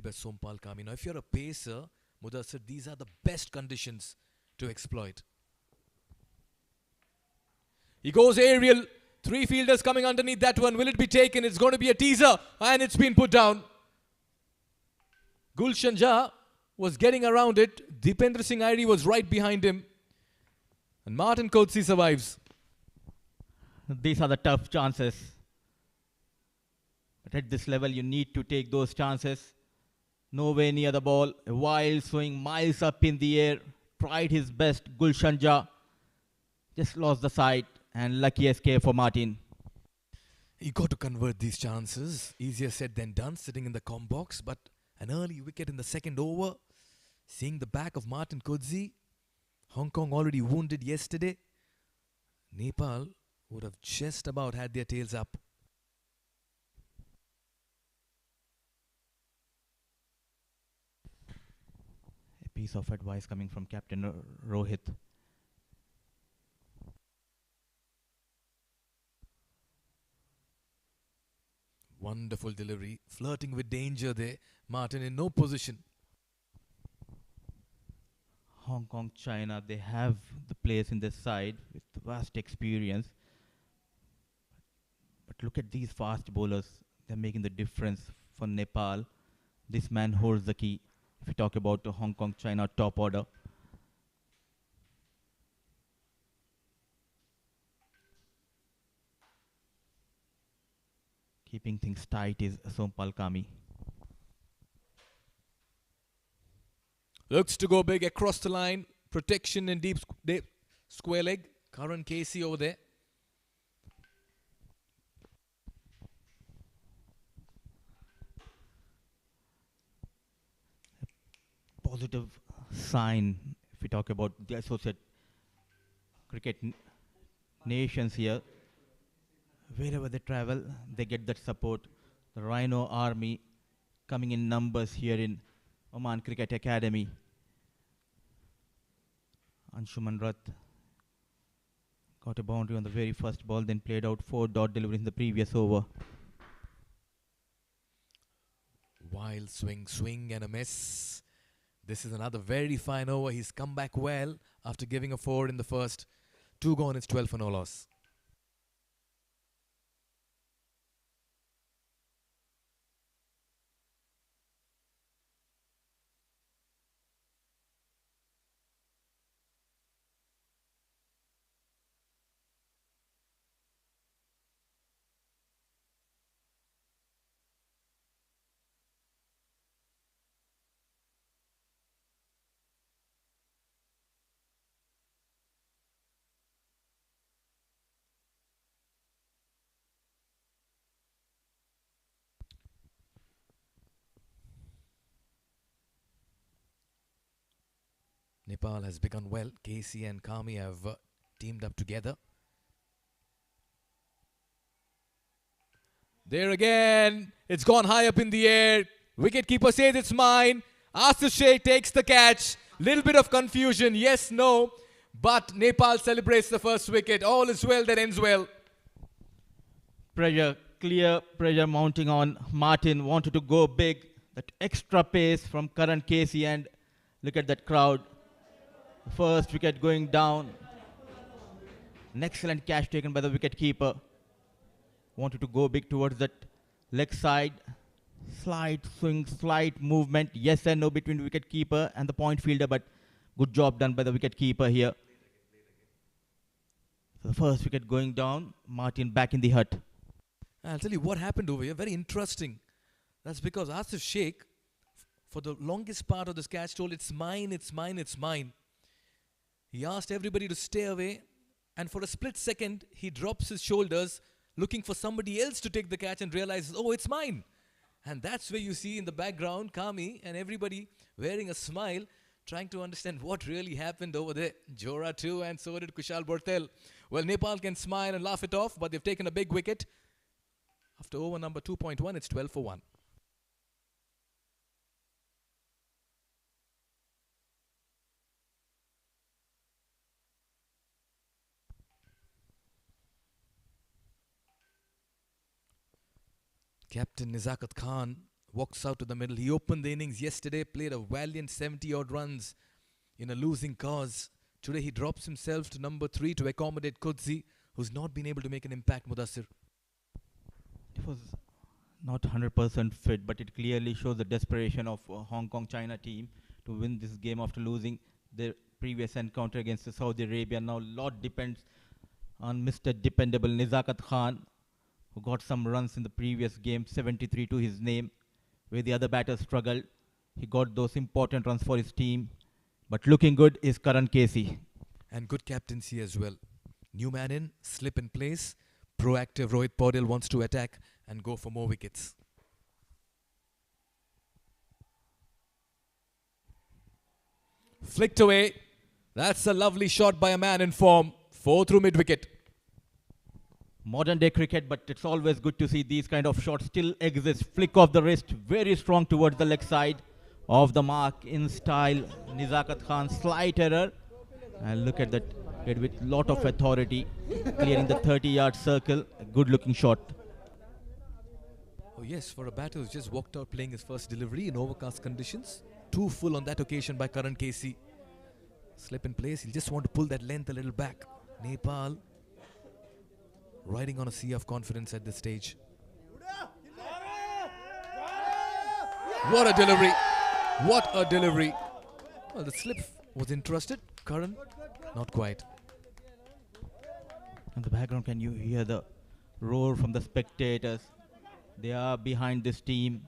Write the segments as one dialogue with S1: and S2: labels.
S1: by Sompal Kami. Now, if you're a pacer, Mudassir, these are the best conditions to exploit. He goes aerial. Three fielders coming underneath that one. Will it be taken? It's going to be a teaser. And it's been put down. Gulshan Jha was getting around it. Deependra Singh Airi was right behind him. And Martin Coetzee survives.
S2: These are the tough chances. But at this level, you need to take those chances. Nowhere near the ball. A wild swing, miles up in the air. Tried his best. Gulshan Jha just lost the side. And lucky escape for Martin.
S1: You got to convert these chances. Easier said than done, sitting in the com box. But an early wicket in the second over. Seeing the back of Martin Coetzee. Hong Kong already wounded yesterday. Nepal would have just about had their tails up.
S2: A piece of advice coming from Captain Rohit.
S1: Wonderful delivery. Flirting with danger there. Martin in no position.
S2: Hong Kong, China, they have the players in this side with vast experience. But look at these fast bowlers. They're making the difference for Nepal. This man holds the key. If you talk about the Hong Kong, China top order. Keeping things tight is Sompal Kami.
S1: Looks to go big across the line. Protection in deep square leg. Karan Casey over there.
S2: Positive sign if we talk about the associate cricket nations here. Wherever they travel, they get that support. The Rhino Army coming in numbers here in Oman Cricket Academy. Anshuman got a boundary on the very first ball, then played out 4 dot deliveries in the previous over.
S1: Wild swing and a miss. This is another very fine over. He's come back well after giving a 4 in the first. 2 gone, it's 12 for no loss. Nepal has begun well. Casey and Kami have teamed up together. There again. It's gone high up in the air. Wicketkeeper says it's mine. Asif Sheikh takes the catch. Little bit of confusion. Yes, no. But Nepal celebrates the first wicket. All is well that ends well.
S2: Pressure, clear pressure mounting on Martin. Wanted to go big. That extra pace from Karan Casey, and look at that crowd. First wicket going down. An excellent catch taken by the wicket keeper. Wanted to go big towards that leg side. Slight swing, slight movement. Yes and no between the wicket keeper and the point fielder, but good job done by the wicket keeper here. So the first wicket going down. Martin back in the hut.
S1: I'll tell you what happened over here. Very interesting. That's because Asif Sheikh, for the longest part of this catch, told it's mine, it's mine, it's mine. He asked everybody to stay away, and for a split second, he drops his shoulders, looking for somebody else to take the catch, and realizes, oh, it's mine. And that's where you see in the background Kami and everybody wearing a smile, trying to understand what really happened over there. Jora too, and so did Kushal Bortel. Well, Nepal can smile and laugh it off, but they've taken a big wicket. After over number 2.1, it's 12 for 1. Captain Nizakat Khan walks out to the middle. He opened the innings yesterday, played a valiant 70-odd runs in a losing cause. Today he drops himself to number 3 to accommodate Kudzi, who's not been able to make an impact, Mudassir.
S2: It was not 100% fit, but it clearly shows the desperation of Hong Kong China team to win this game after losing their previous encounter against Saudi Arabia. Now a lot depends on Mr. Dependable Nizakat Khan, who got some runs in the previous game, 73 to his name, where the other batters struggled. He got those important runs for his team. But looking good is Karan Casey.
S1: And good captaincy as well. New man in, slip in place. Proactive Rohit Paudel wants to attack and go for more wickets. Flicked away. That's a lovely shot by a man in form. 4 through mid-wicket.
S2: Modern day cricket, but it's always good to see these kind of shots still exist. Flick of the wrist, very strong towards the leg side of the mark in style. Nizakat Khan, slight error. And look at that, hit with lot of authority, clearing the 30-yard circle. A good looking shot.
S1: Oh yes, for a batter who's just walked out playing his first delivery in overcast conditions. Too full on that occasion by Karan Casey. Slip in place, he'll just want to pull that length a little back. Nepal riding on a sea of confidence at this stage. What a delivery! What a delivery! Well, the slip was interested. Karan, not quite.
S2: In the background, can you hear the roar from the spectators? They are behind this team.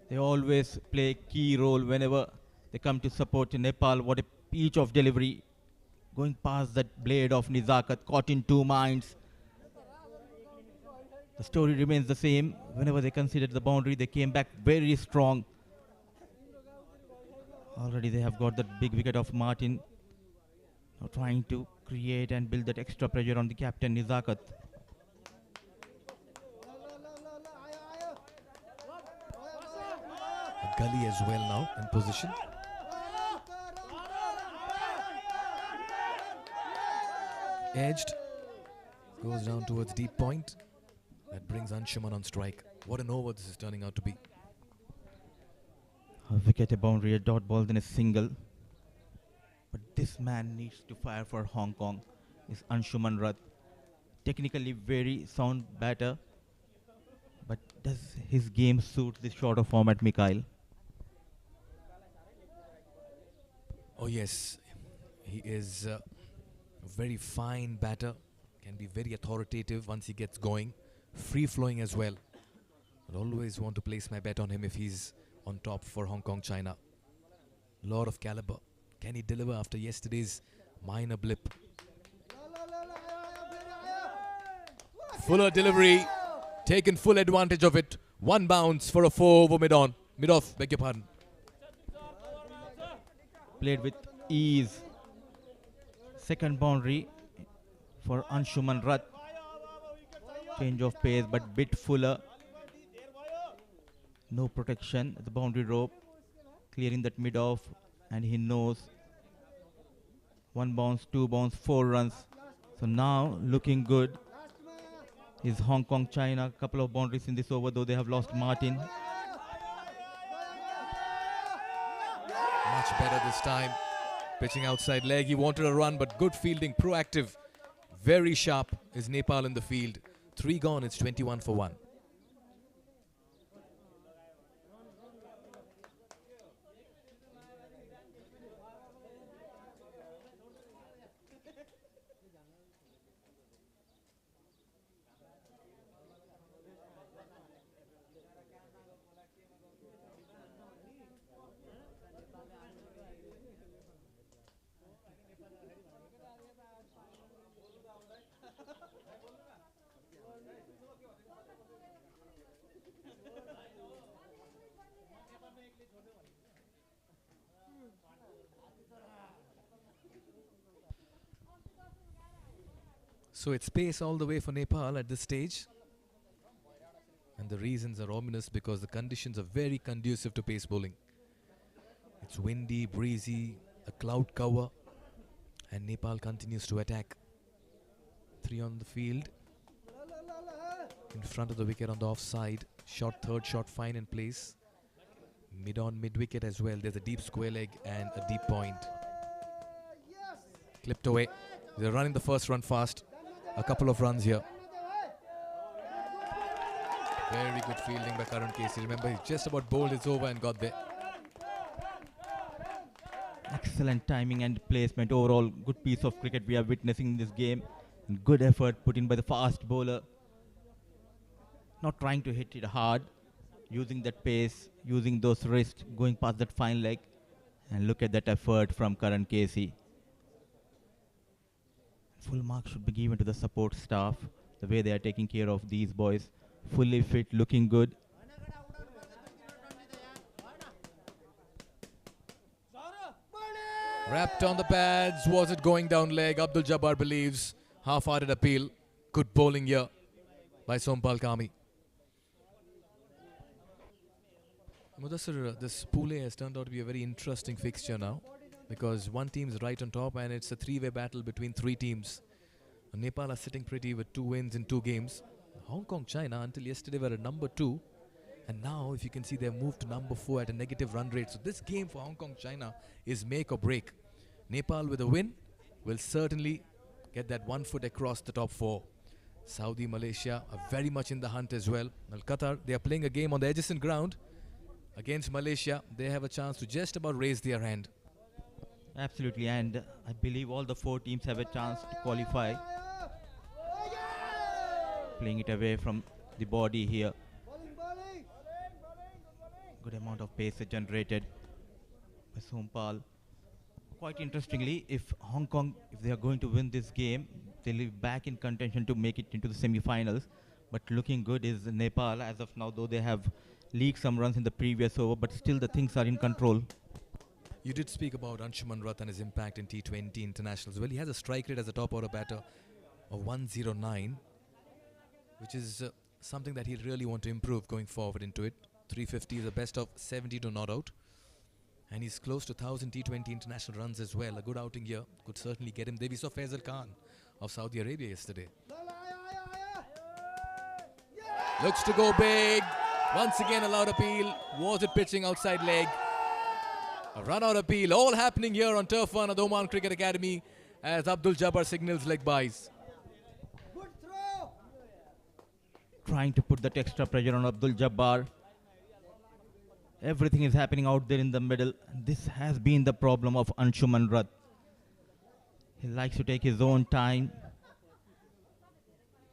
S2: They always play a key role whenever they come to support Nepal. What a peach of delivery. Going past that blade of Nizakat, caught in 2 minds. The story remains the same. Whenever they considered the boundary, they came back very strong. Already they have got that big wicket of Martin. Now trying to create and build that extra pressure on the captain Nizakat.
S1: Gully as well now in position. Edged. Goes down towards deep point. That brings Anshuman on strike. What an over this is turning out to be.
S2: A wicket, a boundary, a dot ball, then a single. But this man needs to fire for Hong Kong. Is Anshuman Rath. Technically very sound batter. But does his game suit this shorter format, Mikhail?
S1: Oh yes, he is a very fine batter. Can be very authoritative once he gets going. Free-flowing as well. I'd always want to place my bet on him if he's on top for Hong Kong China. Lot of caliber. Can he deliver after yesterday's minor blip? Fuller delivery. Taken full advantage of it. 1 bounce for a 4 over mid-on. Mid-off, beg your pardon.
S2: Played with ease. Second boundary for Anshuman Rath. Change of pace, but bit fuller. No protection at the boundary rope. Clearing that mid-off, and he knows. 1 bounce, 2 bounce, 4 runs. So now looking good is Hong Kong China. Couple of boundaries in this over, though they have lost Martin.
S1: Much better this time. Pitching outside leg. He wanted a run, but good fielding, proactive. Very sharp is Nepal in the field. 3 gone, it's 21 for 1. So it's pace all the way for Nepal at this stage. And the reasons are ominous because the conditions are very conducive to pace bowling. It's windy, breezy, a cloud cover. And Nepal continues to attack. 3 on the field. in front of the wicket on the offside. Shot third, shot fine in place. Mid-on, mid-wicket as well. There's a deep square leg and a deep point. Clipped away. They're running the first run fast. A couple of runs here. Very good fielding by Karan Casey. Remember, he just about bowled his over and got there.
S2: Excellent timing and placement. Overall, good piece of cricket we are witnessing in this game. And good effort put in by the fast bowler. Not trying to hit it hard. Using that pace, using those wrists, going past that fine leg. And look at that effort from Karan Casey. Full marks should be given to the support staff. The way they are taking care of these boys. Fully fit, looking good.
S1: Wrapped on the pads. Was it going down leg? Abdul Jabbar believes. Half-hearted appeal. Good bowling here by Sompal Kami. Mudassir, this Pool A has turned out to be a very interesting fixture now, because one team is right on top and it's a three-way battle between three teams. Nepal are sitting pretty with 2 wins in 2 games. Hong Kong, China until yesterday were at number 2, and now if you can see they've moved to number 4 at a negative run rate. So this game for Hong Kong, China is make or break. Nepal with a win will certainly get that 1 foot across the top 4. Saudi, Malaysia are very much in the hunt as well. Well, Qatar, they are playing a game on the adjacent ground against Malaysia. They have a chance to just about raise their hand.
S2: Absolutely, and I believe all the 4 teams have a chance to qualify. Playing it away from the body here. Good amount of pace generated by Sompal. Quite interestingly, if Hong Kong, if they are going to win this game, they'll be back in contention to make it into the semi-finals. But looking good is Nepal as of now, though they have leaked some runs in the previous over, but still the things are in control.
S1: You did speak about Anshuman and his impact in T20 internationals. Well, he has a strike rate as a top order batter of 109, which is something that he'll really want to improve going forward into it. 350 is the best of 70 to not out. And he's close to 1,000 T20 international runs as well. A good outing here could certainly get him there. We saw Faisal Khan of Saudi Arabia yesterday. Looks to go big. Once again allowed appeal. Was it pitching outside leg? A run out appeal. All happening here on Turf 1 at the Oman Cricket Academy as Abdul Jabbar signals leg byes.
S2: Trying to put that extra pressure on Abdul Jabbar. Everything is happening out there in the middle. This has been the problem of Anshuman. He likes to take his own time.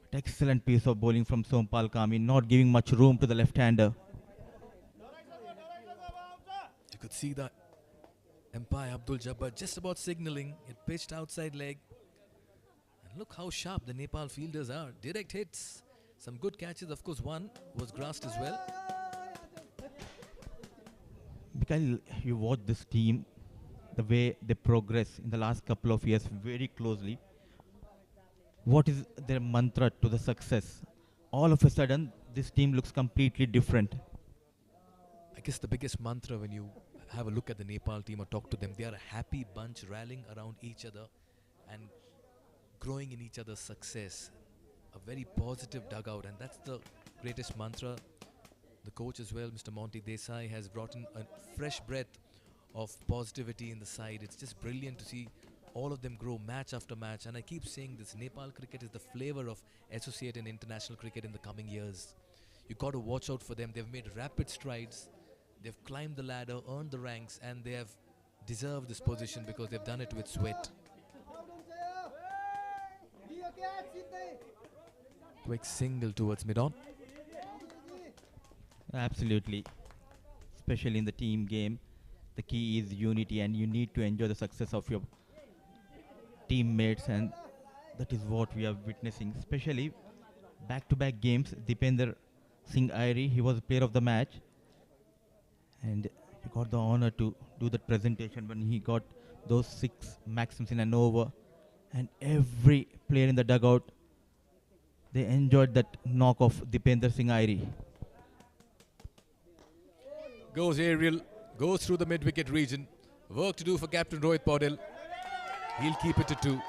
S2: But excellent piece of bowling from Sompal Kami, not giving much room to the left-hander.
S1: You could see that umpire Abdul Jabbar just about signaling. It pitched outside leg. And look how sharp the Nepal fielders are. Direct hits. Some good catches. Of course, one was grassed as well.
S2: Because you watch this team, the way they progress in the last couple of years very closely. What is their mantra to the success? All of a sudden, this team looks completely different.
S1: I guess the biggest mantra when you have a look at the Nepal team or talk to them, they are a happy bunch rallying around each other and growing in each other's success. A very positive dugout, and that's the greatest mantra. The coach as well, Mr. Monty Desai, has brought in a fresh breath of positivity in the side. It's just brilliant to see all of them grow match after match. And I keep saying this, Nepal cricket is the flavor of associate and international cricket in the coming years. You got to watch out for them. They've made rapid strides. They've climbed the ladder, earned the ranks, and they have deserved this position because they've done it with sweat. Quick single towards mid-on.
S2: Absolutely. Especially in the team game, the key is unity, and you need to enjoy the success of your teammates, and that is what we are witnessing. Especially back-to-back games, Dipender Singh Airi, he was player of the match, and he got the honor to do that presentation when he got those 6 maxims in an over, and every player in the dugout, they enjoyed that knock of Dipender Singh Airi.
S1: Goes aerial, goes through the mid-wicket region. Work to do for Captain Rohit Paudel. He'll keep it to 2.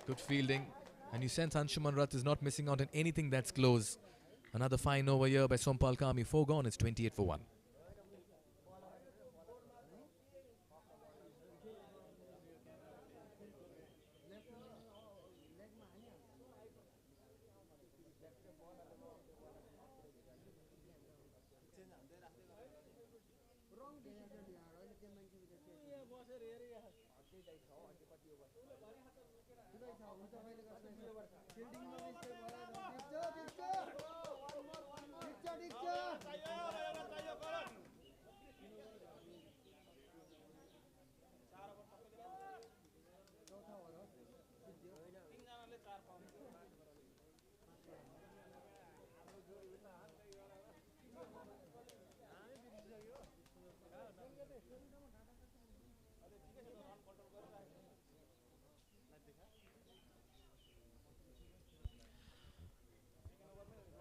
S1: Good fielding. And you sense Anshuman Rath is not missing out on anything that's close. Another fine over here by Sompal Kami. 4 gone, it's 28 for 1.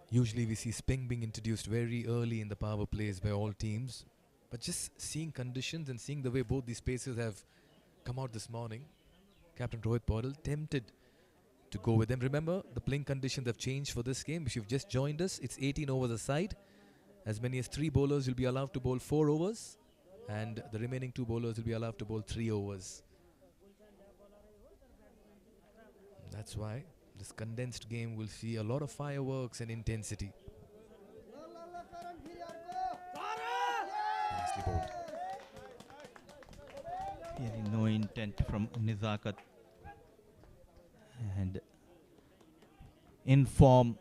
S1: Usually we see spin being introduced very early in the power plays by all teams. But just seeing conditions and seeing the way both these pacers have come out this morning, Captain Rohit Paudel tempted to go with them. Remember, the playing conditions have changed for this game. If you've just joined us, it's 18 overs a side. As many as 3 bowlers will be allowed to bowl 4 overs. And the remaining 2 bowlers will be allowed to bowl 3 overs. That's why this condensed game will see a lot of fireworks and intensity. Nicely bowled.
S2: Really no intent from Nizakat. And in form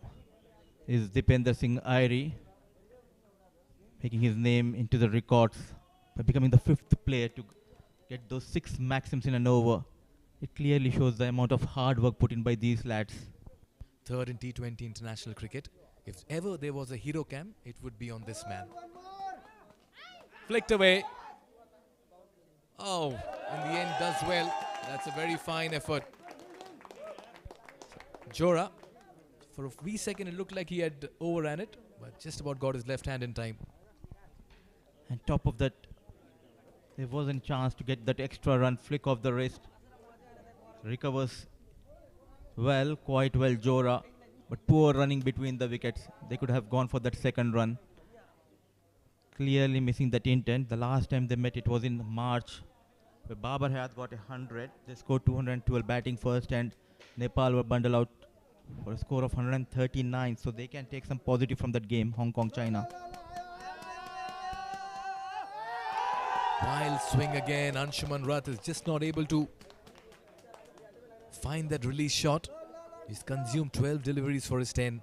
S2: is Dipender Singh Airi, making his name into the records by becoming the 5th player to get those 6 maxims in an over. It clearly shows the amount of hard work put in by these lads.
S1: 3rd in T20 international cricket. If ever there was a hero cam, it would be on this man. Flicked away. Oh, in the end does well. That's a very fine effort. Jora, for a wee second it looked like he had overran it, but just about got his left hand in time.
S2: And top of that, there wasn't chance to get that extra run, flick of the wrist. Recovers well, quite well Jora, but poor running between the wickets. They could have gone for that second run. Clearly missing that intent. The last time they met it was in March, where Babar Hayat got 100. They scored 212 batting first, and Nepal were bundled out for a score of 139. So they can take some positive from that game, Hong Kong, China.
S1: Wild swing again. Anshuman Rath is just not able to find that release shot. He's consumed 12 deliveries for his 10.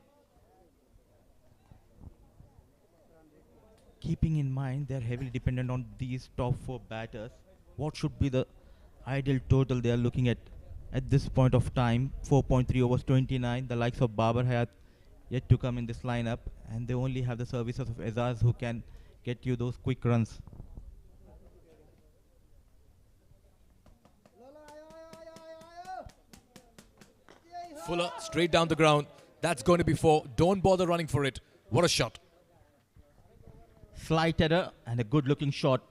S2: Keeping in mind they're heavily dependent on these top 4 batters, what should be the ideal total they are looking at this point of time? 4.3 overs 29. The likes of Babar Hayat yet to come in this lineup, and they only have the services of Azaz who can get you those quick runs.
S1: Fuller straight down the ground. That's going to be 4. Don't bother running for it. What a shot.
S2: Slight error and a good looking shot.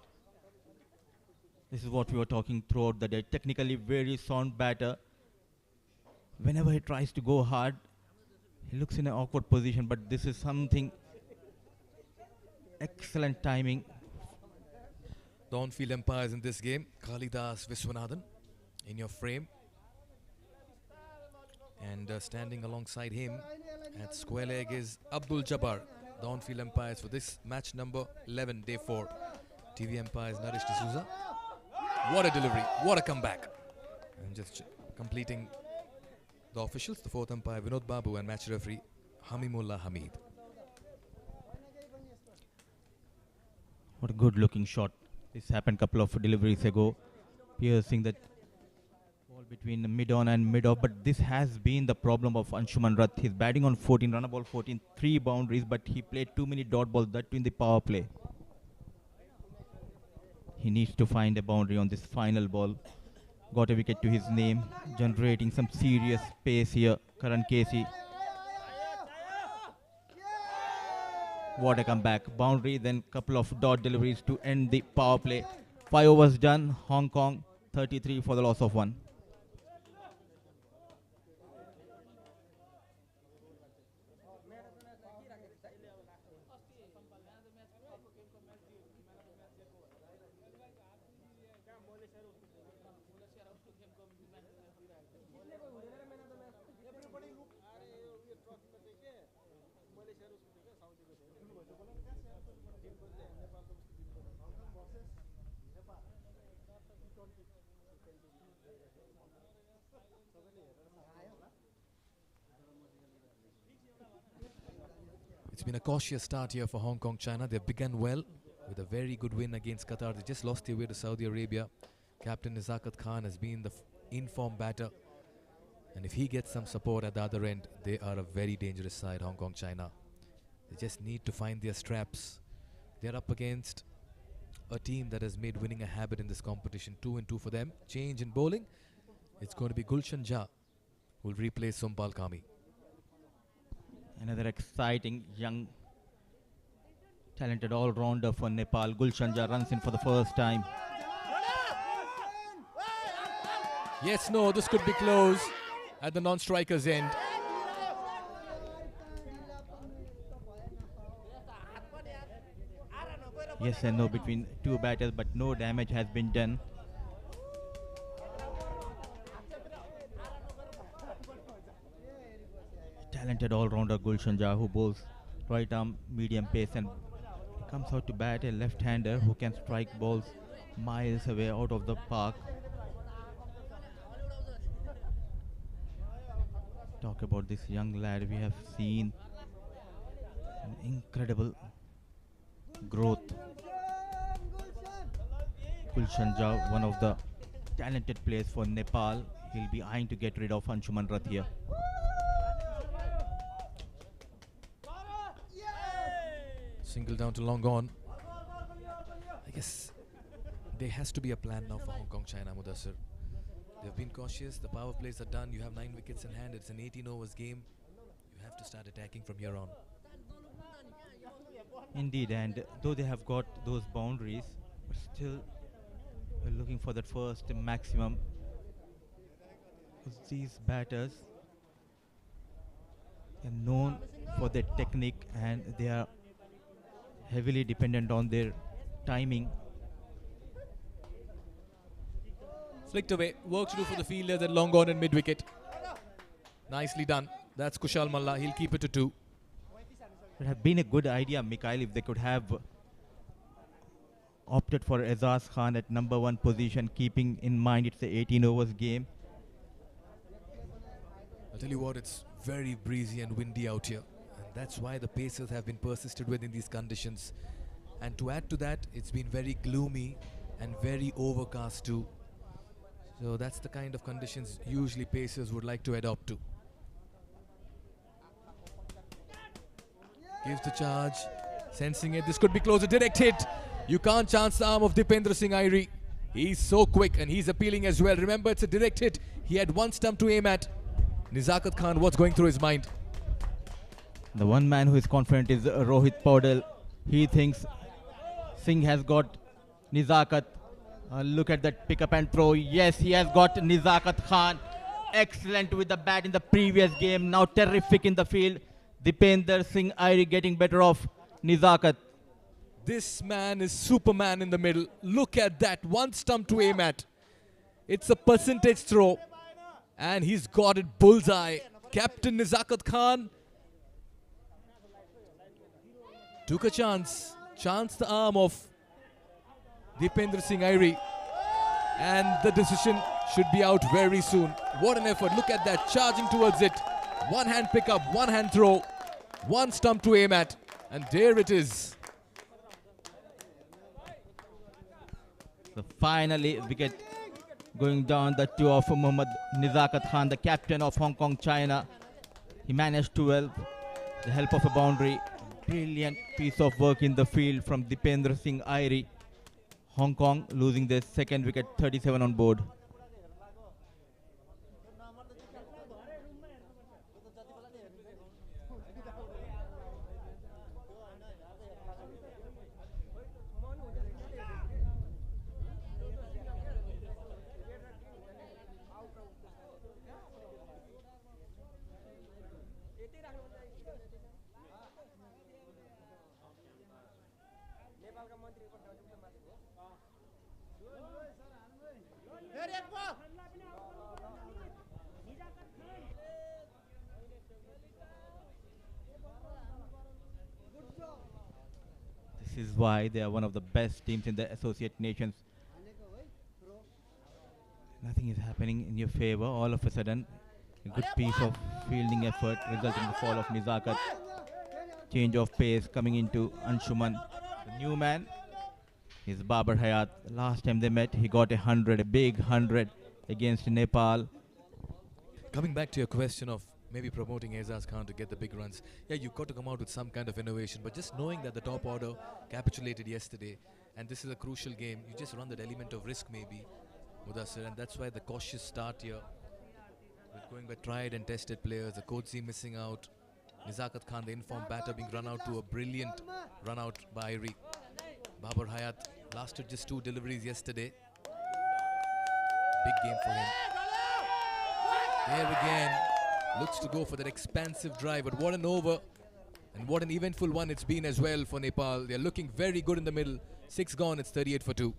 S2: This is what we were talking throughout the day. Technically very sound batter. Whenever he tries to go hard, he looks in an awkward position, but this is something excellent timing.
S1: The on-field umpires in this game, Kalidas Viswanathan in your frame. And standing alongside him at square leg is Abdul Jabbar, the on-field umpires for this match number 11, day 4. TV umpires Naresh D'Souza. What a delivery, what a comeback. And just completing the officials, the 4th umpire Vinod Babu and match referee Hamimullah Hamid.
S2: What a good looking shot. This happened a couple of deliveries ago, piercing that ball between the mid-on and mid-off, but this has been the problem of Anshuman Rath. He's batting on 14, run ball 14, 3 boundaries, but he played too many dot balls, that too in the power play. He needs to find a boundary on this final ball. Got a wicket to his name, generating some serious pace here, Karan Casey. What a comeback. Boundary, then couple of dot deliveries to end the power play. 5 overs done, Hong Kong 33 for the loss of 1.
S1: It's been a cautious start here for Hong Kong China. They've begun well with a very good win against Qatar. They just lost their way to Saudi Arabia. Captain Nizakat Khan has been the in-form batter. And if he gets some support at the other end, they are a very dangerous side, Hong Kong China. They just need to find their straps. They're up against a team that has made winning a habit in this competition. 2-2 for them. Change in bowling. It's going to be Gulshan Jha who will replace Sompal Kami.
S2: Another exciting, young, talented all-rounder for Nepal. Gulshan Jha runs in for the first time.
S1: Yes, no, this could be close at the non-striker's end.
S2: Yes and no between two batters, but no damage has been done. Talented all-rounder Gulshan Jha, who bowls right arm, medium pace, and comes out to bat, a left-hander who can strike balls miles away out of the park. Talk about this young lad. We have seen an incredible growth. Gulshan Jha, one of the talented players for Nepal. He'll be eyeing to get rid of Anshuman here.
S1: Single down to long on. I guess there has to be a plan now for Hong Kong China, Mudassir. They've been cautious. The power plays are done. You have 9 wickets in hand. It's an 18 overs game. You have to start attacking from here on.
S2: Indeed, and though they have got those boundaries, but still we're looking for that first maximum. These batters are known for their technique, and they are heavily dependent on their timing.
S1: Flicked away. Work to do for the fielders at long on and mid-wicket. Nicely done. That's Kushal Malla. He'll keep it to 2.
S2: It would have been a good idea, Mikhail, if they could have opted for Azaz Khan at number 1 position, keeping in mind it's a 18 overs game.
S1: I'll tell you what, it's very breezy and windy out here. And that's why the Pacers have been persisted with in these conditions. And to add to that, it's been very gloomy and very overcast too. So that's the kind of conditions usually Pacers would like to adopt to. Gives the charge, sensing it. This could be close. A direct hit. You can't chance the arm of Dipendra Singh Airi. He's so quick and he's appealing as well. Remember, it's a direct hit. He had one stump to aim at. Nizakat Khan, what's going through his mind?
S2: The one man who is confident is Rohit Paudel. He thinks Singh has got Nizakat. Look at that pick up and throw. Yes, he has got Nizakat Khan. Excellent with the bat in the previous game. Now terrific in the field. Dipendra Singh Airi getting better off Nizakat.
S1: This man is Superman in the middle. Look at that. One stump to aim at. It's a percentage throw. And he's got it bullseye. Captain Nizakat Khan took a chance. Chanced the arm of Dipendra Singh Airi. And the decision should be out very soon. What an effort. Look at that. Charging towards it. One hand pick up, one hand throw. One stump to aim at. And there it is.
S2: So finally, wicket going down the 2 of Mohammad Nizakat Khan, the captain of Hong Kong China. He managed to well the help of a boundary. Brilliant piece of work in the field from Dipendra Singh Airi. Hong Kong losing their second wicket, 37 on board. This is why they are one of the best teams in the Associate Nations. Nothing is happening in your favor. All of a sudden, a good piece of fielding effort resulting in the fall of Nizakat. Change of pace coming into Anshuman. The new man is Babar Hayat. Last time they met, he got 100, a big 100 against Nepal.
S1: Coming back to your question of maybe promoting Aizaz Khan to get the big runs, yeah, you've got to come out with some kind of innovation. But just knowing that the top order capitulated yesterday, and this is a crucial game, you just run that element of risk maybe, Mudassir, and that's why the cautious start here. With going by tried and tested players, the Kodzi missing out, Nizakat Khan, the informed batter, being run out to a brilliant run out by Irie. Babar Hayat lasted just 2 deliveries yesterday. Big game for him. There again, looks to go for that expansive drive, but what an over and what an eventful one it's been as well for Nepal. They're looking very good in the middle. 6 gone, it's 38 for 2.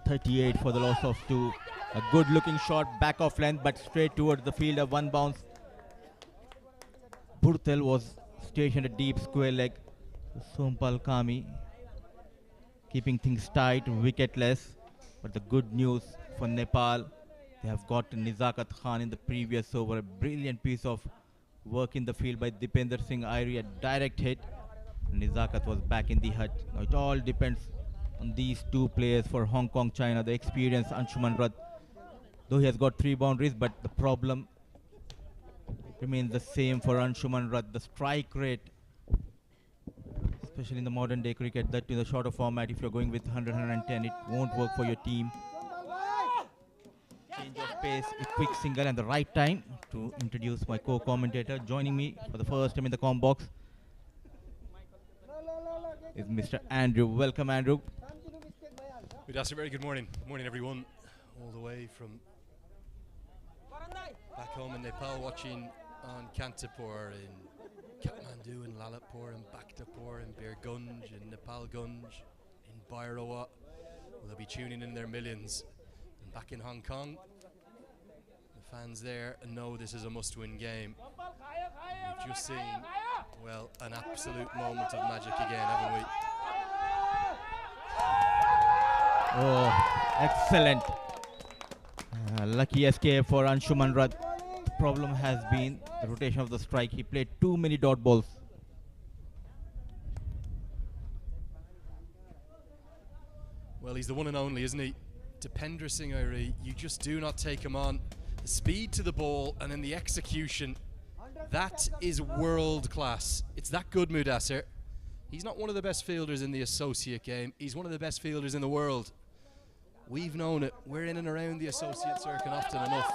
S2: .38 for the loss of 2. A good looking shot back off length but straight towards the fielder. 1 bounce. Burtel was stationed at deep square leg. Sompal Kami keeping things tight, wicketless. But the good news for Nepal, they have got Nizakat Khan in the previous over. A brilliant piece of work in the field by Dipender Singh Irie. A direct hit. Nizakat was back in the hut. Now it all depends on these 2 players for Hong Kong, China. The experienced Anshuman Rath, though he has got 3 boundaries, but the problem remains the same for Anshuman Rath. The strike rate, especially in the modern day cricket, that in the shorter format, if you're going with 100, 110, it won't work for your team. Change of pace, a quick single, and the right time to introduce my co-commentator. Joining me for the first time in the comm box is Mr. Andrew. Welcome, Andrew.
S3: That's a very good morning. Morning, everyone. All the way from back home in Nepal, watching on Kantapur, in Kathmandu, in Lalitpur, in Bhaktapur, in Bir Gunj, in Nepal Gunj, in Bhairawa. Well, they'll be tuning in their millions. And back in Hong Kong, the fans there know this is a must-win game. We've just seen, well, an absolute moment of magic again, haven't we?
S2: Oh, excellent. Lucky escape for Anshuman Rath. The problem has been the rotation of the strike. He played too many dot balls.
S3: Well, he's the one and only, isn't he? Dipender Singh Irie, you just do not take him on. The speed to the ball and then the execution, that is world class. It's that good, Mudassir. He's not one of the best fielders in the associate game. He's one of the best fielders in the world. We've known it. We're in and around the associate circuit often enough.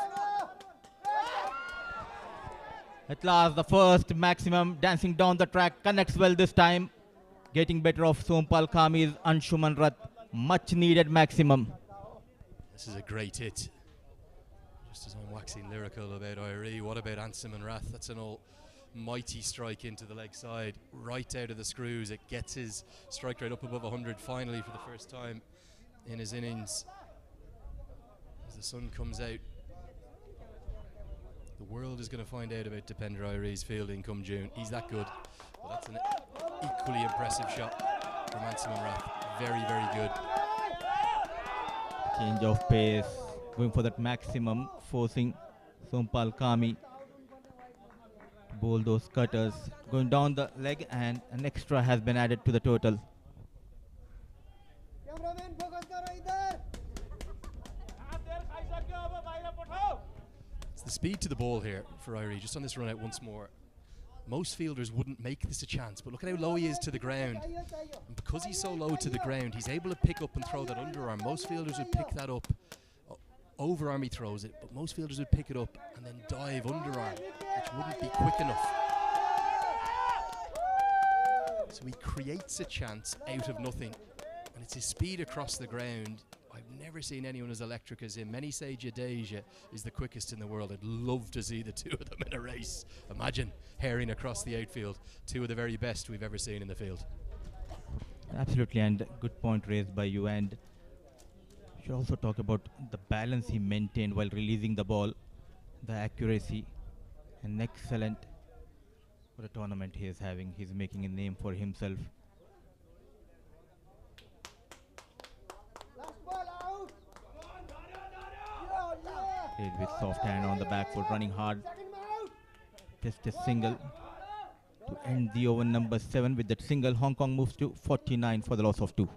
S2: At last, the first maximum dancing down the track connects well this time. Getting better off Sompal Kami's Anshuman Rath. Much needed maximum.
S3: This is a great hit. Just as I'm waxing lyrical about Irie, what about Anshuman Rath? That's an almighty strike into the leg side, right out of the screws. It gets his strike rate up above 100 finally for the first time in his innings. As the sun comes out, the world is going to find out about Dipender Irie's fielding come June. He's that good. Well, that's an equally impressive shot from Anshuman Rath. Very, very good.
S2: Change of pace, going for that maximum, forcing Sompal Kami to bowl those cutters. Going down the leg, and an extra has been added to the total.
S3: It's the speed to the ball here for Irie, just on this run out once more. Most fielders wouldn't make this a chance, but look at how low he is to the ground. And because he's so low to the ground, he's able to pick up and throw that underarm. Most fielders would pick that up. Overarm he throws it, but most fielders would pick it up and then dive underarm, which wouldn't be quick enough. So he creates a chance out of nothing, and it's his speed across the ground. I've never seen anyone as electric as him. Many say Jadeja is the quickest in the world. I'd love to see the two of them in a race. Imagine herring across the outfield. Two of the very best we've ever seen in the field.
S2: Absolutely, and good point raised by you. And we should also talk about the balance he maintained while releasing the ball, the accuracy, and excellent for a tournament he is having. He's making a name for himself. Played with soft hand on the back foot, running hard. Just a single to end the over number 7. With that single, Hong Kong moves to 49 for the loss of 2.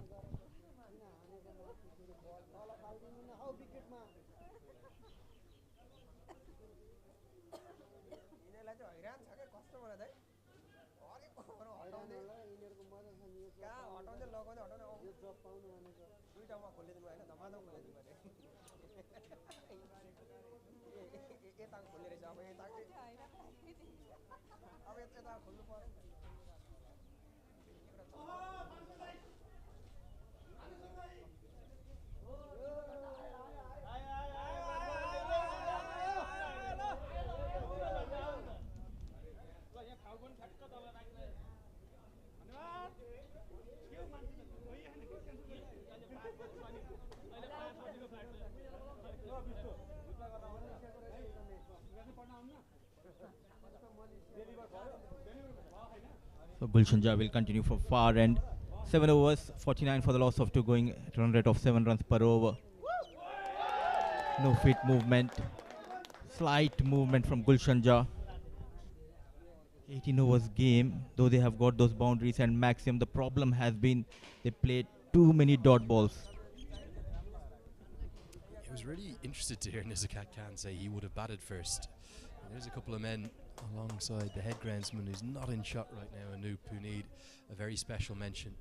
S2: So Gulshan Jah will continue for far end. 7 overs, 49 for the loss of 2, going at a run rate of 7 runs per over. No feet movement. Slight movement from Gulshan Jah. 18 overs game, though they have got those boundaries and maximum. The problem has been they played too many dot balls.
S3: I was really interested to hear Nizakat Khan say he would have batted first. And there's a couple of men alongside the head groundsman who's not in shot right now, Anoop, who need a very special mention.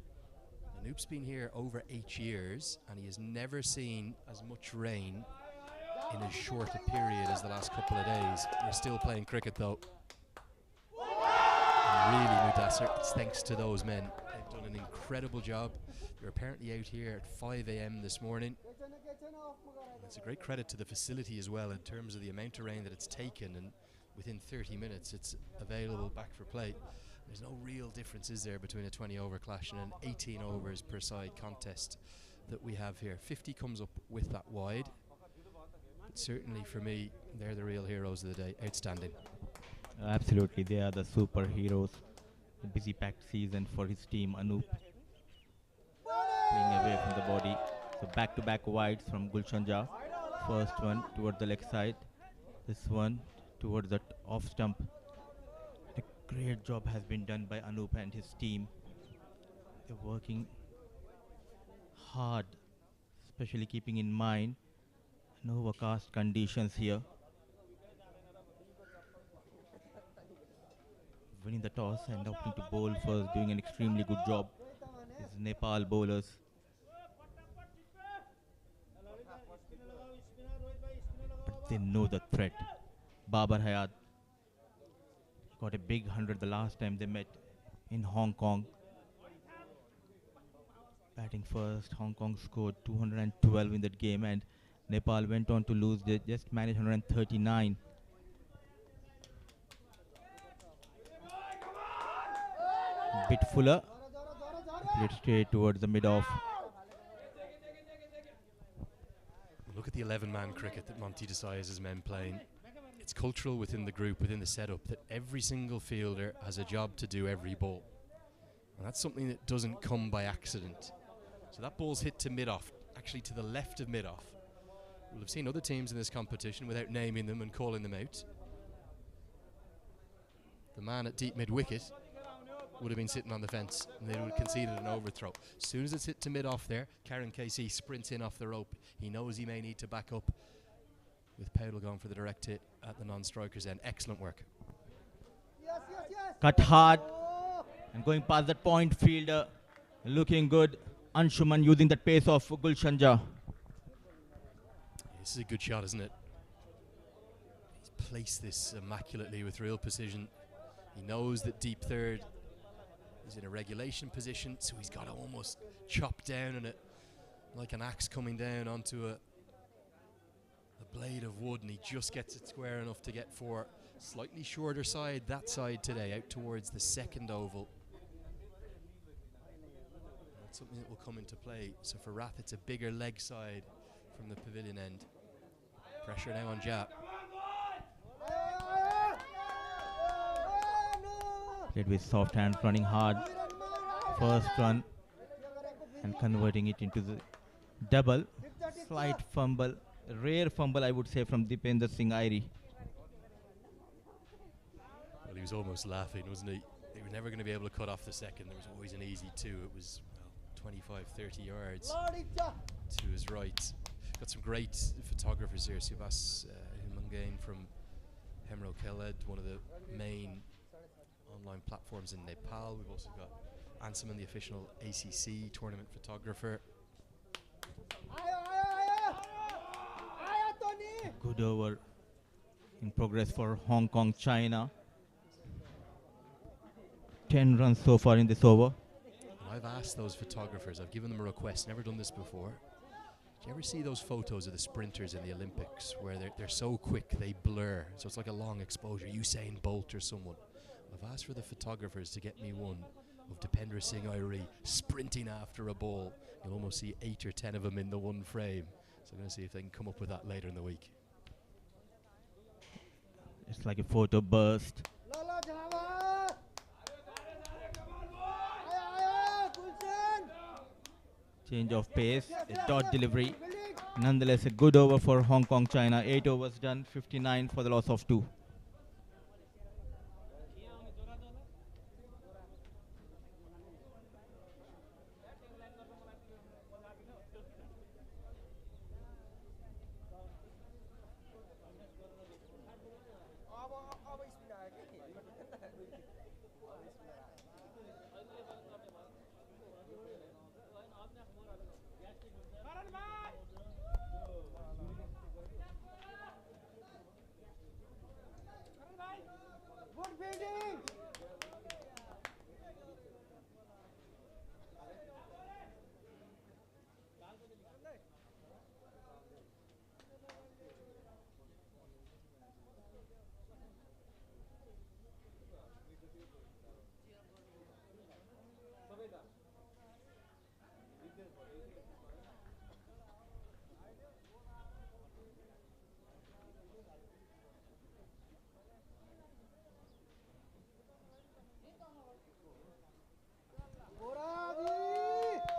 S3: Anoop's been here over 8 years and he has never seen as much rain in as short a period as the last couple of days. We're still playing cricket though. And really, Mudassar, it's thanks to those men. They've done an incredible job. They're apparently out here at 5 a.m. this morning. And it's a great credit to the facility as well in terms of the amount of rain that it's taken, and within 30 minutes it's available back for play. There's no real difference, is there, between a 20 over clash and an 18 overs per side contest that we have here. 50 comes up with that wide, but certainly for me they're the real heroes of the day. Outstanding.
S2: Absolutely, they are the superheroes. A busy packed season for his team. Anoop playing away from the body. So back to back wides from Gulshan Jah. First one towards the leg side, this one towards that off stump. A great job has been done by Anoop and his team. They're working hard, especially keeping in mind no overcast conditions here. Winning the toss and opting to bowl first, doing an extremely good job. These Nepal bowlers. But they know the threat. Babar Hayat got a big 100 the last time they met in Hong Kong. Batting first, Hong Kong scored 212 in that game, and Nepal went on to lose. They just managed 139. Bit fuller, played straight towards the mid-off.
S3: Look at the 11-man cricket that Monty Desai has his men playing. It's cultural within the group, within the setup, that every single fielder has a job to do every ball. And that's something that doesn't come by accident. So that ball's hit to mid-off, actually to the left of mid-off. We'll have seen other teams in this competition without naming them and calling them out. The man at deep mid-wicket would have been sitting on the fence and they would have conceded an overthrow. As soon as it's hit to mid-off there, Karen Casey sprints in off the rope. He knows he may need to back up, with Powell going for the direct hit at the non-striker's end. Excellent work.
S4: Yes, yes, yes.
S2: Cut hard and going past that point fielder. Looking good. Anshuman using that pace of Gulshanja.
S3: This is a good shot, isn't it? He's placed this immaculately with real precision. He knows that deep third is in a regulation position, so he's got to almost chop down on it like an axe coming down onto a blade of wood, and he just gets it square enough to get four. Slightly shorter side, that side today, out towards the second oval. That's something that will come into play. So for Rath, it's a bigger leg side from the pavilion end. Pressure now on Jat.
S2: Played with soft hands, running hard. First run and converting it into the double. Slight fumble, rare fumble I would say from Dipender Singh Airi.
S3: Well, he was almost laughing, wasn't he? They were never going to be able to cut off the second. There was always an easy two. It was 25, 30 yards to his right. Got some great photographers here. Sivas Humangain from Hemro Khaled, one of the main online platforms in Nepal. We've also got Anshuman, the official ACC tournament photographer.
S2: Good over in progress for Hong Kong, China. 10 runs so far in this over.
S3: I've asked those photographers, I've given them a request, never done this before. Do you ever see those photos of the sprinters in the Olympics where they're so quick they blur, so it's like a long exposure, Usain Bolt or someone? I've asked for the photographers to get me one of Dipender Singh Airi sprinting after a ball. You'll almost see 8 or 10 of them in the one frame. So I'm going to see if they can come up with that later in the week.
S2: It's like a photo burst. Change of pace, a dot delivery. Nonetheless, a good over for Hong Kong, China. 8 overs done, 59 for the loss of 2.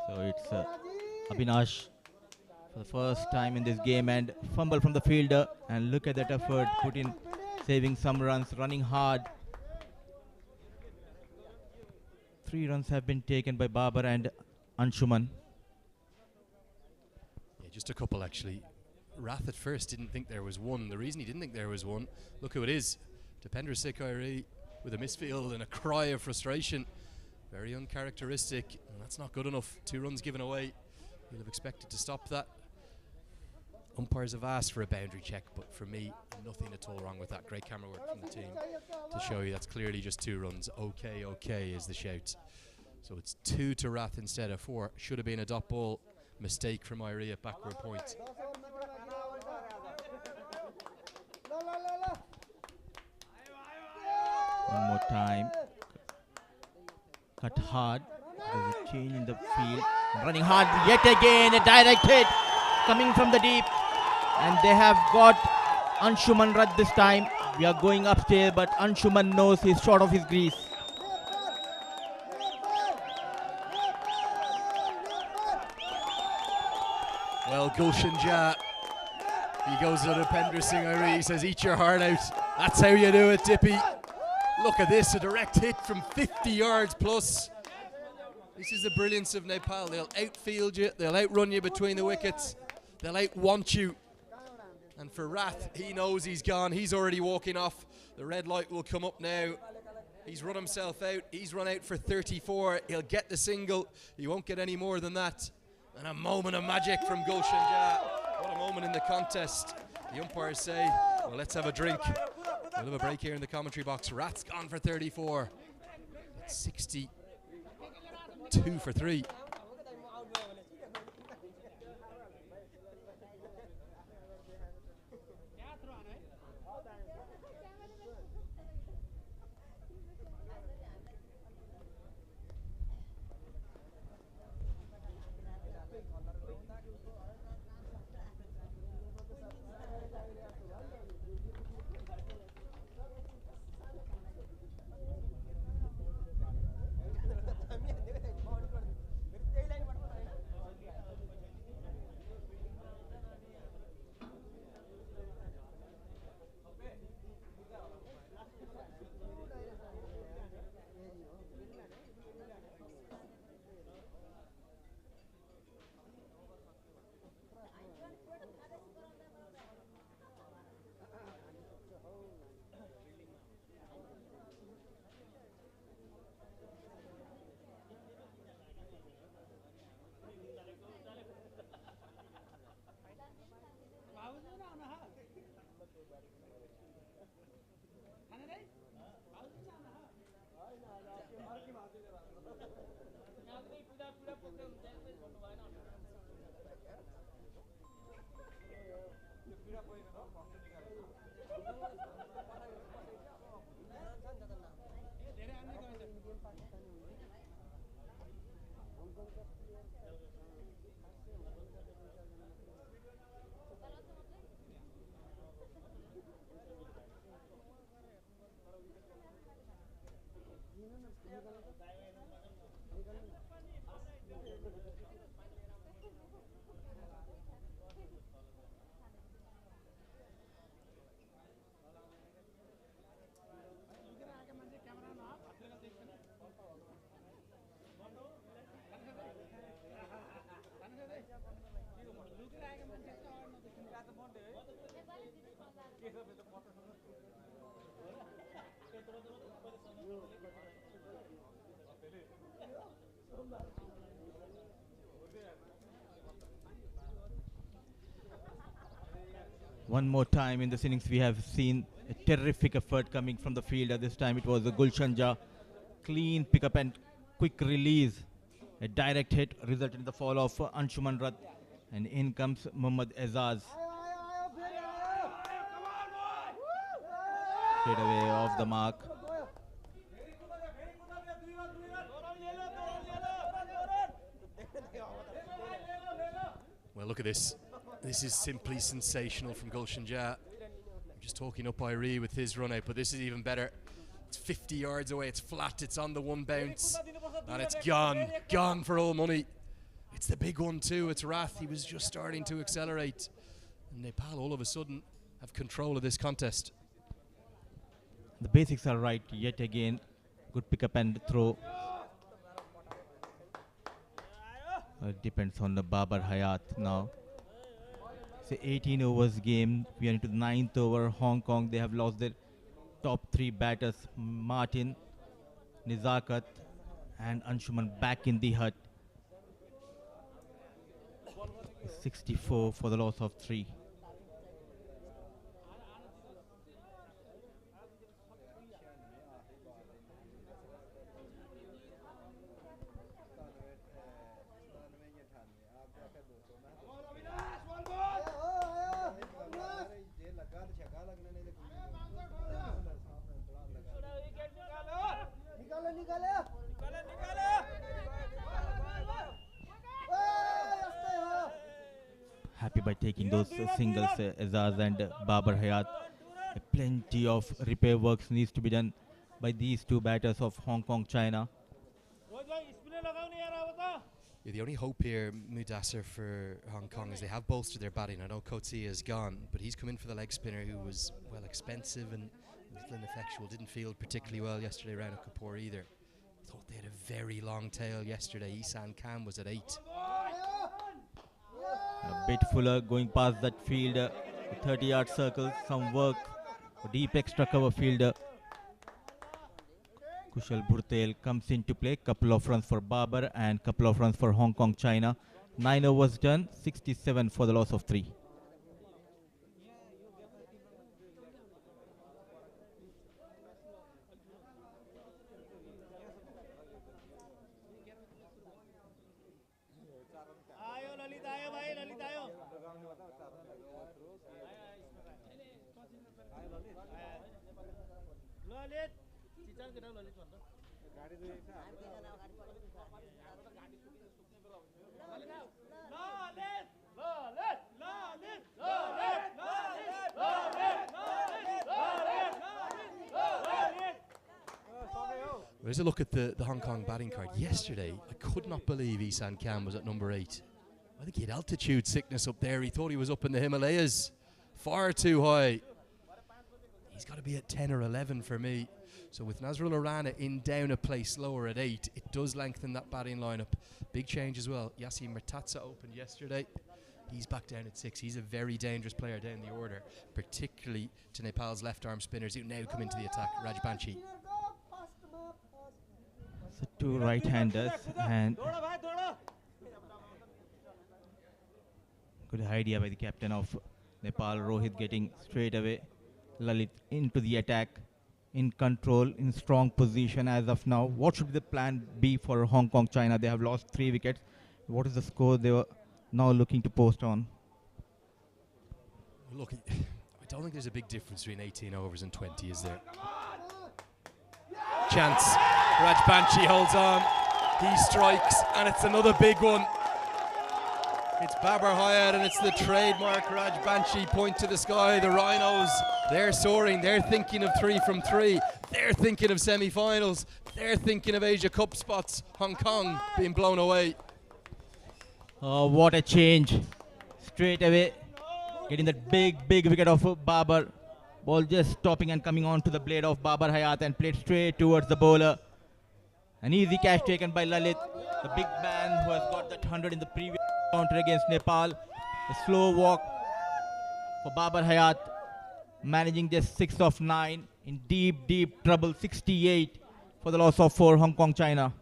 S2: So it's Abhinash for the first time in this game, and fumble from the fielder, and look at that effort put in, saving some runs, running hard. 3 runs have been taken by Babar and Anshuman.
S3: Yeah, just a couple actually. Rath at first didn't think there was one. The reason he didn't think there was one, look who it is. Dipender Singh Airi with a misfield and a cry of frustration. Very uncharacteristic, and that's not good enough. 2 runs given away. You'd have expected to stop that. Umpires have asked for a boundary check, but for me, nothing at all wrong with that. Great camera work from the team to show you that's clearly just 2 runs. Okay, okay is the shout. So it's 2 to Rath instead of 4. Should have been a dot ball. Mistake from Airi at backward point.
S2: One more time. Cut hard. There's a change in the field. Running hard yet again. A direct hit coming from the deep. And they have got Anshuman Rad this time. We are going upstairs, but Anshuman knows he's short of his grease.
S3: Well, Gulshan Jha, he goes to Dipender Singh Airi, he says, eat your heart out. That's how you do it, Dippy. Look at this, a direct hit from 50 yards plus. This is the brilliance of Nepal. They'll outfield you, they'll outrun you between the wickets, they'll outwant you. And for Rath, he knows he's gone, he's already walking off. The red light will come up now. He's run himself out. He's run out for 34. He'll get the single. He won't get any more than that. And a moment of magic from Gulshan Jha. What a moment in the contest. The umpires say, well, let's have a drink. We'll have a break here in the commentary box. Rat's gone for 34. It's 62 for 3.
S2: One more time in this innings, we have seen a terrific effort coming from the fielder. This time it was a Gulshan Jha. Clean pickup and quick release. A direct hit resulted in the fall of Anshuman Rat. And in comes Muhammad Azaz. Straight away off the mark.
S3: Well, look at this. This is simply sensational from Gulshan Jha. I'm just talking up Irie with his run out, but this is even better. It's 50 yards away, it's flat, it's on the one bounce, and it's gone for all money. It's the big one too, it's Rath. He was just starting to accelerate. And Nepal all of a sudden have control of this contest.
S2: The basics are right yet again. Good pickup and throw. Depends on the Babar Hayat now. It's a 18 overs game. We are into the 9th over. Hong Kong, they have lost their top 3 batters. Martin, Nizakat and Anshuman back in the hut. 64 for the loss of 3. Happy by taking those singles, Azaz and Babar Hayat. Plenty of repair works needs to be done by these 2 batters of Hong Kong, China.
S3: Yeah, the only hope here, Mudassar, for Hong Kong is they have bolstered their batting. I know Coetzee is gone, but he's come in for the leg spinner who was, well, expensive and little ineffectual. Didn't field particularly well yesterday around Kapoor either. Thought they had a very long tail yesterday. Isan Khan was at 8.
S2: A bit fuller going past that fielder. 30-yard circle, some work. A deep extra cover fielder. Kushal Bhurtel comes into play. Couple of runs for Babar and couple of runs for Hong Kong China. 9 overs done, 67 for the loss of 3.
S3: There's a look at the Hong Kong batting card. Yesterday, I could not believe Isan Khan was at number 8. I think he had altitude sickness up there. He thought he was up in the Himalayas. Far too high. He's got to be at 10 or 11 for me. So with Nazrul Rana in down a place lower at 8, it does lengthen that batting lineup. Big change as well. Yassin Murtaza opened yesterday. He's back down at 6. He's a very dangerous player down the order, particularly to Nepal's left-arm spinners who now come into the attack. Raj Banshi.
S2: So 2 right-handers and good idea by the captain of Nepal, Rohit, getting straight away Lalit into the attack, in control, in strong position as of now. What should be the plan B for Hong Kong China? They have lost 3 wickets. What is the score they were now looking to post on?
S3: Look, I don't think there's a big difference between 18 overs and 20, is there? Chance. Raj Banshi holds on. He strikes, and it's another big one. It's Babar Hayat, and it's the trademark Raj Banshi point to the sky. The Rhinos, they're soaring. They're thinking of 3 from 3. They're thinking of semi-finals. They're thinking of Asia Cup spots. Hong Kong being blown away.
S2: Oh, what a change. Straight away, getting that big wicket of Babar. Ball just stopping and coming on to the blade of Babar Hayat and played straight towards the bowler. An easy catch taken by Lalit, the big man who has got that 100 in the previous counter against Nepal. A slow walk for Babar Hayat, managing just 6 of 9 in deep trouble. 68 for the loss of 4, Hong Kong China.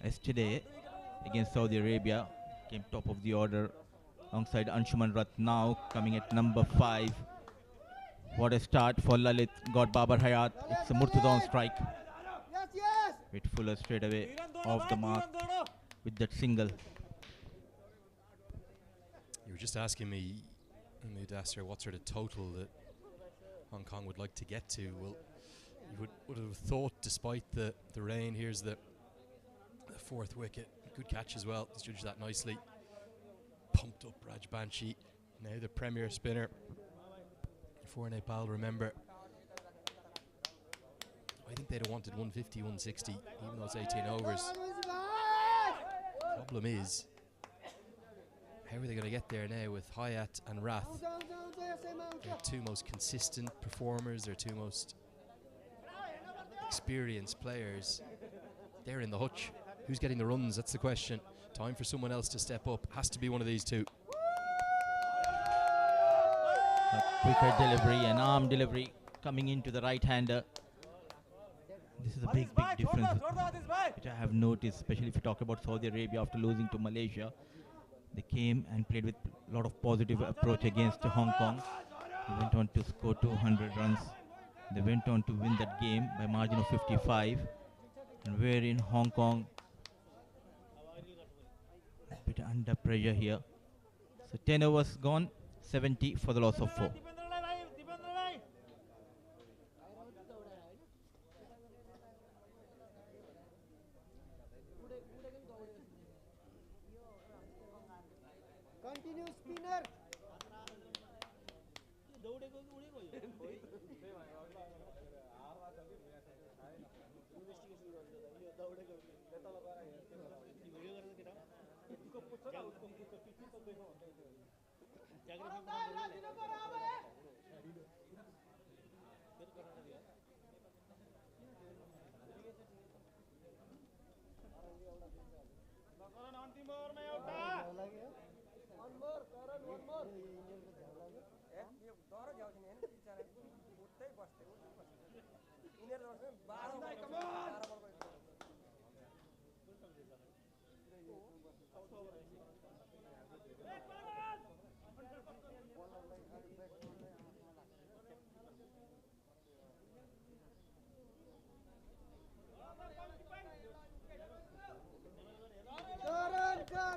S2: Yesterday against Saudi Arabia, came top of the order alongside Anshuman Rath, now coming at number 5. What a start for Lalit, got Babar Hayat. It's a Murtaza on strike. Hit Fuller straight away off the mark with that single.
S3: You were just asking me, Mudassir, what sort of total that Hong Kong would like to get to. Well, you would have thought, despite the rain, here's the 4th wicket. Good catch as well. He's judged that nicely. Pumped up Raj Banshi, now the premier spinner for Nepal. Remember, I think they'd have wanted 150, 160, even though it's 18 overs. Problem is, how are they going to get there now with Hayat and Rath? They're 2 most consistent performers, they're 2 most experienced players. They're in the hutch. Who's getting the runs? That's the question. Time for someone else to step up. Has to be one of these 2.
S2: A quicker delivery, an arm delivery coming into the right-hander. This is a big difference which I have noticed, especially if you talk about Saudi Arabia after losing to Malaysia. They came and played with a lot of positive approach against Hong Kong. They went on to score 200 runs. They went on to win that game by margin of 55. And we're in Hong Kong, a bit under pressure here. So 10 overs gone, 70 for the loss of 4.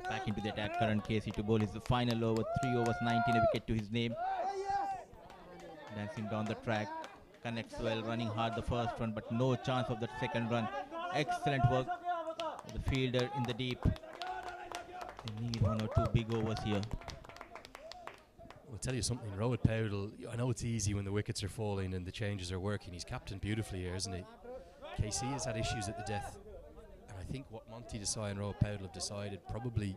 S2: Back into the attack, Karan Casey to bowl his final over, 3 overs, 19, a wicket to his name. Dancing down the track, connects well, running hard the first run, but no chance of that second run. Excellent work, the fielder in the deep. They need 1 or 2 big overs here.
S3: I'll tell you something, Rohit Powell, I know it's easy when the wickets are falling and the changes are working. He's captained beautifully here, isn't he? KC has had issues at the death. And I think what Monty Desai and Rohit Powell have decided, probably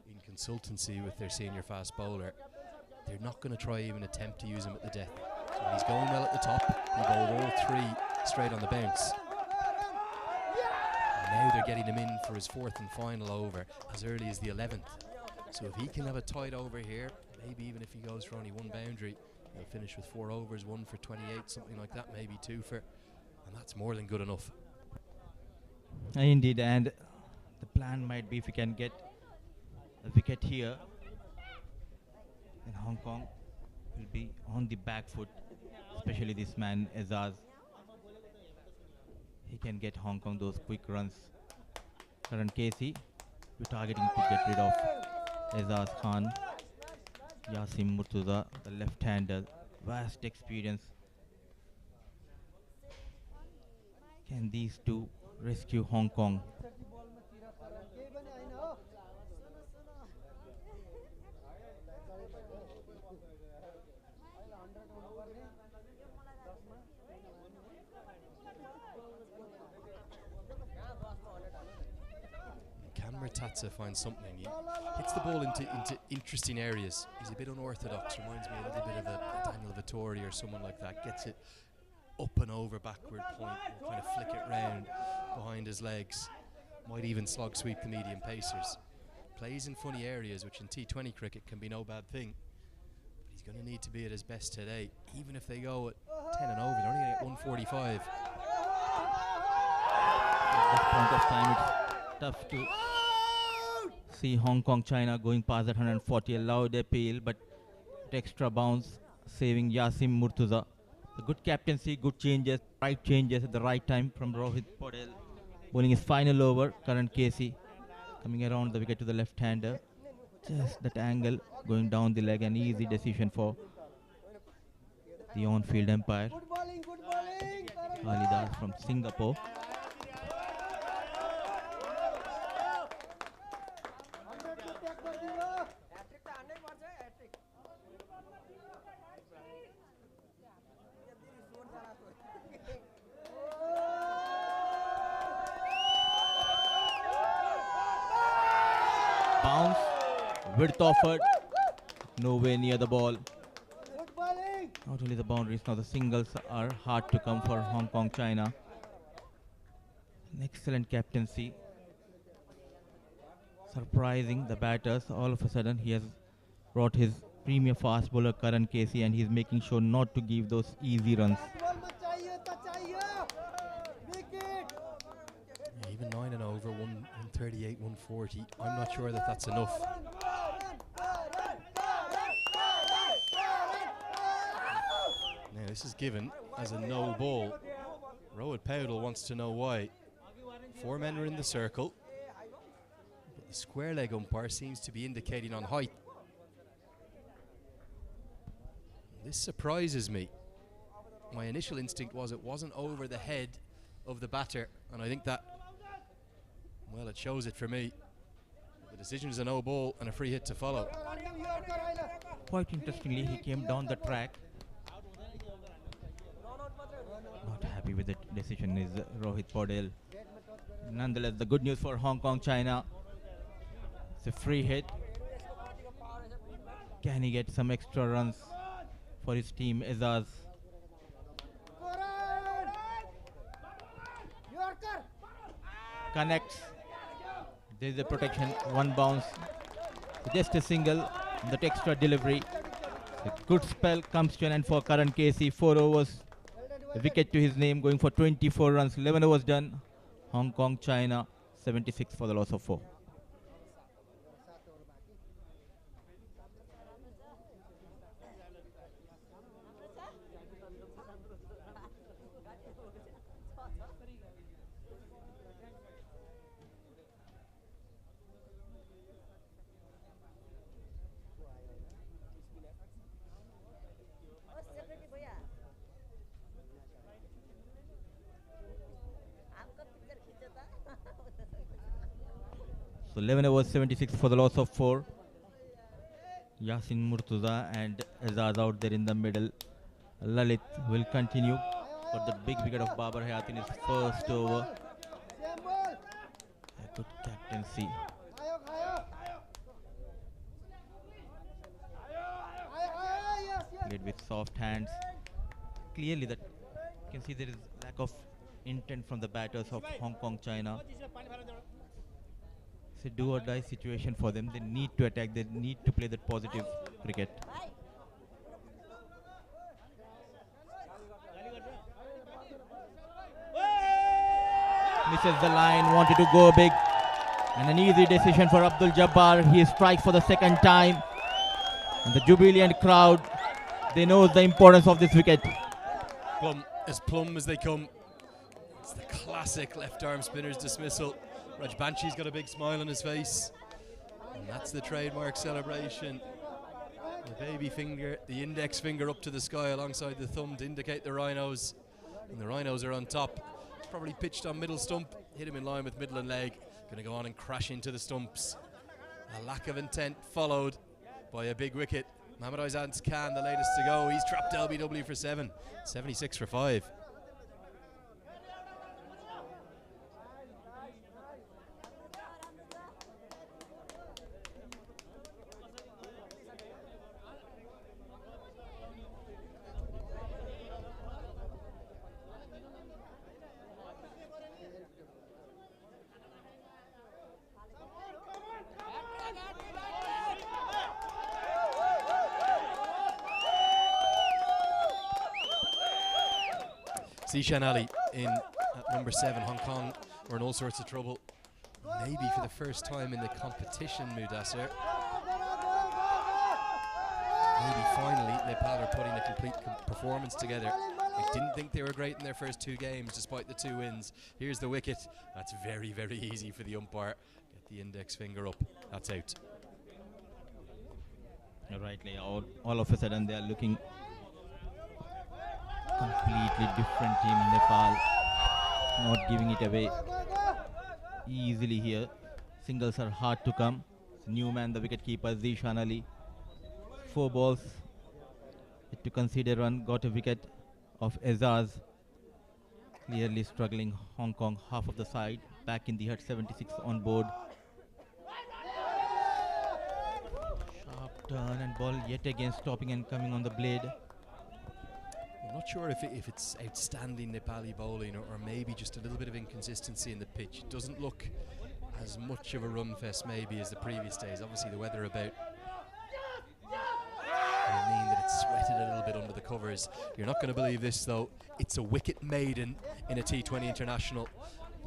S3: in consultancy with their senior fast bowler, they're not going to try even attempt to use him at the death. So when he's going well at the top, he bowled all 3 straight on the bounce. And now they're getting him in for his 4th and final over as early as the 11th. So if he can have a tight over here, maybe even if he goes for only 1 boundary, he'll finish with 4 overs, 1 for 28, something like that, maybe 2 for, and that's more than good enough.
S2: Indeed, and the plan might be if we can get a wicket here, then Hong Kong will be on the back foot, especially this man Azaz. He can get Hong Kong those quick runs. Karan Casey, we're targeting to get rid of Azaz Khan. Yasim Murtuza, the left-hander, vast experience. Can these two rescue Hong Kong?
S3: Tatsa finds something. He hits the ball into interesting areas. He's a bit unorthodox. Reminds me a little bit of a Daniel Vittori or someone like that. Gets it up and over backward point. Will kind of flick it round behind his legs. Might even slog sweep the medium pacers. Plays in funny areas, which in T20 cricket can be no bad thing. But he's going to need to be at his best today. Even if they go at 10 and over, they're only at 145.
S2: At this point of time, it's tough to see Hong Kong, China going past that 140, a loud appeal, but extra bounce, saving Yasim Murtuza. The good captaincy, good changes, right changes at the right time from Rohit Patel. Bowling his final over, Karan Casey coming around the wicket to the left-hander. Just that angle going down the leg, an easy decision for the on-field umpire. Alidas from Singapore. Bounce, width offered, nowhere near the ball. Not only the boundaries, now the singles are hard to come for Hong Kong, China. An excellent captaincy. Surprising the batters, all of a sudden he has brought his premier fast bowler Karan Casey and he's making sure not to give those easy runs.
S3: Even 9 and over, 138, 140. I'm not sure that that's enough. Now this is given as a no ball. Rohit Powell wants to know why. 4 men are in the circle, but the square leg umpire seems to be indicating on height. This surprises me. My initial instinct was it wasn't over the head of the batter, and I think that, well, it shows it for me. The decision is a no ball and a free hit to follow.
S2: quite interestingly, he came down the track. Not happy with the decision is Rohit Paudel. Nonetheless, the good news for Hong Kong, China. It's a free hit. Can he get some extra runs for his team? Azaz. Connects. There is a protection. One bounce. Just a single. That extra delivery. A good spell comes to an end for Karan Casey. 4 overs. A wicket to his name, going for 24 runs. 11 overs done. Hong Kong, China. 76 for the loss of 4. So 11 overs, 76 for the loss of 4. Yasin Murtuza and Azaz out there in the middle. Lalit will continue for the big wicket of Babar Hayat in his first over. A good captaincy. Played with soft hands. Clearly that you can see there is lack of intent from the batters of Hong Kong, China. It's a do or die situation for them. They need to attack. They need to play that positive cricket. Misses the line, wanted to go big. And an easy decision for Abdul Jabbar. He strikes for the second time. And the jubilant crowd, they know the importance of this wicket.
S3: Plumb as they come. It's the classic left arm spinner's dismissal. Rajbanshi's got a big smile on his face. And that's the trademark celebration. The baby finger, the index finger up to the sky alongside the thumb to indicate the rhinos. And the rhinos are on top. Probably pitched on middle stump, hit him in line with middle and leg. Going to go on and crash into the stumps. A lack of intent followed by a big wicket. Mohammad Aizan's Khan, the latest to go. He's trapped LBW for 7. 76 for 5. Zishan Ali in at number 7. Hong Kong are in all sorts of trouble. Maybe for the first time in the competition, Mudassir. Maybe finally Nepal are putting a complete performance together. I didn't think they were great in their first 2 games despite the 2 wins. Here's the wicket. That's very, very easy for the umpire. Get the index finger up. That's out.
S2: Rightly, all of a sudden they are looking completely different team. Nepal not giving it away easily here. Singles are hard to come. Newman, the wicket keeper, Zishan Ali. 4 balls to consider run. Got a wicket of Azaz. Clearly struggling Hong Kong, half of the side. Back in the hut, 76 on board. Sharp turn and ball yet again stopping and coming on the blade.
S3: I'm not sure if it's outstanding Nepali bowling or maybe just a little bit of inconsistency in the pitch. It doesn't look as much of a run fest maybe as the previous days. Obviously the weather about will mean that it's sweated a little bit under the covers. You're not going to believe this though. It's a wicket maiden in a T20 international.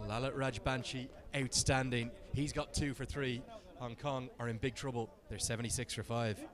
S3: Lalit Rajbanshi, outstanding. He's got 2 for 3. Hong Kong are in big trouble. They're 76 for 5.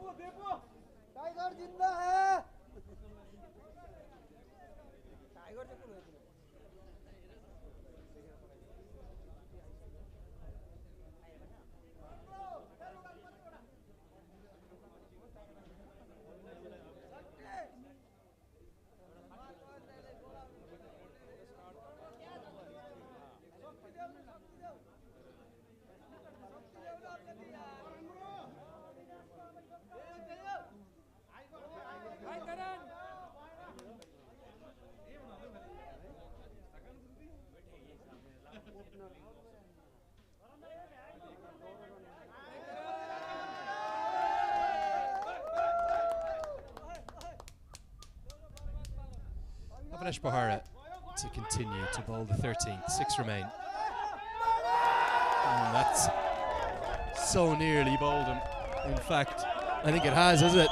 S3: Avanesh Bahara to continue to bowl the 13th. 6 remain. And that's so nearly bowled him. In fact, I think it has, isn't it?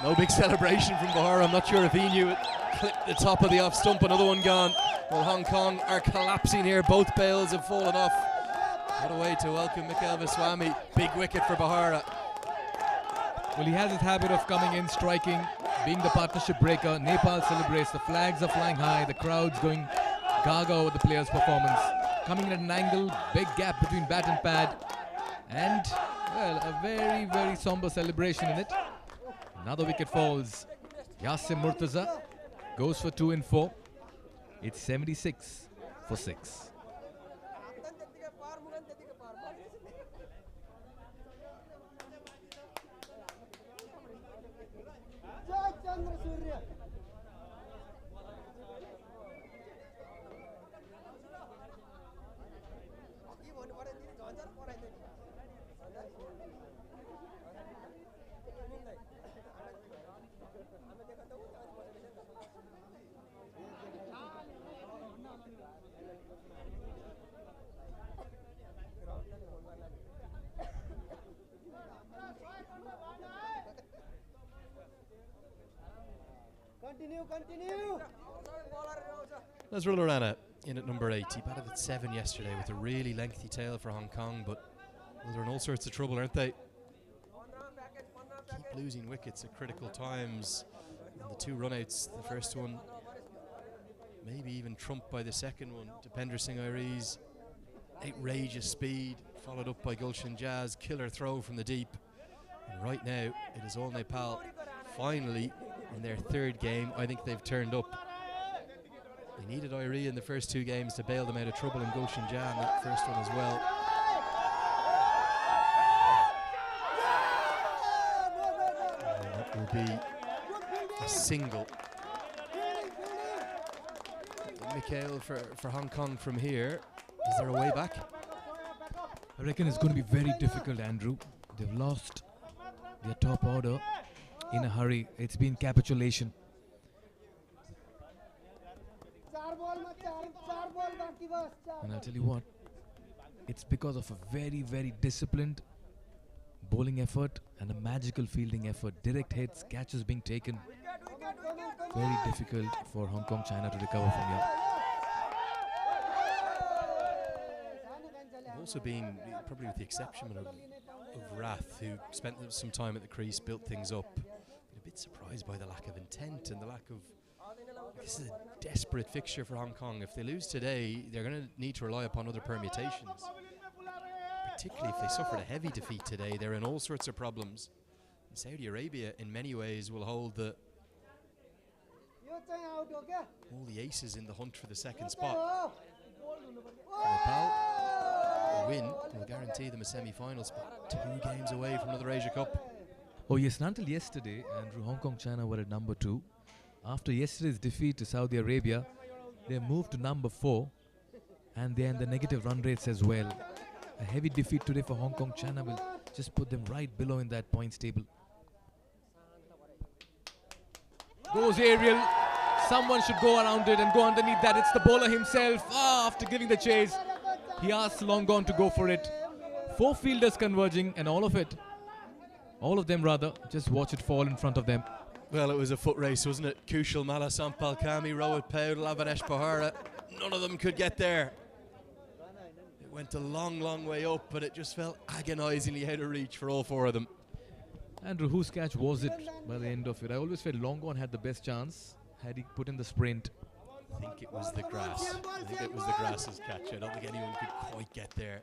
S3: No big celebration from Bahara. I'm not sure if he knew it. Clipped the top of the off stump, another one gone. Well, Hong Kong are collapsing here. Both bails have fallen off. What a way to welcome Mikhail Viswami. Big wicket for Bahara.
S1: Well, he has his habit of coming in, striking, being the partnership breaker. Nepal celebrates. The flags are flying high. The crowd's going gaga over the player's performance. Coming in at an angle, big gap between bat and pad. And, well, a very, very somber celebration in it. Another wicket falls. Yasim Murtaza goes for 2 in 4. It's 76 for 6.
S4: Continue.
S3: Nazrul Rana in at number 8. He batted at 7 yesterday with a really lengthy tail for Hong Kong, but well, they're in all sorts of trouble, aren't they? Keep losing wickets at critical times. And the 2 runouts, the first one maybe even trumped by the second one. Dipender Singh Airi's outrageous speed, followed up by Gulshan Jazz, killer throw from the deep. And right now, it is all Nepal. Finally, in their 3rd game, I think they've turned up. They needed Airi in the first 2 games to bail them out of trouble, and Gulshan Jazz in that first one as well. And that will be a single. Mikhail for Hong Kong from here. Is there a way back?
S1: I reckon it's going to be very difficult, Andrew. They've lost their top order in a hurry. It's been capitulation. And I'll tell you what, it's because of a very, very disciplined bowling effort and a magical fielding effort. Direct hits, catches being taken. Very difficult for Hong Kong China to recover from here.
S3: Also been, probably with the exception of Rath, who spent some time at the crease, built things up. A bit surprised by the lack of intent and the lack of. This is a desperate fixture for Hong Kong. If they lose today, they're going to need to rely upon other permutations. Particularly if they suffered a heavy defeat today, they're in all sorts of problems. And Saudi Arabia, in many ways, will hold all the aces in the hunt for the second spot. Nepal, a win will guarantee them a semi-final spot. 2 games away from another Asia Cup.
S1: Oh yes, and until yesterday, Andrew, Hong Kong China were at number 2. After yesterday's defeat to Saudi Arabia, they moved to number 4, and they're in the negative run rates as well. A heavy defeat today for Hong Kong China will just put them right below in that points table. Goes aerial. Someone should go around it and go underneath that. It's the bowler himself. After giving the chase, he asks Long Gone to go for it. 4 fielders converging, and all of them rather, just watch it fall in front of them.
S3: Well, it was a foot race, wasn't it? Kushal Mala, Sampal Kami, Rohit Paudel, Avanesh Bahara. None of them could get there. It went a long, long way up, but it just felt agonisingly out of reach for all 4 of them.
S1: Andrew, whose catch was it by the end of it? I always felt Long Gone had the best chance had he put in the sprint.
S3: I think it was the grass. I think it was the grass's catch. I don't think anyone could quite get there.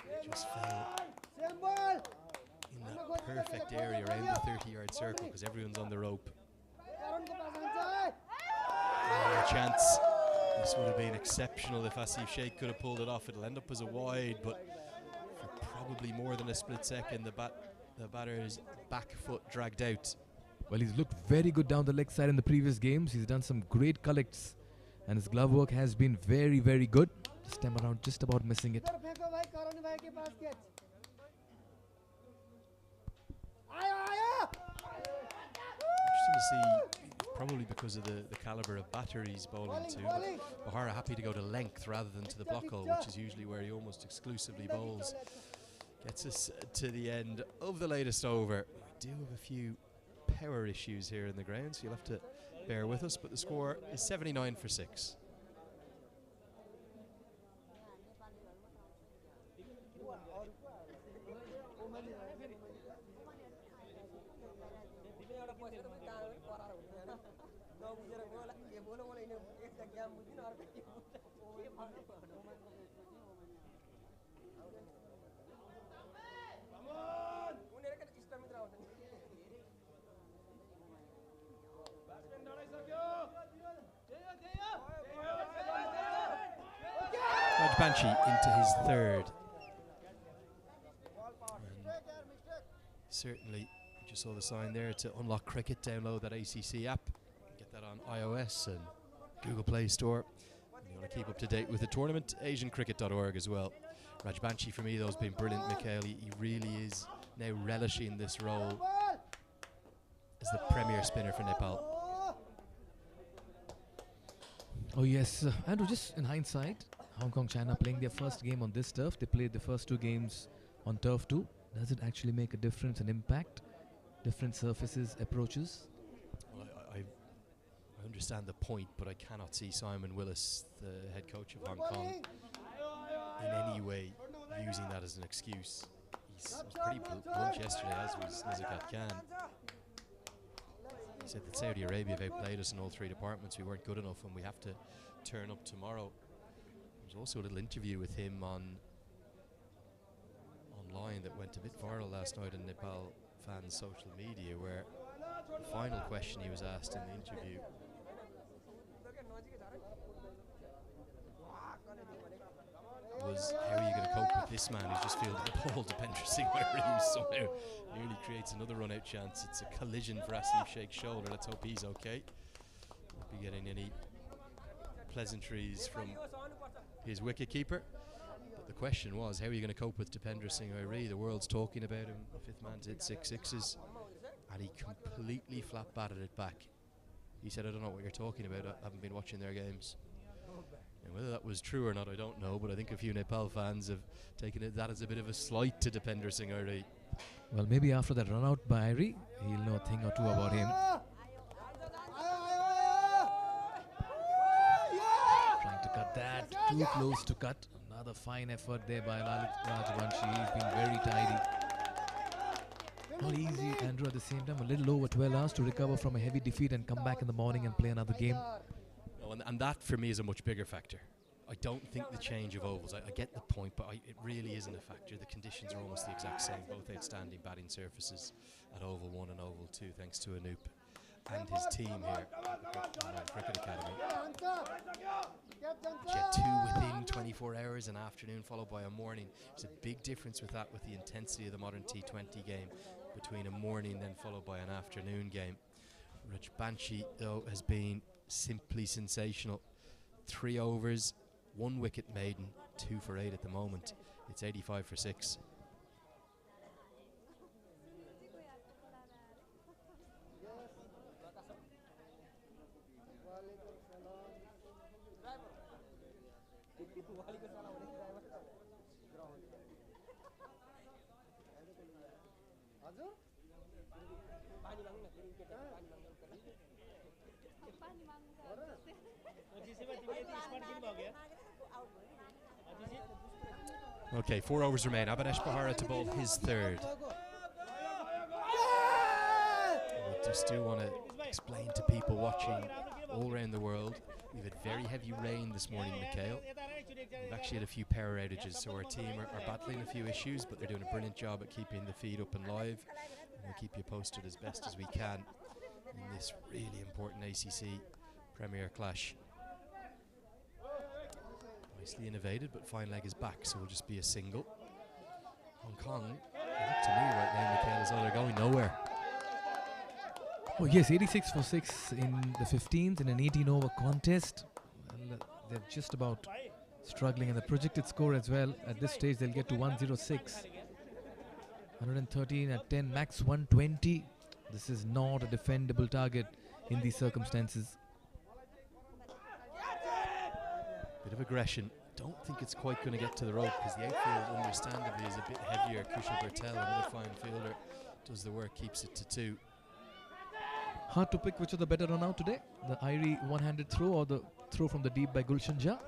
S3: It just fell in that perfect area around the 30-yard circle because everyone's on the rope. A chance. This would have been exceptional if Asif Sheikh could have pulled it off. It'll end up as a wide, but for probably more than a split second, the batter's back foot dragged out.
S1: Well, he's looked very good down the leg side in the previous games. He's done some great collects, and his glove work has been very, very good. This time around, just about missing it. Interesting
S3: to see probably because of the calibre of batter he's bowling to. But Bahara happy to go to length rather than to the block hole, which is usually where he almost exclusively bowls. Gets us to the end of the latest over. We do have a few power issues here in the ground, so you'll have to bear with us, but the score is 79 for 6. Banshee into his third. And certainly, you just saw the sign there to unlock cricket, download that ACC app, get that on iOS and Google Play Store. And you want to keep up to date with the tournament, asiancricket.org as well. Raj Banshee for me though has been brilliant, Mikhail. He really is now relishing this role as the premier spinner for Nepal.
S1: Oh yes, Andrew, just in hindsight, Hong Kong, China playing their first game on this turf. They played the first 2 games on turf too. Does it actually make a difference and impact? Different surfaces, approaches?
S3: Well, I understand the point, but I cannot see Simon Willis, the head coach of Hong Kong, in any way using that as an excuse. He was pretty blunt yesterday, as was Nizakat Khan. He said that Saudi Arabia have outplayed us in all 3 departments. We weren't good enough and we have to turn up tomorrow. There's also a little interview with him online that went a bit viral last night on Nepal fans' social media, where the final question he was asked in the interview was, how are you going to cope with this man who's just fielded the ball to Pendra Singh, where he somehow nearly creates another run-out chance. It's a collision for Asif Sheikh's shoulder. Let's hope he's okay. Won't be getting any pleasantries from his wicketkeeper. But the question was, how are you going to cope with Dipendra Singh Airi? The world's talking about him. The 5th man to hit 6 sixes, and he completely flat batted it back. He said, I don't know what you're talking about. I haven't been watching their games. And whether that was true or not, I don't know, but I think a few Nepal fans have taken that as a bit of a slight to Dipendra Singh Airi.
S1: Well, maybe after that run out by Airi, he'll know a thing or two about him. Trying to cut that, too close to cut. Another fine effort there by Rajvanshi. He's been very tidy. Not easy, Andrew, at the same time. A little over 12 hours to recover from a heavy defeat and come back in the morning and play another game.
S3: No, and that for me is a much bigger factor. I don't think the change of ovals, I get the point, but it really isn't a factor. The conditions are almost the exact same, both outstanding batting surfaces at Oval 1 and Oval 2, thanks to Anoop and his team here at the Cricket Academy. But yet 2 within 24 hours, an afternoon followed by a morning. There's a big difference with that, with the intensity of the modern T20 game, between a morning then followed by an afternoon game. Raj Banshee, though, has been simply sensational. 3 overs, 1 wicket maiden, 2 for 8 at the moment. It's 85 for 6. Okay, 4 overs remain. Abhinesh Bahara to bowl his 3rd. I just do want to explain to people watching all around the world, we've had very heavy rain this morning, Mikhail. We've actually had a few power outages, so our team are battling a few issues, but they're doing a brilliant job at keeping the feed up and live. And we'll keep you posted as best as we can in this really important ACC Premier clash. Nicely innovated, but fine leg is back, so will just be a single. Hong Kong, to me right now, Mikhail, is though they're going nowhere.
S1: Oh yes, 86 for 6 in the 15th in an 18-over contest. Well, they're just about struggling, and the projected score as well, at this stage they'll get to 106. 113 at 10, max 120. This is not a defendable target. in these circumstances.
S3: Bit of aggression. Don't think it's quite going to get to the rope because the outfield, understandably, is a bit heavier. Kushal Bertel, another fine fielder, does the work, keeps it to 2.
S1: Hard to pick which was the better run out today, the Irie one-handed throw or the throw from the deep by Gulshan Jha.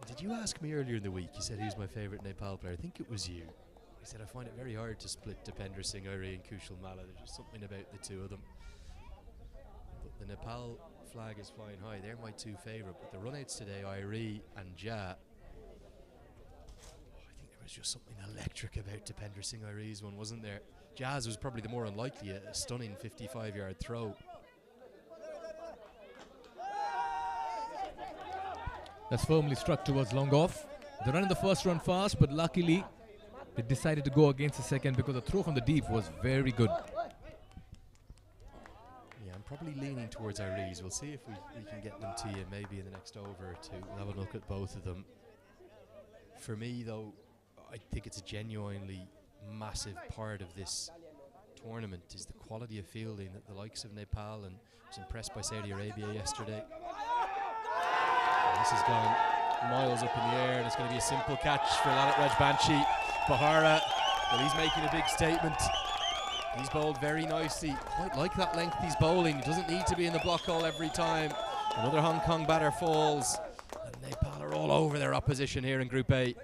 S3: Did you ask me earlier in the week? You said who's my favourite Nepal player. I think it was you. I said I find it very hard to split Dipender Singh Irie and Kushal Malla. There's just something about the two of them. But the Nepal flag is flying high. They're my 2 favourite. But the run-outs today, Irie and Jha, I think there was just something electric about Dipender Singh Irie's one, wasn't there? Jazz was probably the more unlikely, a stunning 55-yard throw.
S1: That's firmly struck towards long off. They ran in the first run fast, but luckily they decided to go against the second because the throw from the deep was very good.
S3: Yeah, I'm probably leaning towards Irie's. We'll see if we can get them to you maybe in the next over or two. We'll have a look at both of them. For me, though, I think it's a genuinely massive part of this tournament is the quality of fielding that the likes of Nepal, and I was impressed by Saudi Arabia yesterday. And this has gone miles up in the air, and it's going to be a simple catch for Lalit Rajbanshi. Bahara, well, he's making a big statement. He's bowled very nicely. Quite like that length he's bowling. He doesn't need to be in the block hole every time. Another Hong Kong batter falls. And Nepal are all over their opposition here in Group A.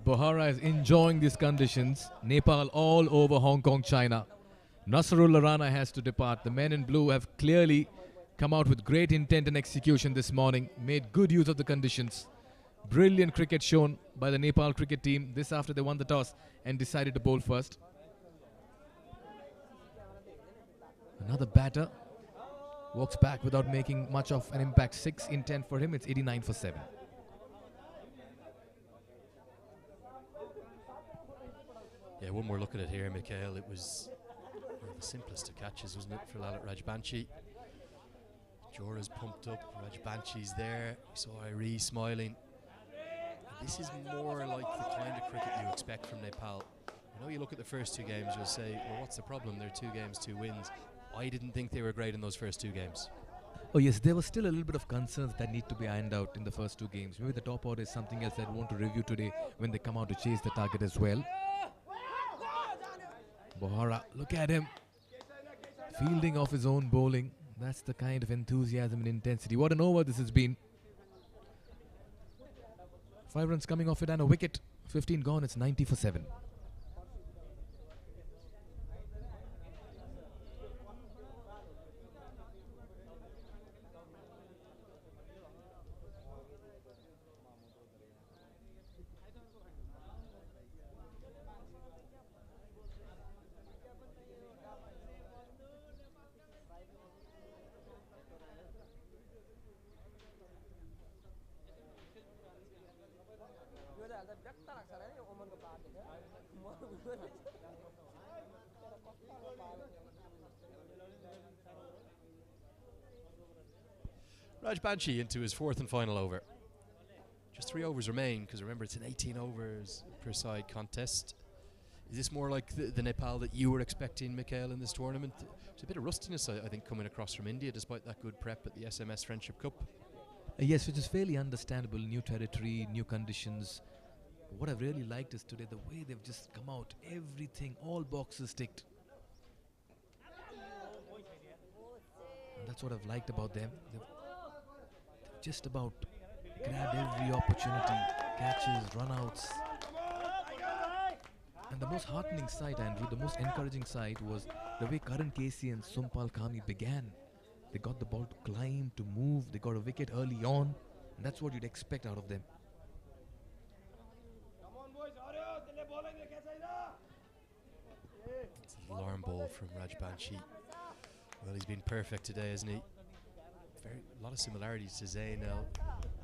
S1: Bahara is enjoying these conditions. Nepal all over Hong Kong, China. Nasrullah Rana has to depart. The men in blue have clearly come out with great intent and execution this morning. Made good use of the conditions. Brilliant cricket shown by the Nepal cricket team. This after they won the toss and decided to bowl first. Another batter walks back without making much of an impact. 6 in 10 for him. It's 89 for 7.
S3: Yeah, one more look at it here, Mikhail. It was one of the simplest of catches, wasn't it, for Lalit Rajbanshi? Jora's pumped up, Rajbanshi's there. We saw Irie smiling. And this is more like the kind of cricket you expect from Nepal. I know you look at the first 2 games, you'll say, well, what's the problem? They're 2 games, 2 wins. I didn't think they were great in those first 2 games.
S1: Oh yes, there was still a little bit of concerns that need to be ironed out in the first 2 games. Maybe the top order is something else I'd want to review today when they come out to chase the target as well. Bahara, look at him. Fielding off his own bowling. That's the kind of enthusiasm and intensity. What an over this has been. 5 runs coming off it and a wicket. 15 gone, it's 90 for 7.
S3: Rajbanshi into his 4th and final over. Just 3 overs remain, because remember it's an 18 overs per side contest. Is this more like the Nepal that you were expecting, Mikhail, in this tournament? There's a bit of rustiness, I think, coming across from India, despite that good prep at the SMS Friendship Cup.
S1: Yes, which is fairly understandable. New territory, new conditions. But what I've really liked is today the way they've just come out. Everything, all boxes ticked. And that's what I've liked about them. They've just about grabbed every opportunity. Catches, run-outs. And the most heartening sight, Andrew, the most encouraging sight was the way Karan Casey and Sumpal Kami began. They got the ball to climb, to move. They got a wicket early on. And that's what you'd expect out of them.
S3: It's an alarm ball from Rajbanshi. Well, he's been perfect today, hasn't he? A lot of similarities to Zain Al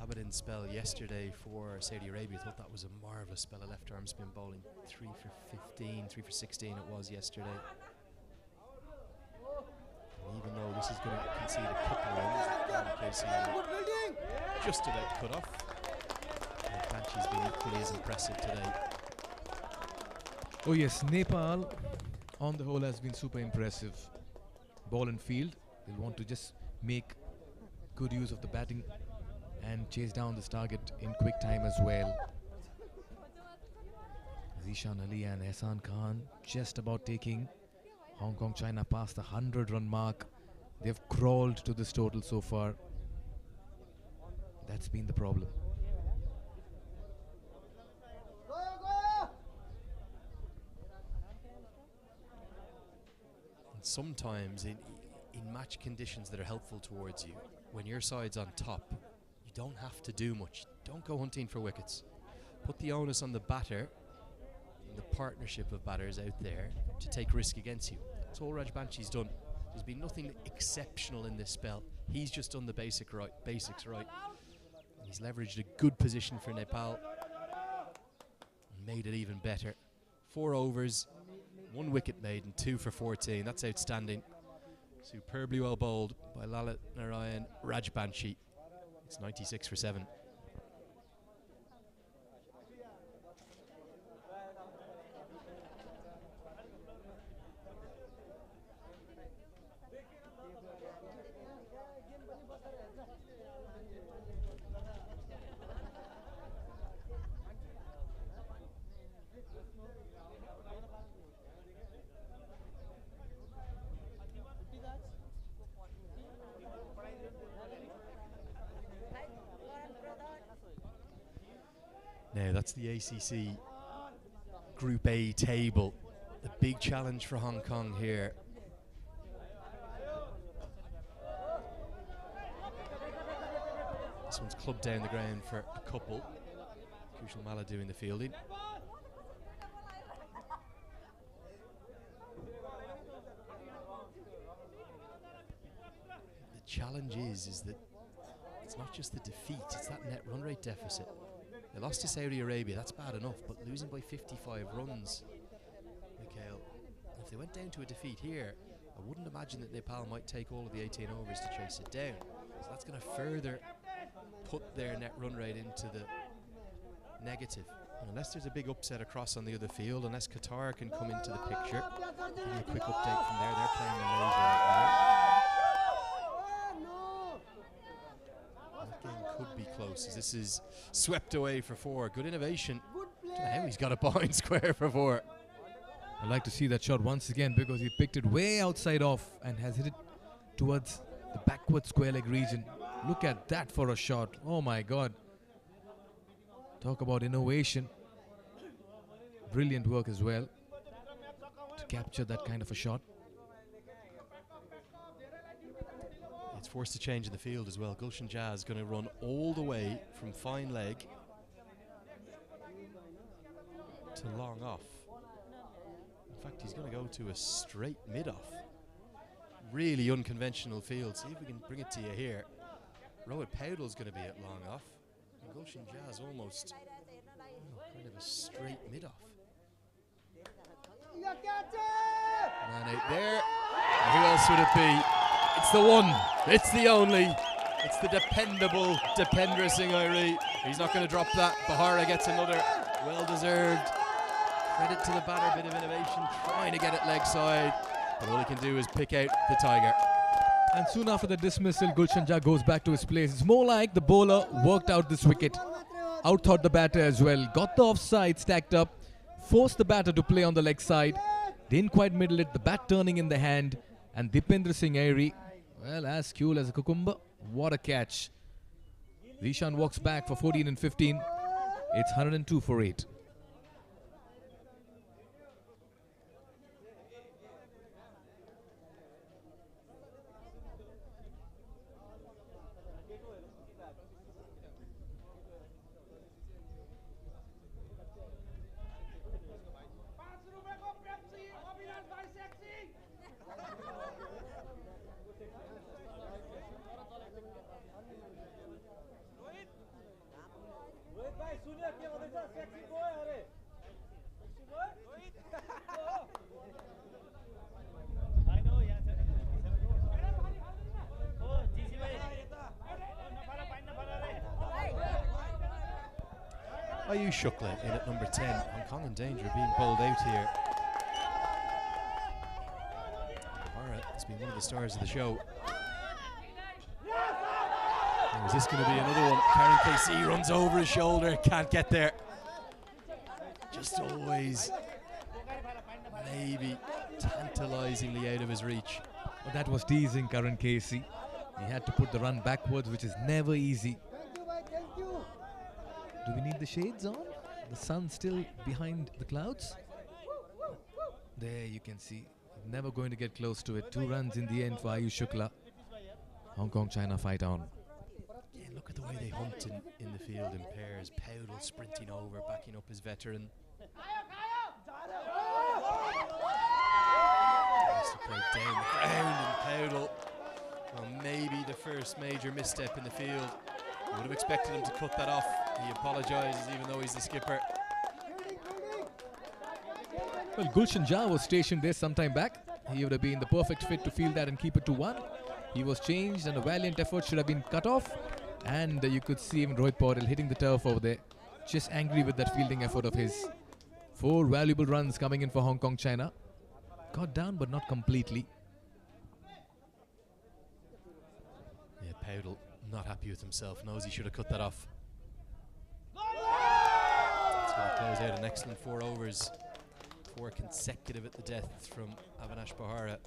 S3: Abidin's spell yesterday for Saudi Arabia. I thought that was a marvellous spell of left arm spin bowling. 3 for 15, 3 for 16 it was yesterday. And even though this is going to concede a couple of runs, Casey just about cut off. Banshee's been equally as impressive today.
S1: Oh yes, Nepal on the whole has been super impressive. Ball and field. They'll want to just make good use of the batting and chase down this target in quick time as well. Zishan Ali and Ehsan Khan just about taking Hong Kong China past the 100-run mark. They've crawled to this total so far. That's been the problem.
S3: And sometimes in match conditions that are helpful towards you, when your side's on top, you don't have to do much. Don't go hunting for wickets. Put the onus on the batter, the partnership of batters out there, to take risk against you. That's all Rajbanshi's done. There's been nothing exceptional in this spell. He's just done the basics right. And he's leveraged a good position for Nepal and made it even better. 4 overs, 1 wicket made and 2 for 14. That's outstanding. Superbly well bowled by Lalit Narayan Rajbanshi. It's 96 for 7. Now that's the ACC Group A table. The big challenge for Hong Kong here. This one's clubbed down the ground for a couple. Kushal Malla doing the fielding. The challenge is that it's not just the defeat, it's that net run rate deficit. They lost to Saudi Arabia, that's bad enough, but losing by 55 runs, Mikhail, if they went down to a defeat here, I wouldn't imagine that Nepal might take all of the 18 overs to chase it down. So that's going to further put their net run rate into the negative. And unless there's a big upset across on the other field, unless Qatar can come into the picture. Give you a quick update from there, they're playing Malaysia right now. That game could be close as this is swept away for 4. Good innovation. Don't know how he's got a behind square for 4.
S1: I'd like to see that shot once again because he picked it way outside off and has hit it towards the backward square leg region. Look at that for a shot. Oh my God. Talk about innovation. Brilliant work as well to capture that kind of a shot.
S3: It's forced to change in the field as well. Gulshan Jazz going to run all the way from fine leg to long off. In fact, he's going to go to a straight mid-off. Really unconventional field. See if we can bring it to you here. Rohit Powdell's going to be at long off. And Gulshan Jazz almost kind of a straight mid-off. Man out there. And who else would it be? It's the one. It's the only. It's the dependable Dependra Singh Airi. He's not going to drop that. Bahara gets another. Well-deserved. Credit to the batter, bit of innovation, trying to get it leg side. But all he can do is pick out the tiger.
S1: And soon after the dismissal, Gulshan Jha goes back to his place. It's more like the bowler worked out this wicket. Out-thought the batter as well. Got the offside stacked up. Forced the batter to play on the leg side. Didn't quite middle it. The bat turning in the hand. And Dipendra Singh Airi, well, as cool as a cucumber. What a catch. Zishan walks back for 14 and 15. It's 102 for 8.
S3: Ayush Shukla in at number 10. Hong Kong in danger of being bowled out here. Alright, it's been been one of the stars of the show. Now, is this going to be another one? Karen KC runs over his shoulder, can't get there. Just always maybe tantalisingly out of his reach.
S1: But that was teasing Karan Casey. He had to put the run backwards, which is never easy. Do we need the shades on? The sun's still behind the clouds. There you can see. Never going to get close to it. 2 runs in the end for Ayush Shukla. Hong Kong-China fight on.
S3: Yeah, look at the way they hunt in the field in pairs. Powell sprinting over, backing up his veteran. Has to play down the ground, and Powell, well, maybe the first major misstep in the field. I would have expected him to cut that off. He apologises even though he's the skipper.
S1: Well, Gulshan Jha was stationed there some time back. He would have been the perfect fit to field that and keep it to 1. He was changed and a valiant effort should have been cut off. And you could see even Rohit Paudel hitting the turf over there. Just angry with that fielding effort of his. 4 valuable runs coming in for Hong Kong China. Got down but not completely.
S3: Yeah, Powell not happy with himself. Knows he should have cut that off. It's going to close out an excellent 4 overs. 4 consecutive at the death from Avinash Bahara.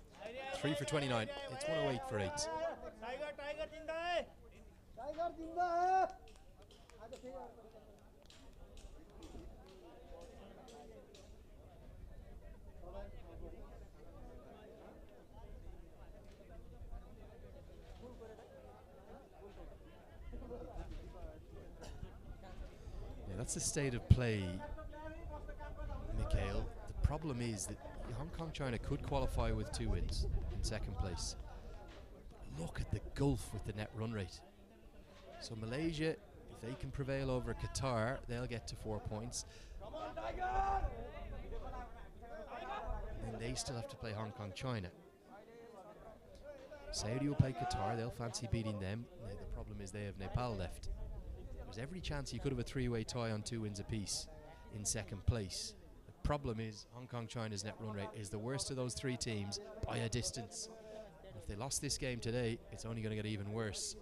S3: 3 for 29. It's 108 for 8. Yeah, that's the state of play, Mikhail. The problem is that Hong Kong China could qualify with 2 wins in second place. But look at the gulf with the net run rate. So Malaysia, if they can prevail over Qatar, they'll get to 4 points. And then they still have to play Hong Kong China. Saudi will play Qatar, they'll fancy beating them. Now, the problem is they have Nepal left. There's every chance you could have a 3-way tie on 2 wins apiece in second place. Problem is Hong Kong China's net run rate is the worst of those 3 teams by a distance. And if they lost this game today, it's only going to get even worse.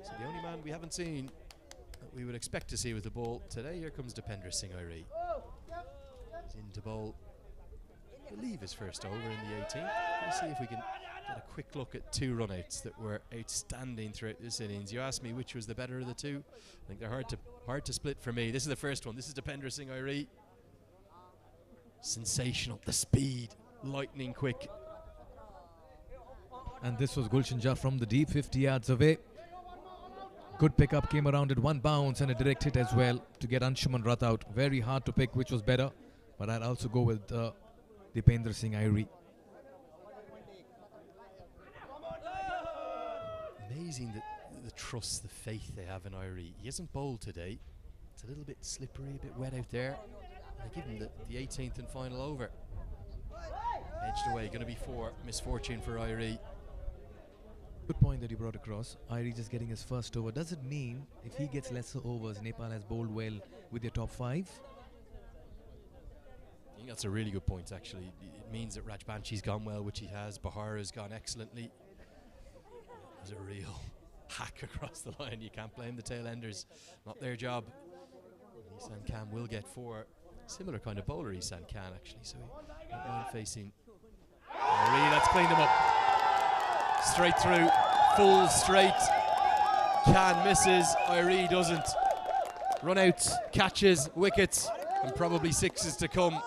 S3: So the only man we haven't seen that we would expect to see with the ball today, here comes Dipendra Singh Airi. He's in to bowl, I believe, his first over in the 18th. Let's see if we can get a quick look at 2 runouts that were outstanding throughout this innings. You asked me which was the better of the 2. I think they're hard to split for me. This is the first one. This is Dipendra Singh Airi. Sensational. The speed, lightning quick.
S1: And this was Gulshan Jha from the deep, 50 yards away. Good pickup, came around at 1 bounce and a direct hit as well to get Anshuman Rath out. Very hard to pick which was better, but I'd also go with Dipendra Singh Airi.
S3: Amazing that the trust, the faith they have in Airi. He hasn't bowled today. It's a little bit slippery, a bit wet out there. And they give him the 18th and final over. Edged away, going to be 4. Misfortune for Airi.
S1: Good point that you brought across. Airi just getting his first over. Does it mean if he gets lesser overs, Nepal has bowled well with their top 5?
S3: I think that's a really good point, actually. It means that Rajbanshi's gone well, which he has. Bahara's gone excellently. There's a real hack across the line. You can't blame the tail enders. Not their job. Isan Khan will get 4. Similar kind of bowler, Isan Khan, actually. So he won't mind facing Airi. That's cleaned him up. Straight through. Full straight. Khan misses. Airi doesn't. Run-outs, catches, wickets, and probably 6s to come.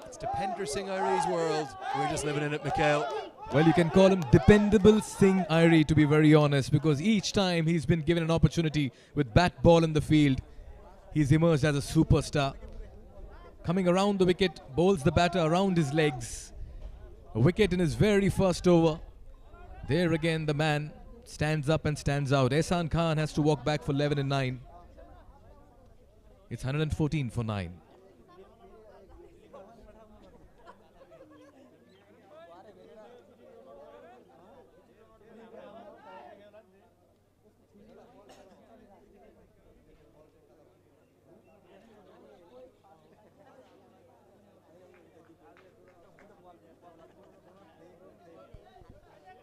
S3: It's Dipendra Singh Airi's world. We're just living in it, Mikhail.
S1: Well, you can call him Dependable Singh Airi, to be very honest, because each time he's been given an opportunity with bat ball in the field, he's emerged as a superstar. Coming around the wicket, bowls the batter around his legs. A wicket in his very first over. There again, the man stands up and stands out. Ehsan Khan has to walk back for 11 and 9. It's 114 for 9.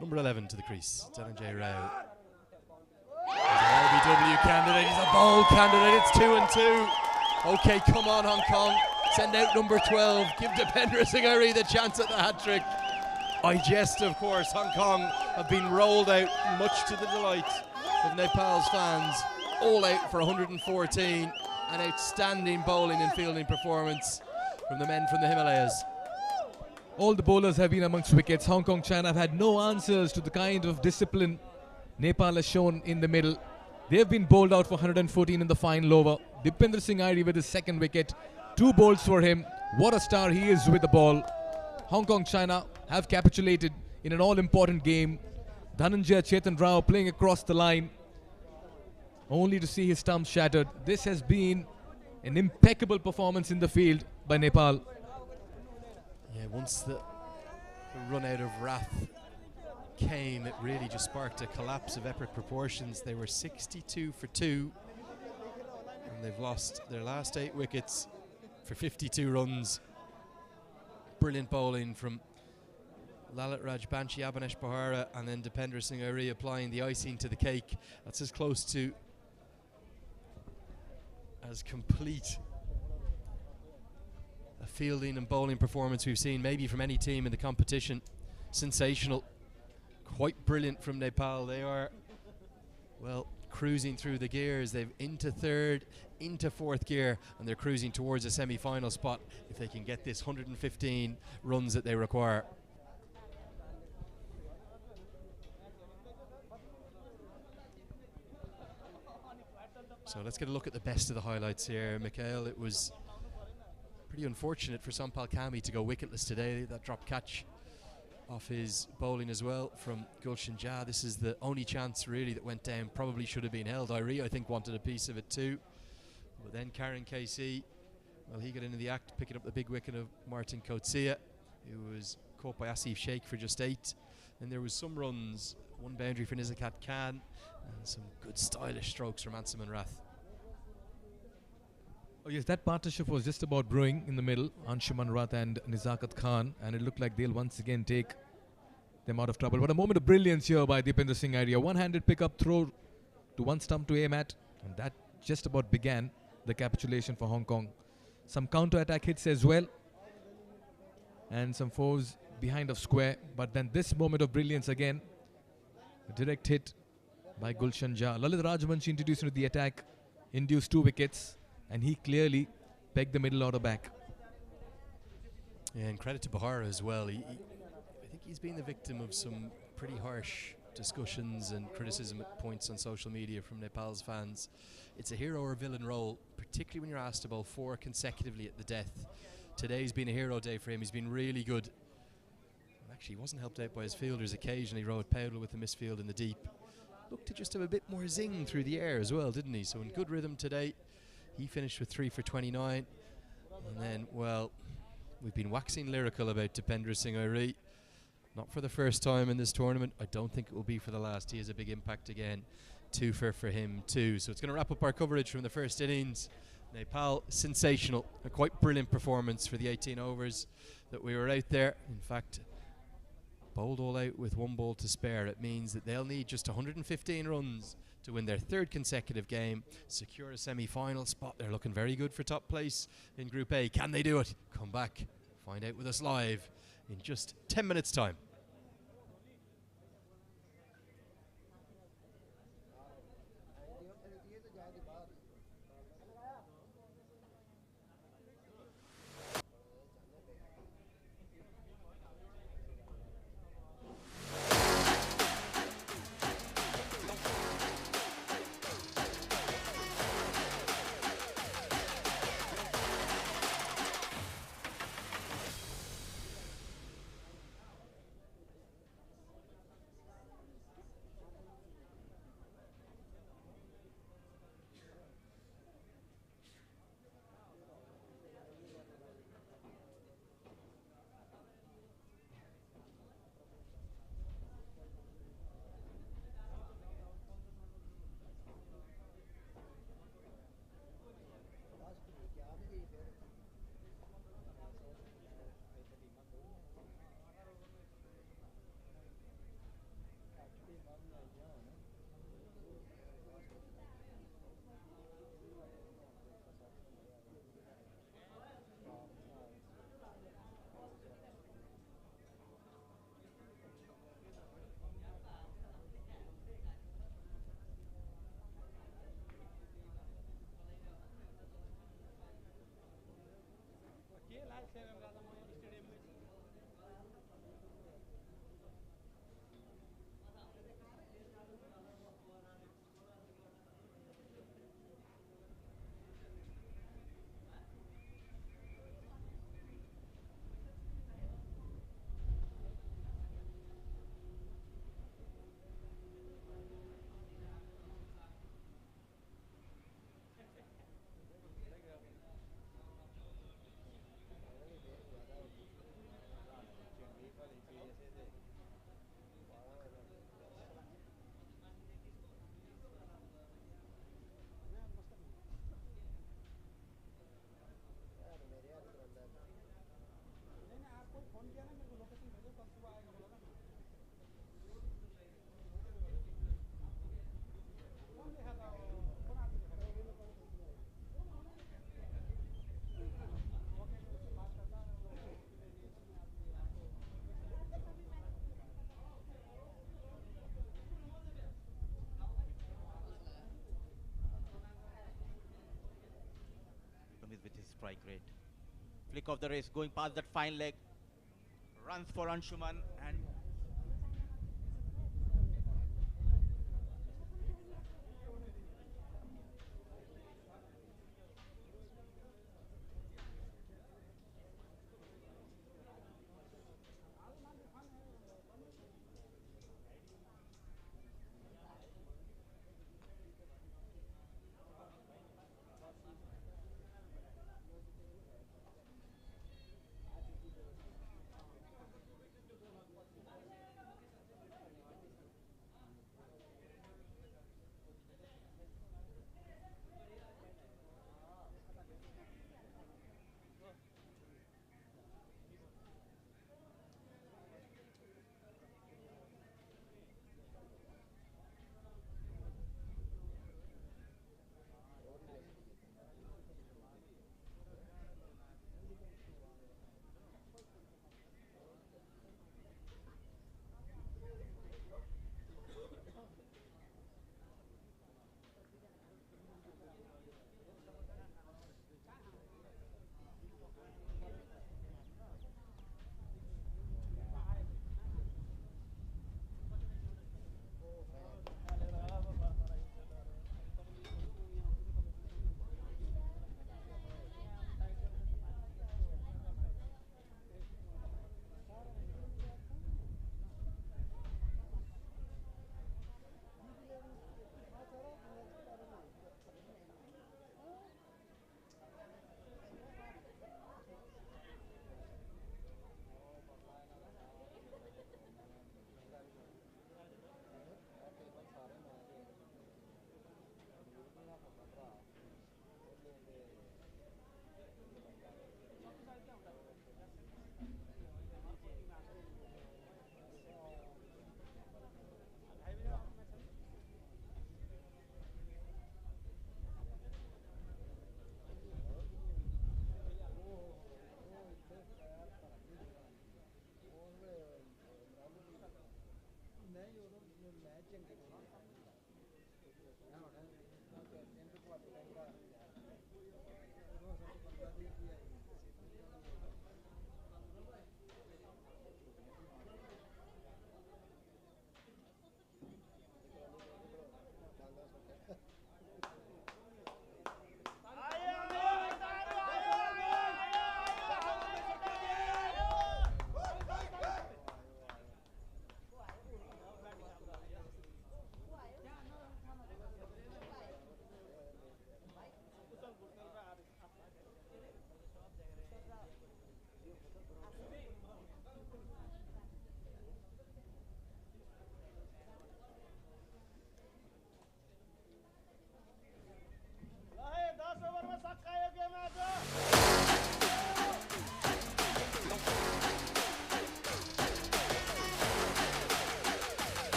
S3: Number 11 to the crease, Dhananjay Rao. He's an LBW candidate, he's a bowl candidate, it's 2 and 2. Okay, come on Hong Kong, send out number 12, give Dipendra Singh the chance at the hat-trick. I jest, of course. Hong Kong have been rolled out, much to the delight of Nepal's fans. All out for 114. An outstanding bowling and fielding performance from the men from the Himalayas.
S1: All the bowlers have been amongst wickets. Hong Kong, China have had no answers to the kind of discipline Nepal has shown in the middle. They've been bowled out for 114 in the final over. Dipendra Singh with his second wicket. 2 bowls for him. What a star he is with the ball. Hong Kong, China have capitulated in an all-important game. Dhananjay Chetan Rao playing across the line, only to see his stumps shattered. This has been an impeccable performance in the field by Nepal.
S3: Yeah, once the run out of wrath came, it really just sparked a collapse of epic proportions. They were 62 for 2, and they've lost their last 8 wickets for 52 runs. Brilliant bowling from Lalit Rajbanshi, Abhinesh Bahara, and then Dipendra Singh applying the icing to the cake. That's as close to as complete a fielding and bowling performance we've seen maybe from any team in the competition. Sensational, quite brilliant from Nepal. They are, well, cruising through the gears. They've into 3rd, into 4th gear, and they're cruising towards a semi-final spot if they can get this 115 runs that they require. So let's get a look at the best of the highlights here, Mikhail. It was pretty unfortunate for Sampal Kami to go wicketless today. That drop catch off his bowling as well from Gulshan Jha. This is the only chance really that went down. Probably should have been held. Irie, I think, wanted a piece of it too. But then Karen KC, well, he got into the act, picking up the big wicket of Martin Coetzee, who was caught by Asif Sheikh for just 8. And there was some runs, 1 boundary for Nizakat Khan, and some good stylish strokes from Anshuman Rath.
S1: Oh yes, that partnership was just about brewing in the middle, Anshuman Rath and Nizakat Khan, and it looked like they'll once again take them out of trouble. But a moment of brilliance here by Dipendra Singh. A one-handed pick-up throw to one stump to aim at, and that just about began the capitulation for Hong Kong. Some counter-attack hits as well, and some fours behind of square. But then this moment of brilliance again, a direct hit by Gulshan Jha. Lalit Rajbanshi introduced into the attack, induced 2 wickets, and he clearly pegged the middle order back.
S3: Yeah, and credit to Bahara as well. I think he's been the victim of some pretty harsh discussions and criticism at points on social media from Nepal's fans. It's a hero or villain role, particularly when you're asked to bowl 4 consecutively at the death. Today's been a hero day for him. He's been really good. Actually, he wasn't helped out by his fielders occasionally. Rode Powell with the misfield in the deep. Looked to just have a bit more zing through the air as well, didn't he? So in good rhythm today. He finished with 3 for 29. And then, well, we've been waxing lyrical about Dipendra Singh. Not for the first time in this tournament. I don't think it will be for the last. He has a big impact again. 2 for him too. So it's going to wrap up our coverage from the first innings. Nepal, sensational. A quite brilliant performance for the 18 overs that we were out there. In fact, bowled all out with 1 ball to spare. It means that they'll need just 115 runs to win their 3rd consecutive game, secure a semi-final spot. They're looking very good for top place in Group A. Can they do it? Come back, find out with us live in just 10 minutes' time.
S2: strike rate. Flick of the wrist, going past that fine leg. Runs for Anshuman and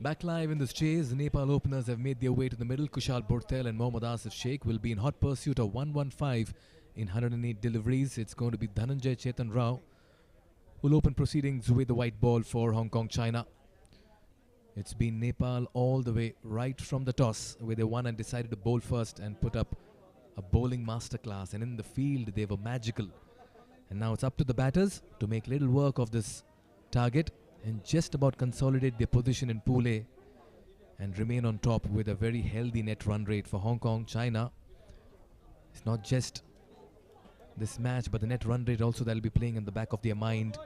S1: Back live in this chase, the Nepal openers have made their way to the middle. Kushal Bortel and Mohammad Asif Sheikh will be in hot pursuit of 115 in 108 deliveries. It's going to be Dhananjay Chetan Rao who'll open proceedings with the white ball for Hong Kong, China. It's been Nepal all the way right from the toss, where they won and decided to bowl first and put up a bowling masterclass. And in the field, they were magical. And now it's up to the batters to make little work of this target and just about consolidate their position in Pool A and remain on top with a very healthy net run rate for Hong Kong, China. It's not just this match, but the net run rate also that'll be playing in the back of their mind.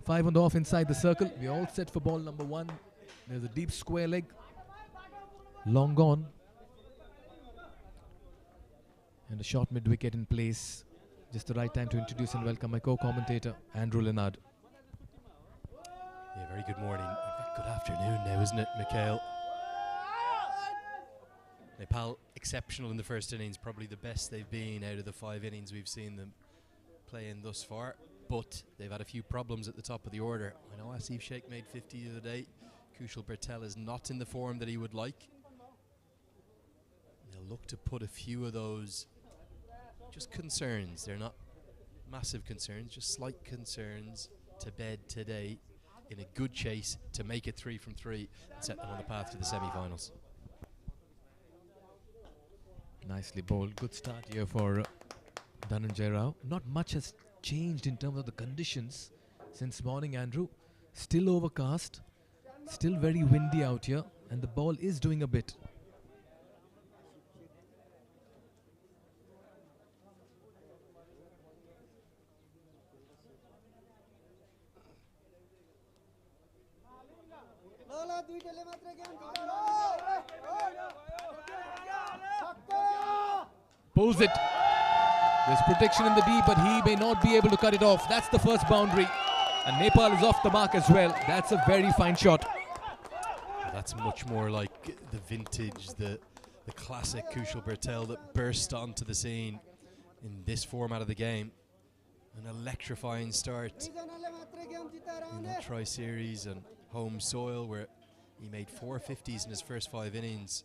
S1: 5 on the off inside the circle. We're all set for ball number 1. There's a deep square leg. Long gone. And a short mid-wicket in place. Just the right time to introduce and welcome my co-commentator, Andrew Leonard.
S3: Yeah, very good morning. Good afternoon now, isn't it, Mikhail? Nepal exceptional in the first innings, probably the best they've been out of the 5 innings we've seen them playing thus far. But they've had a few problems at the top of the order. I know Asif Sheikh made 50 the other day. Kushal Bertel is not in the form that he would like. They'll look to put a few of those just concerns. They're not massive concerns, just slight concerns to bed today. in a good chase to make it 3 from 3 and set them on the path to the semi-finals.
S1: Nicely bowled. Good start here for Dhananjay Rao. Not much has changed in terms of the conditions since morning, Andrew. Still overcast, still very windy out here, and the ball is doing a bit. Pulls it. There's protection in the D, but he may not be able to cut it off. That's the first boundary. And Nepal is off the mark as well. That's a very fine shot.
S3: That's much more like the vintage, the classic Kushal Bertel that burst onto the scene in this format of the game. An electrifying start in the Tri-Series and home soil, where he made 450s in his first 5 innings.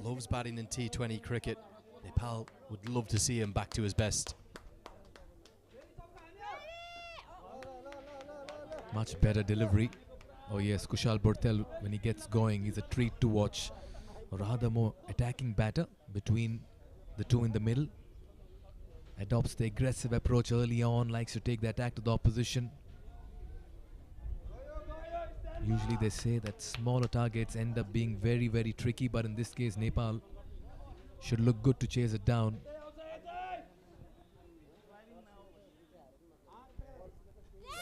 S3: Loves batting in T20 cricket. Nepal would love to see him back to his best.
S1: Much better delivery. Oh yes, Kushal Bertel, when he gets going, he's a treat to watch. A rather more attacking batter between the two in the middle. Adopts the aggressive approach early on, likes to take the attack to the opposition. Usually they say that smaller targets end up being very, very tricky, but in this case Nepal should look good to chase it down.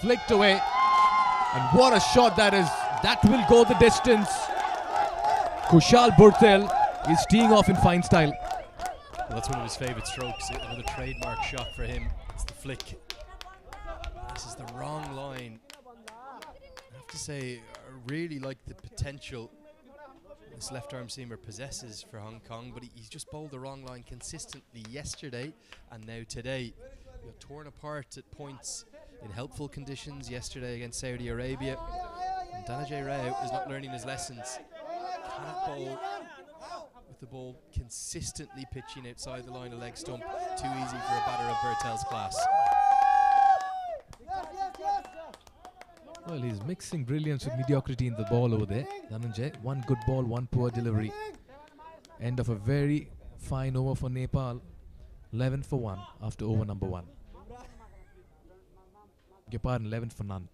S1: Flicked away, and what a shot that is. That will go the distance. Kushal Bertel is teeing off in fine style.
S3: Well, that's one of his favourite strokes, another trademark shot for him. It's the flick. This is the wrong line. I have to say, I really like the potential this left-arm seamer possesses for Hong Kong, but he's just bowled the wrong line consistently yesterday and now today. He got torn apart at points in helpful conditions yesterday against Saudi Arabia. And Dhananjay Rao is not learning his lessons. Cannot bowl with the ball consistently pitching outside the line of leg stump. Too easy for a batter of Bertel's class.
S1: Well, he's mixing brilliance with mediocrity in the ball over there, Dhananjay. One good ball, one poor delivery. End of a very fine over for Nepal. 11 for 1 after over number 1. Your pardon, 11 for none.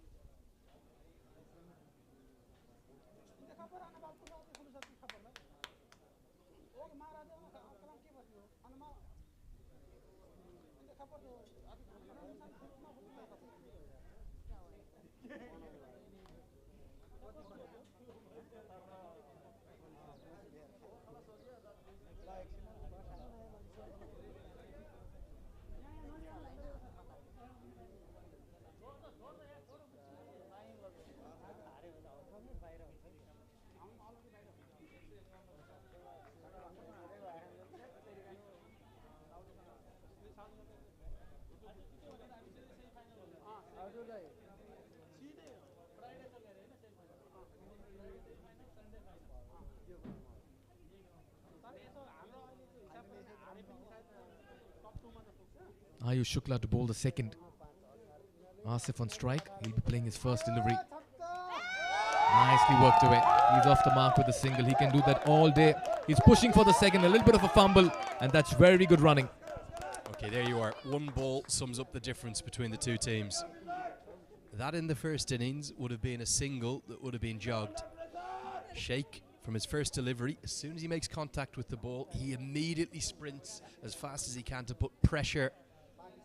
S1: Ayush Shukla to bowl the second. Asif on strike. He'll be playing his first delivery. Nicely worked away. He's off the mark with a single. He can do that all day. He's pushing for the second. A little bit of a fumble, and that's very good running.
S3: Okay, there you are. One ball sums up the difference between the two teams. That in the first innings would have been a single that would have been jogged. Sheikh, from his first delivery, as soon as he makes contact with the ball, he immediately sprints as fast as he can to put pressure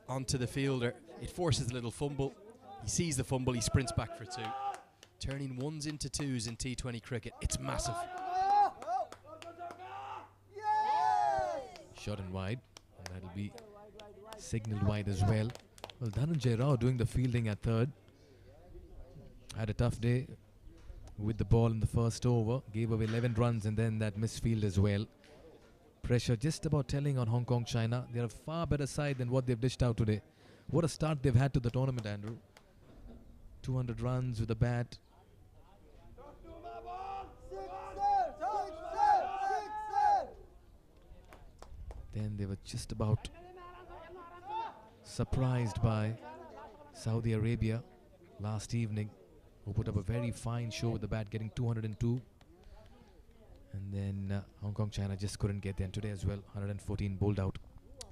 S3: onto the fielder. It forces a little fumble. He sees the fumble, he sprints back for 2. Turning 1s into 2s in T20 cricket, it's massive.
S1: Shot and wide, and that'll be signaled wide as well. Well, Dhananjay Rao doing the fielding at third. Had a tough day with the ball in the first over. Gave away 11 runs and then that misfield as well. Pressure just about telling on Hong Kong China. They're a far better side than what they've dished out today. What a start they've had to the tournament, Andrew. 200 runs with a bat. Then they were just about surprised by Saudi Arabia. last evening, who put up a very fine show with the bat, getting 202. And then Hong Kong, China just couldn't get there. And today as well, 114 bowled out.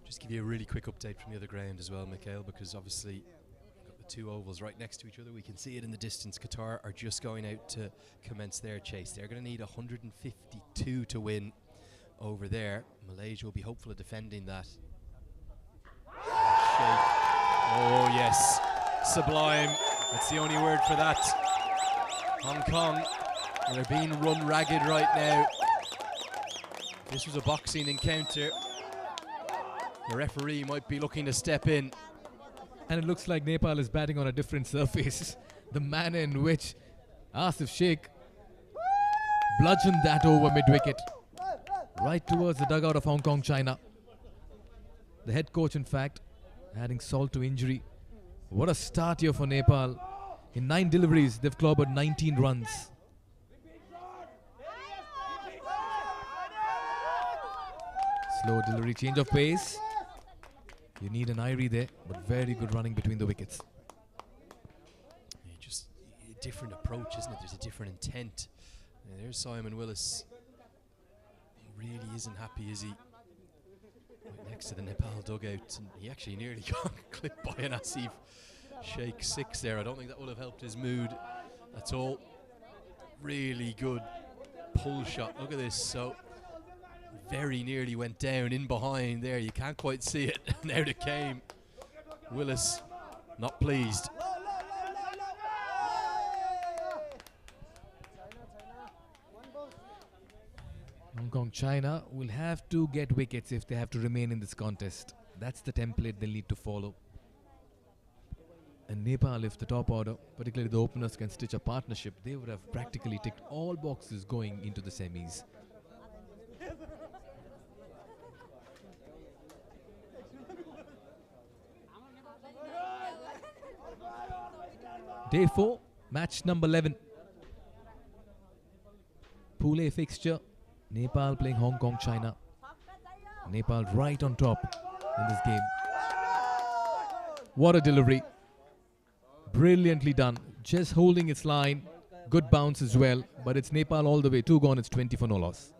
S3: Just give you a really quick update from the other ground as well, Mikhail, because obviously we've got the two ovals right next to each other. We can see it in the distance. Qatar are just going out to commence their chase. They're going to need 152 to win over there. Malaysia will be hopeful of defending that. Oh yes, sublime. That's the only word for that. Hong Kong, they're being run ragged right now. This was a boxing encounter. The referee might be looking to step in.
S1: And it looks like Nepal is batting on a different surface. The manner in which Asif Sheikh bludgeoned that over mid-wicket, right towards the dugout of Hong Kong, China. The head coach, in fact, adding salt to injury. What a start here for Nepal. In 9 deliveries, they've clobbered 19 runs. Slow delivery, change of pace. You need an Irie there, but very good running between the wickets.
S3: Yeah, just a different approach, isn't it? There's a different intent. There's Simon Willis. He really isn't happy, is he? Right next to the Nepal dugout, and he actually nearly got clipped by an Asif Sheikh 6 there. I don't think that would have helped his mood at all. Really good pull shot. Look at this. So very nearly went down in behind there. You can't quite see it. And out it came. Willis not pleased.
S1: Hong Kong, China will have to get wickets if they have to remain in this contest. That's the template they'll need to follow. And Nepal, if the top order, particularly the openers, can stitch a partnership, they would have practically ticked all boxes going into the semis. Day 4, match number 11. Pool A fixture. Nepal playing Hong Kong, China. Nepal right on top in this game. What a delivery. Brilliantly done. Just holding its line. Good bounce as well. But it's Nepal all the way. 2 gone. It's 20 for no loss.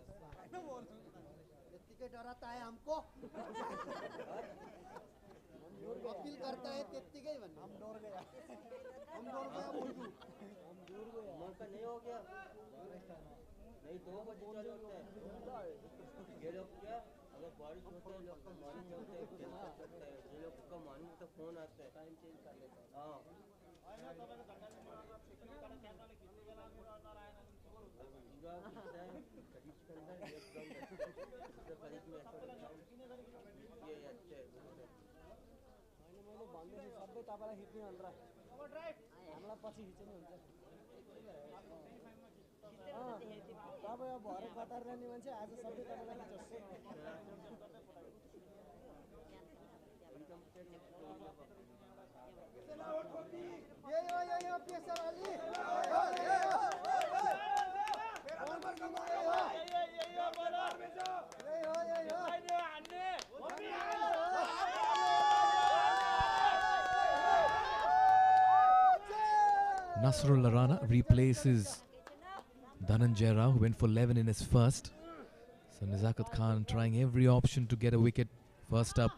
S1: Nasrullah Rana replaces Dhananjay Rao, who went for 11 in his first. So Nizakat Khan trying every option to get a wicket first up.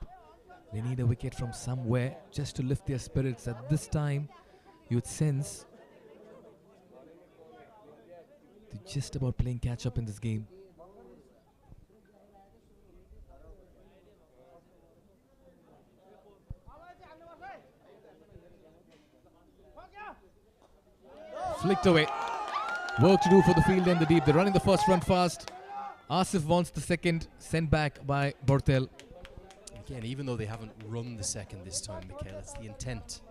S1: They need a wicket from somewhere just to lift their spirits. At this time, you would sense they're just about playing catch up in this game. Flicked away. Work to do for the field and the deep. They're running the first run fast. Asif wants the second, sent back by Bortel.
S3: Again, even though they haven't run the second this time, Mikhail, it's the intent.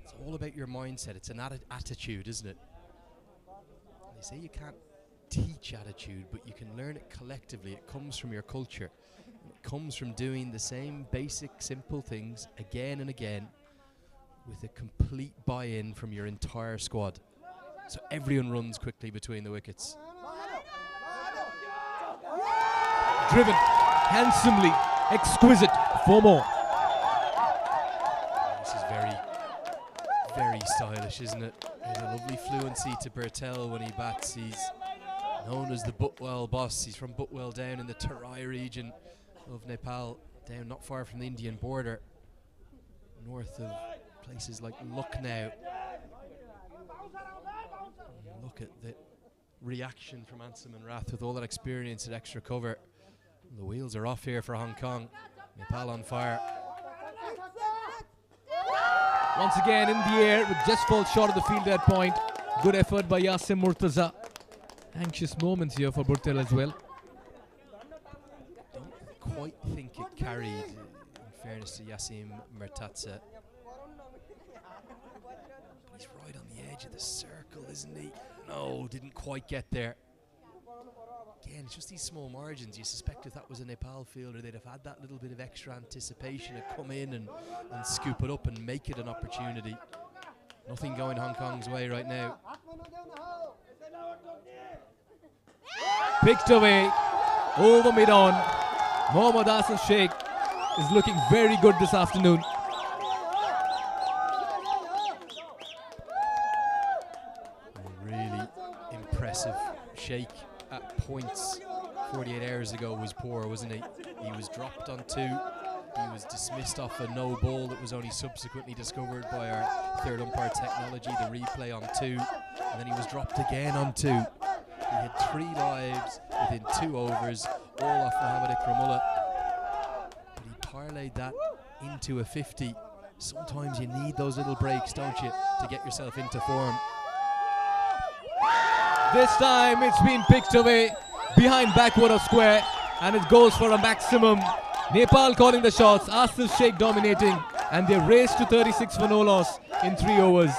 S3: It's all about your mindset. It's an attitude, isn't it? They say you can't teach attitude, but you can learn it collectively. It comes from your culture. It comes from doing the same basic, simple things again and again with a complete buy-in from your entire squad. So everyone runs quickly between the wickets.
S1: Driven handsomely, exquisite. 4 more.
S3: This is very, very very stylish, isn't it? There's a lovely fluency to Bertel when he bats. He's known as the Butwell boss. He's from Butwell down in the Terai region of Nepal, down not far from the Indian border, north of places like Lucknow. And look at the reaction from Anshuman Rath with all that experience at extra cover. The wheels are off here for Hong Kong. Nepal on fire.
S1: Once again in the air, but just falls short of the field at point. Good effort by Yasim Murtaza. Anxious moments here for Bertel as well.
S3: Don't quite think it carried, in fairness to Yasim Murtaza. But he's right on the edge of the circle, isn't he? No, didn't quite get there. Again, it's just these small margins. You suspect if that was a Nepal fielder, they'd have had that little bit of extra anticipation to come in and scoop it up and make it an opportunity. Nothing going Hong Kong's way right now.
S1: Picked away over mid-on. Mohammad Asif Sheikh is looking very good this afternoon.
S3: Really impressive. Sheikh at points 48 hours ago was poor, wasn't he? He was dropped on 2. He was dismissed off a no ball that was only subsequently discovered by our third umpire technology, the replay on 2. And then he was dropped again on 2. He had 3 lives within 2 overs, all off Mohammad Ikramullah. But he parlayed that into a 50. Sometimes you need those little breaks, don't you, to get yourself into form.
S1: This time it's been picked away behind backward of square, and it goes for a maximum. Nepal calling the shots, Asif Sheikh dominating, and they race to 36 for no loss in 3 overs.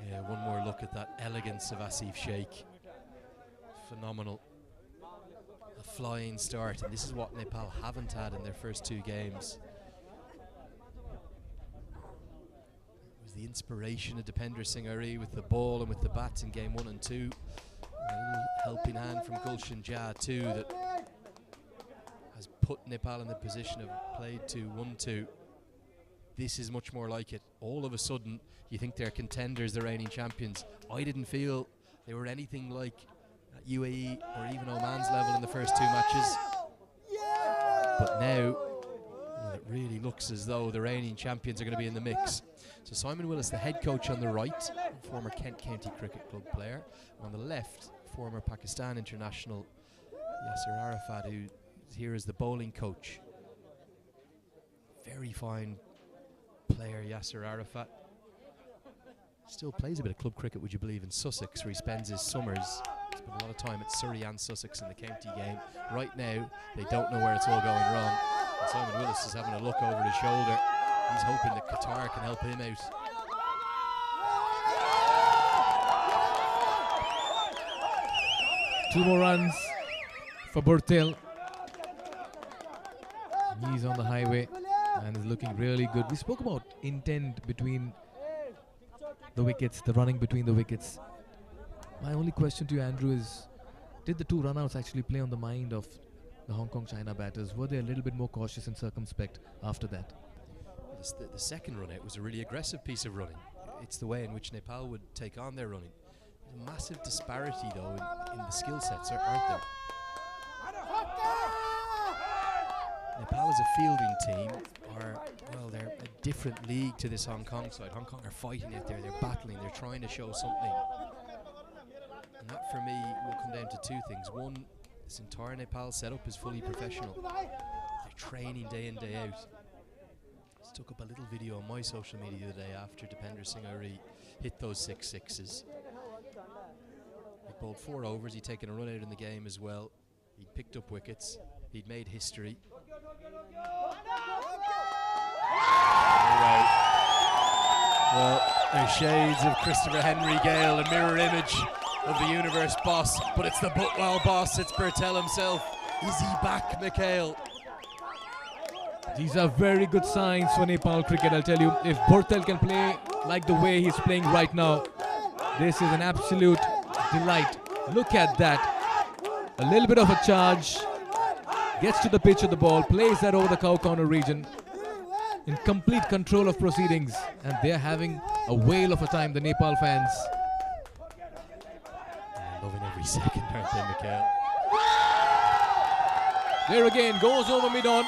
S3: Yeah, one more look at that elegance of Asif Sheikh. Phenomenal. A flying start, and this is what Nepal haven't had in their first 2 games. It was the inspiration of Dipender Singh Ari with the ball and with the bats in game 1 and 2. And a little helping hand from Gulshan Jah too that has put Nepal in the position of played to 1-2. This is much more like it. All of a sudden, you think they're contenders, the reigning champions. I didn't feel they were anything like UAE or even Oman's level in the first 2 matches. But now, it really looks as though the reigning champions are going to be in the mix. So Simon Willis, the head coach on the right, former Kent County Cricket Club player. And on the left, former Pakistan international Yasser Arafat, who is here as the bowling coach. Very fine player, Yasser Arafat. Still plays a bit of club cricket, would you believe, in Sussex, where he spends his summers. Spent a lot of time at Surrey and Sussex in the county game. Right now, they don't know where it's all going wrong. And Simon Willis is having a look over his shoulder. He's hoping that Qatar can help him out.
S1: Two more runs for Bertel. He's on the highway and is looking really good. We spoke about intent between the wickets, the running between the wickets. My only question to you, Andrew, is did the 2 runouts actually play on the mind of the Hong Kong China batters? Were they a little bit more cautious and circumspect after that?
S3: The second run out was a really aggressive piece of running. It's the way in which Nepal would take on their running. There's a massive disparity, though, in the skill sets, aren't there? Nepal as a fielding team are, well, they're a different league to this Hong Kong side. Hong Kong are fighting out there, they're battling, they're trying to show something. And that, for me, will come down to 2 things. One, this entire Nepal setup is fully professional. They're training day in, day out. Just took up a little video on my social media the day after Dipender Singh Ari hit those 6 sixes. He bowled 4 overs, he'd taken a run out in the game as well. He'd picked up wickets, he'd made history. Well, there's shades of Christopher Henry Gale, a mirror image of the universe boss, but it's the Butwell boss, it's Bertel himself. Is he back, Mikhail?
S1: These are very good signs for Nepal cricket, I'll tell you. If Bertel can play like the way he's playing right now, this is an absolute delight. Look at that. A little bit of a charge. Gets to the pitch of the ball, plays that over the cow corner region. In complete control of proceedings. And they're having a whale of a time, the Nepal fans.
S3: Loving every second, aren't they, Mikhail?
S1: There again, goes over mid-on.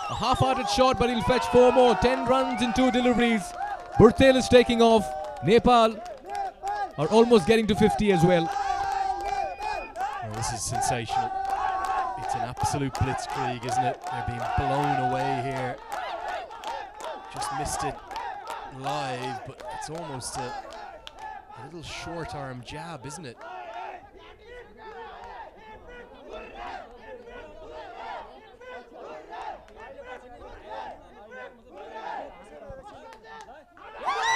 S1: A half-hearted shot, but he'll fetch 4 more. 10 runs in 2 deliveries. Bertel is taking off. Nepal are almost getting to 50 as well.
S3: Well, this is sensational. It's an absolute blitzkrieg, isn't it? They're being blown away here. Just missed it live, but it's almost a little short-arm jab, isn't it?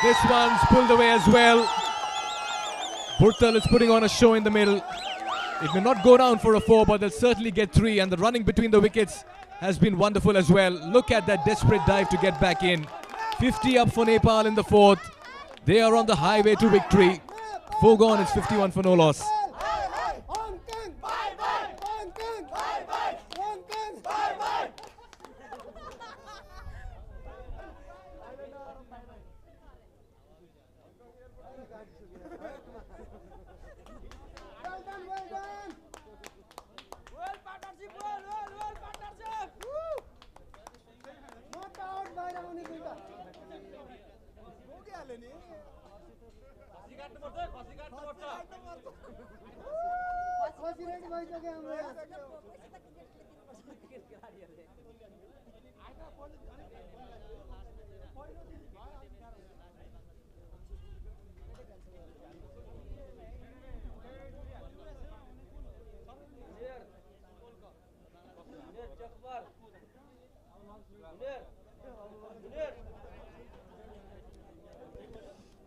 S1: This one's pulled away as well. Bertel is putting on a show in the middle. It may not go down for a 4, but they'll certainly get 3. And the running between the wickets has been wonderful as well. Look at that desperate dive to get back in. 50 up for Nepal in the 4th. They are on the highway to victory. 4 gone, it's 51 for no loss.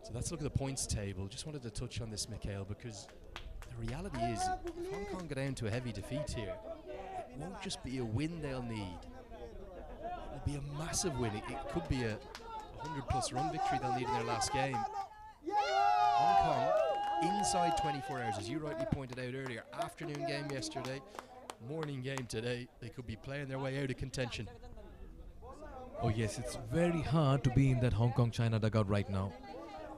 S3: So let's look at the points table. Just wanted to touch on this, Mikhail, because the reality is, if Hong Kong go down to a heavy defeat here, it won't just be a win they'll need. It'll be a massive win. It could be a 100-plus run victory they'll need in their last game. Hong Kong, inside 24 hours, as you rightly pointed out earlier, afternoon game yesterday, morning game today, they could be playing their way out of contention.
S1: Oh yes, it's very hard to be in that Hong Kong-China dugout right now.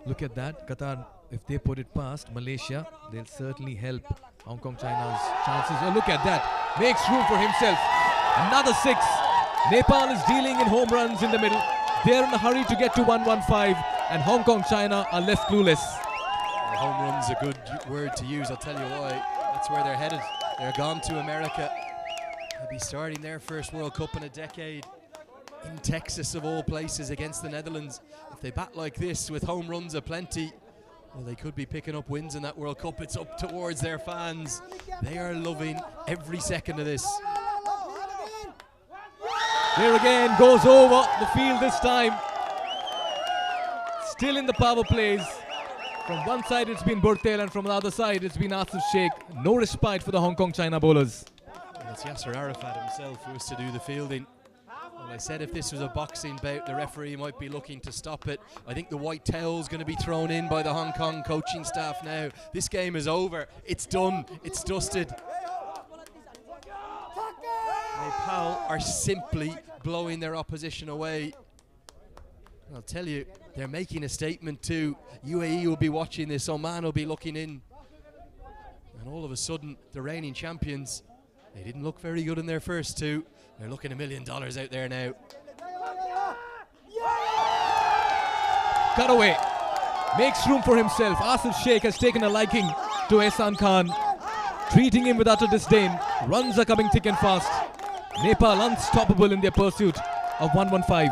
S1: Look at that. Qatar, if they put it past Malaysia, they'll certainly help Hong Kong-China's chances. Oh, look at that. Makes room for himself. Another 6. Nepal is dealing in home runs in the middle. They're in a hurry to get to 115, and Hong Kong-China are left clueless.
S3: The home run's a good word to use, I'll tell you why. That's where they're headed. They're gone to America. They'll be starting their first World Cup in a decade in Texas, of all places, against the Netherlands. If they bat like this with home runs aplenty, well, they could be picking up wins in that World Cup. It's up towards their fans. They are loving every second of this.
S1: There again, goes over the field this time. Still in the power plays. From one side it's been Bertel, and from the other side it's been Asif Sheikh. No respite for the Hong Kong-China bowlers.
S3: And it's Yasser Arafat himself who was to do the fielding. Well, I said if this was a boxing bout, the referee might be looking to stop it. I think the white towel's going to be thrown in by the Hong Kong coaching staff now. This game is over. It's done. It's dusted. Nepal are simply blowing their opposition away. I'll tell you, they're making a statement too. UAE will be watching this. Oman will be looking in. And all of a sudden, the reigning champions, they didn't look very good in their first 2. They're looking $1 million out there now.
S1: Cut away. Makes room for himself. Asif Sheikh has taken a liking to Ehsan Khan, treating him with utter disdain. Runs are coming thick and fast. Nepal unstoppable in their pursuit of 115.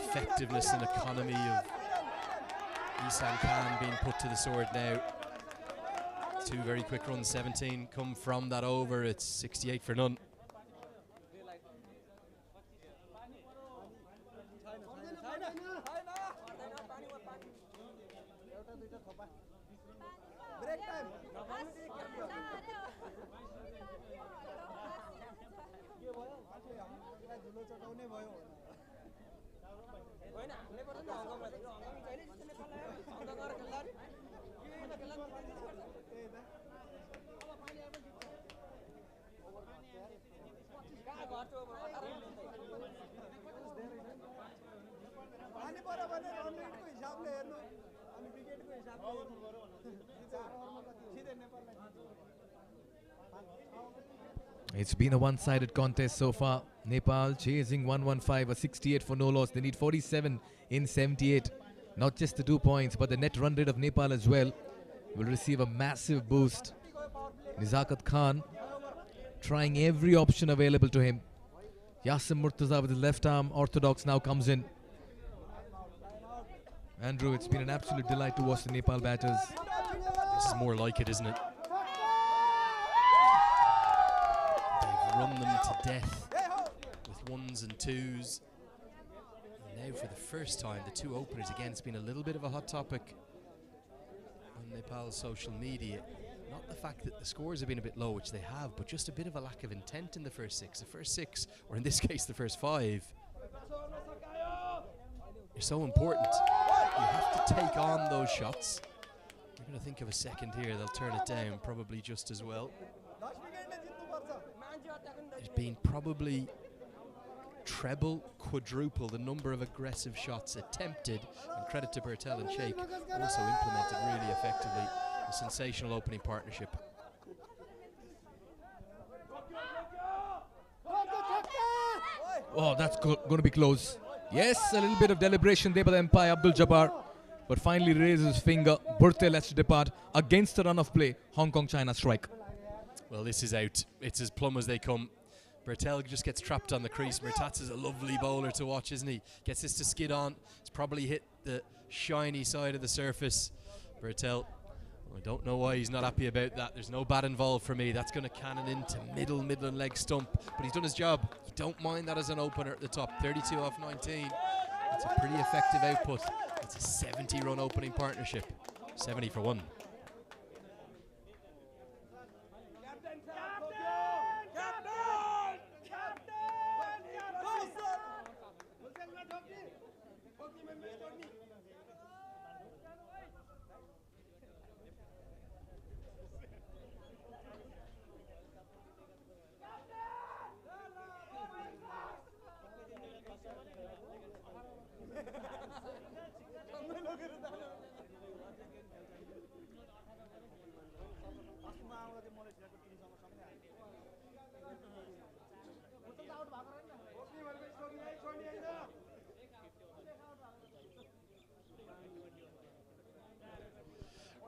S3: Effectiveness and economy of Ehsan Khan being put to the sword now. 2 very quick runs, 17 come from that over. It's 68 for none.
S1: It's been a one-sided contest so far. Nepal chasing 115, a 68 for no loss. They need 47 in 78. Not just the 2 points, but the net run rate of Nepal as well will receive a massive boost. Nizakat Khan trying every option available to him. Yasim Murtaza with his left arm orthodox now comes in. Andrew, it's been an absolute delight to watch the Nepal batters.
S3: This is more like it, isn't it? They've run them to death with 1s and 2s. And now for the first time, the 2 openers, again, it's been a little bit of a hot topic on Nepal's social media. Not the fact that the scores have been a bit low, which they have, but just a bit of a lack of intent in the first 6. The first 6, or in this case the first 5, are so important. You have to take on those shots. You're going to think of a second here, they'll turn it down probably just as well. There's been probably treble, quadruple the number of aggressive shots attempted, and credit to Bertel and Sheikh, also implemented really effectively. A sensational opening partnership.
S1: Oh, that's going to be close. Yes, a little bit of deliberation there by the umpire, Abdul Jabbar. But finally raises his finger. Bertel has to depart against the run of play. Hong Kong China strike.
S3: Well, this is out. It's as plumb as they come. Bertel just gets trapped on the crease. Murtaz is a lovely bowler to watch, isn't he? Gets this to skid on. It's probably hit the shiny side of the surface. Bertel, I don't know why he's not happy about that. There's no bat involved for me. That's going to cannon into middle and leg stump. But he's done his job. You don't mind that as an opener at the top. 32 off 19. That's a pretty effective output. It's a 70-run opening partnership. 70 for 1.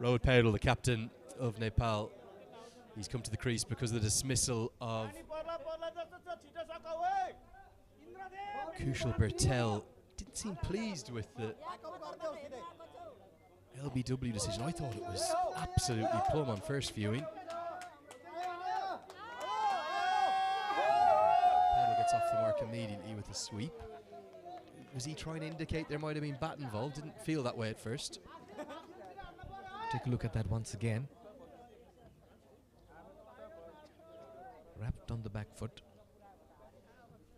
S3: Rohit Paudel, the captain of Nepal, he's come to the crease because of the dismissal of Kushal Bertel. Didn't seem pleased with the LBW decision. I thought it was absolutely plumb on first viewing. Paudel gets off the mark immediately with a sweep. Was he trying to indicate there might have been bat involved? Didn't feel that way at first.
S1: Take a look at that once again. Wrapped on the back foot.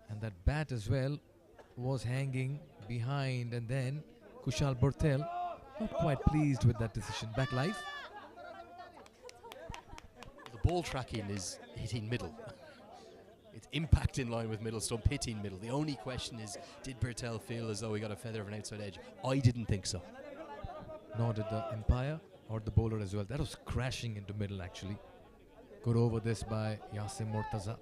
S1: And that bat as well was hanging behind, and then Kushal Bertel not quite pleased with that decision. Back live.
S3: The ball tracking is hitting middle. It's impact in line with middle stump, hitting middle. The only question is, did Bertel feel as though he got a feather of an outside edge? I didn't think so.
S1: Nor did the umpire or the bowler as well. That was crashing into middle actually. Good over this by Yasim Murtaza.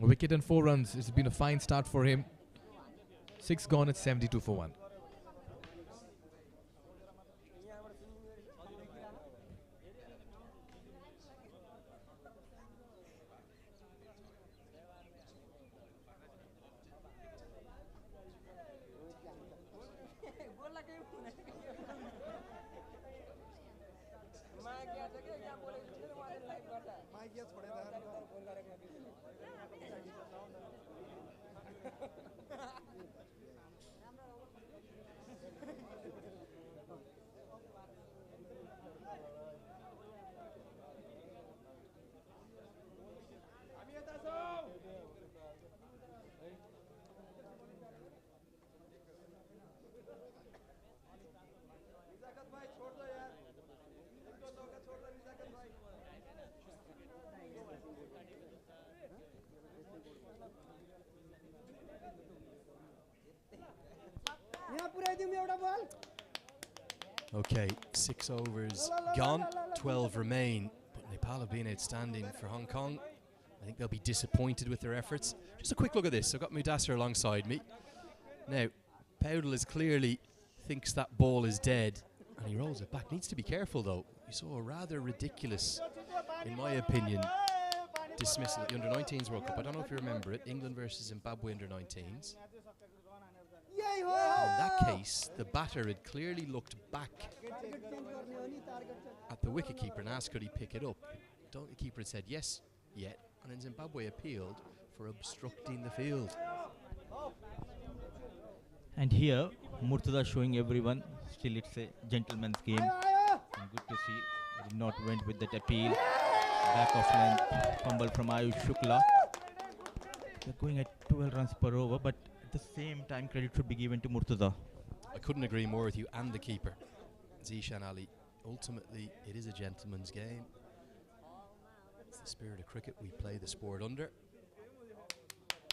S1: A wicket and 4 runs. It's been a fine start for him. 6 gone at 72 for 1.
S3: Okay, 6 overs gone, 12 remain. But Nepal have been outstanding for Hong Kong. I think they'll be disappointed with their efforts. Just a quick look at this. I've got Mudassar alongside me. Now, Powdell is clearly thinks that ball is dead, and he rolls it back. Needs to be careful, though. We saw a rather ridiculous, in my opinion, dismissal at the Under-19s World Cup. I don't know if you remember it. England versus Zimbabwe Under-19s. And in that case, the batter had clearly looked back at the wicketkeeper and asked could he pick it up. The keeper had said yes yet, and then Zimbabwe appealed for obstructing the field.
S2: And here, Murtaza showing everyone, still it's a gentleman's game. And good to see, he did not went with that appeal. Back of length, fumble from Ayush Shukla. They're going at 12 runs per over, but at the same time, credit should be given to Murtaza.
S3: I couldn't agree more with you and the keeper, Zishan Ali. Ultimately, it is a gentleman's game. It's the spirit of cricket we play the sport under.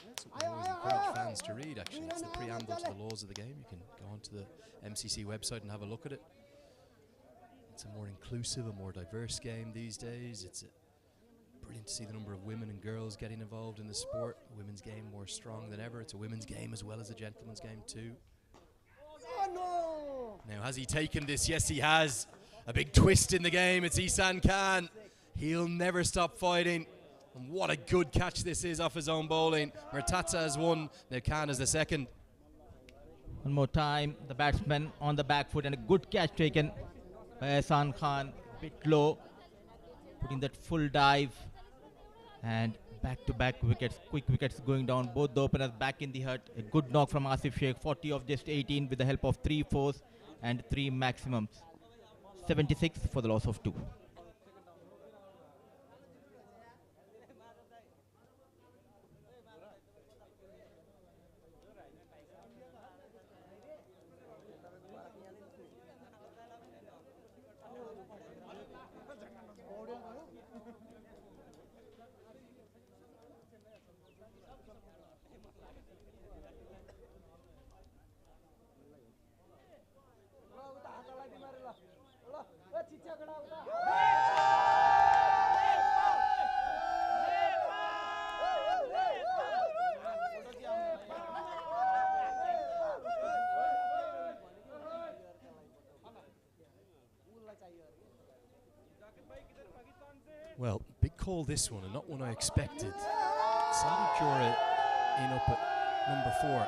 S3: That's what we always encourage fans to read, actually. It's the preamble to the laws of the game. You can go onto the MCC website and have a look at it. It's a more inclusive, a more diverse game these days. It's brilliant to see the number of women and girls getting involved in the sport. The women's game more strong than ever. It's a women's game as well as a gentleman's game too. Now, has he taken this? Yes, he has. A big twist in the game. It's Isan Khan. He'll never stop fighting. And what a good catch this is off his own bowling. Murtaza has won. Now Khan is the second.
S2: One more time, the batsman on the back foot and a good catch taken by Isan Khan. Bit low, putting that full dive. And back-to-back wickets, quick wickets going down. Both the openers back in the hut. A good knock from Asif Sheikh, 40 of just 18 with the help of 3 fours and 3 maximums. 76 for the loss of 2.
S3: Well, big call this one, and not one I expected. Sadiq Jora in up at number 4.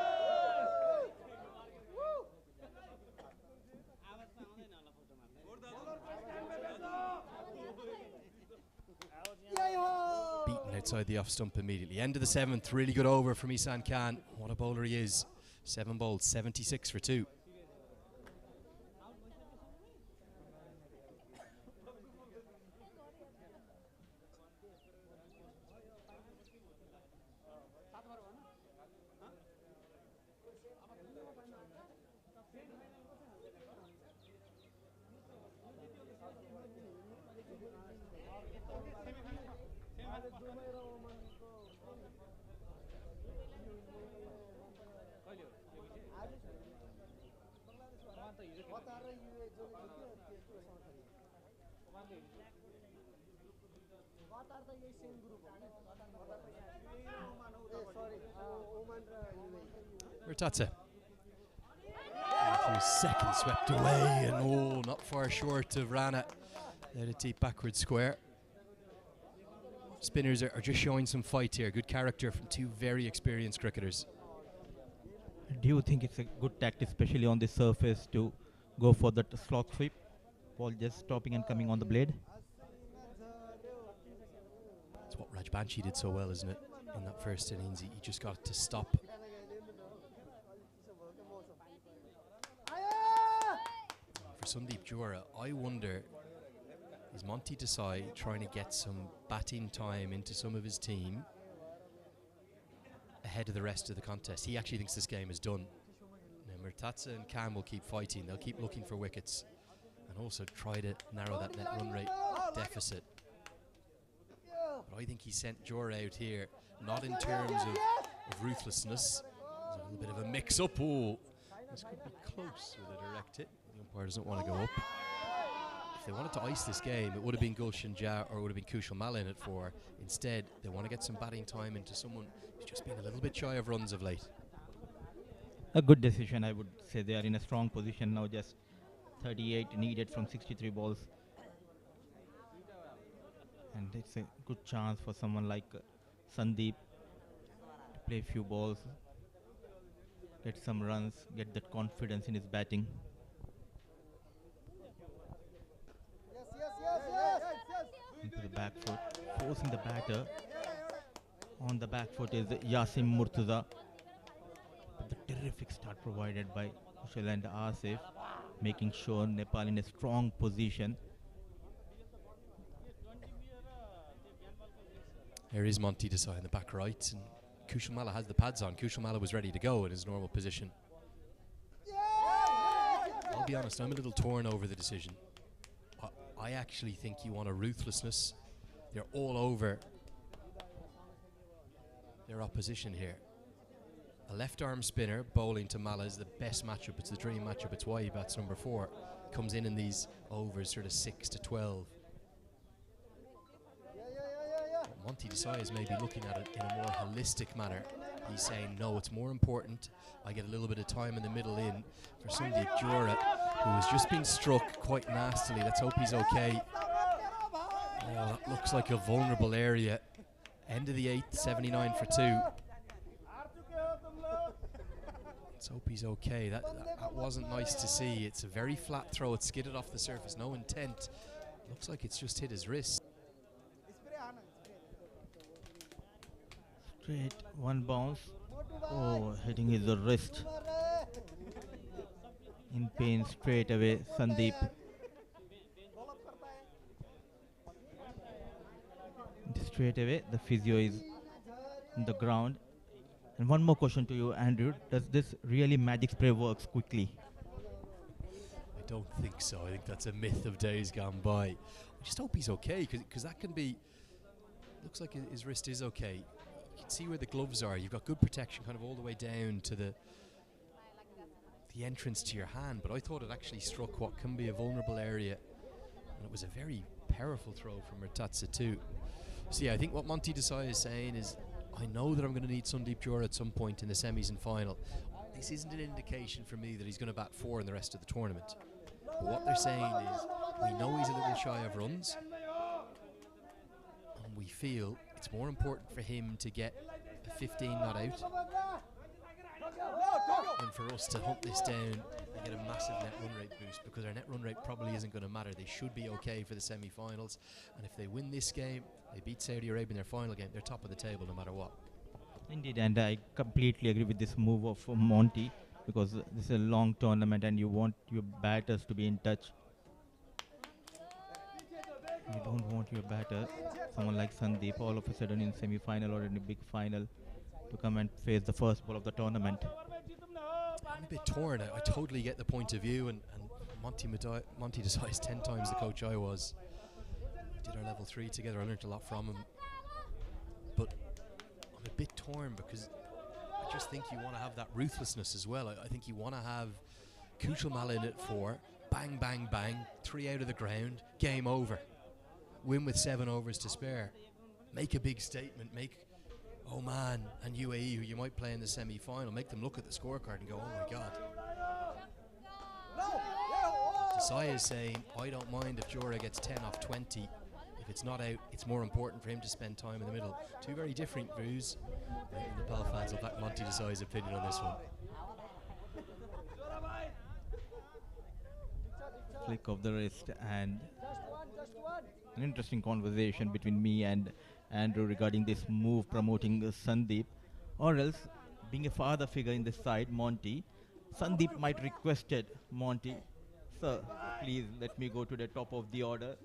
S3: Beaten outside the off stump immediately. End of the 7th, really good over from Isan Khan. What a bowler he is. 7 bowled, 76 for 2. Murtaza. His second swept away, and oh, not far short of Rana. They had a deep backward square. Spinners are just showing some fight here. Good character from 2 very experienced cricketers.
S2: Do you think it's a good tactic, especially on the surface, to go for that slog sweep? Ball just stopping and coming on the blade?
S3: what Rajbanshi did so well, isn't it? In that first innings, he just got to stop. For Sandeep Johra, I wonder, is Monty Desai trying to get some batting time into some of his team ahead of the rest of the contest? He actually thinks this game is done. Now, Murtaza and Khan will keep fighting. They'll keep looking for wickets and also try to narrow that net run rate deficit. But I think he sent Johra out here, not in terms of ruthlessness. There's a little bit of a mix-up. Oh, this could be close with a direct hit. The umpire doesn't want to go up. If they wanted to ice this game, it would have been Gulshan Jha or it would have been Kushal Malla in at 4. Instead, they want to get some batting time into someone who's just been a little bit shy of runs of late.
S2: A good decision, I would say. They are in a strong position now, just 38 needed from 63 balls. And it's a good chance for someone like Sandeep to play a few balls, get some runs, get that confidence in his batting. Into the back foot, forcing the batter. On the back foot is Yasim Murtaza. The terrific start provided by Kushal and Asif, making sure Nepal in a strong position.
S3: There is Monty Desai in the back right, and Kushal Malla has the pads on. Kushal Malla was ready to go in his normal position. I'll be honest, I'm a little torn over the decision. I actually think you want a ruthlessness. They're all over their opposition here. A left arm spinner bowling to Malla is the best matchup. It's the dream matchup. It's why he bats number 4. Comes in these overs, sort of 6 to 12. Monty Desai is maybe looking at it in a more holistic manner. He's saying, no, it's more important I get a little bit of time in the middle in for Sandeep Johra, who has just been struck quite nastily. Let's hope he's okay. Oh, that looks like a vulnerable area. End of the 8th, 79 for 2. Let's hope he's okay. That wasn't nice to see. It's a very flat throw. It skidded off the surface. No intent. Looks like it's just hit his wrist.
S2: Straight, one bounce. Oh, hitting his wrist. In pain straight away, Sandeep. Straight away, the physio is on the ground. And one more question to you, Andrew. Does this really magic spray works quickly?
S3: I don't think so. I think that's a myth of days gone by. I just hope he's okay, because that can be... Looks like his wrist is okay. You can see where the gloves are. You've got good protection kind of all the way down to the entrance to your hand, but I thought it actually struck what can be a vulnerable area, and it was a very powerful throw from Murtaza too. So yeah, I think what Monty Desai is saying is, I know that I'm going to need Sandeep Johra at some point in the semis and final. This isn't an indication for me that he's going to bat 4 in the rest of the tournament. But what they're saying is, we know he's a little shy of runs, and we feel it's more important for him to get a 15 not out than for us to hunt this down and get a massive net run rate boost, because our net run rate probably isn't going to matter. They should be okay for the semi-finals, and if they win this game, they beat Saudi Arabia in their final game, they're top of the table no matter what.
S2: Indeed, and I completely agree with this move of Monty, because this is a long tournament and you want your batters to be in touch. You don't want your batter, someone like Sandeep, all of a sudden in semi-final or in a big final, to come and face the first ball of the tournament.
S3: I'm a bit torn. I totally get the point of view, and Monty Desai is 10 times the coach I was. We did our level 3 together. I learned a lot from him. But I'm a bit torn, because I just think you want to have that ruthlessness as well. I think you want to have Kushal Malla in at 4, bang, bang, bang, 3 out of the ground, game over. Win with 7 overs to spare. Make a big statement. Make Oman and UAE, who you might play in the semi-final, make them look at the scorecard and go, oh my God. Desai is saying, I don't mind if Johra gets 10 off 20. If it's not out, it's more important for him to spend time in the middle. Two very different views. I think Nepal fans will back Monty Desai's opinion on this one.
S2: Flick of the wrist, and an interesting conversation between me and Andrew regarding this move promoting Sandeep, or else being a father figure in this side, Monty, Sandeep might requested Monty, sir, please let me go to the top of the order.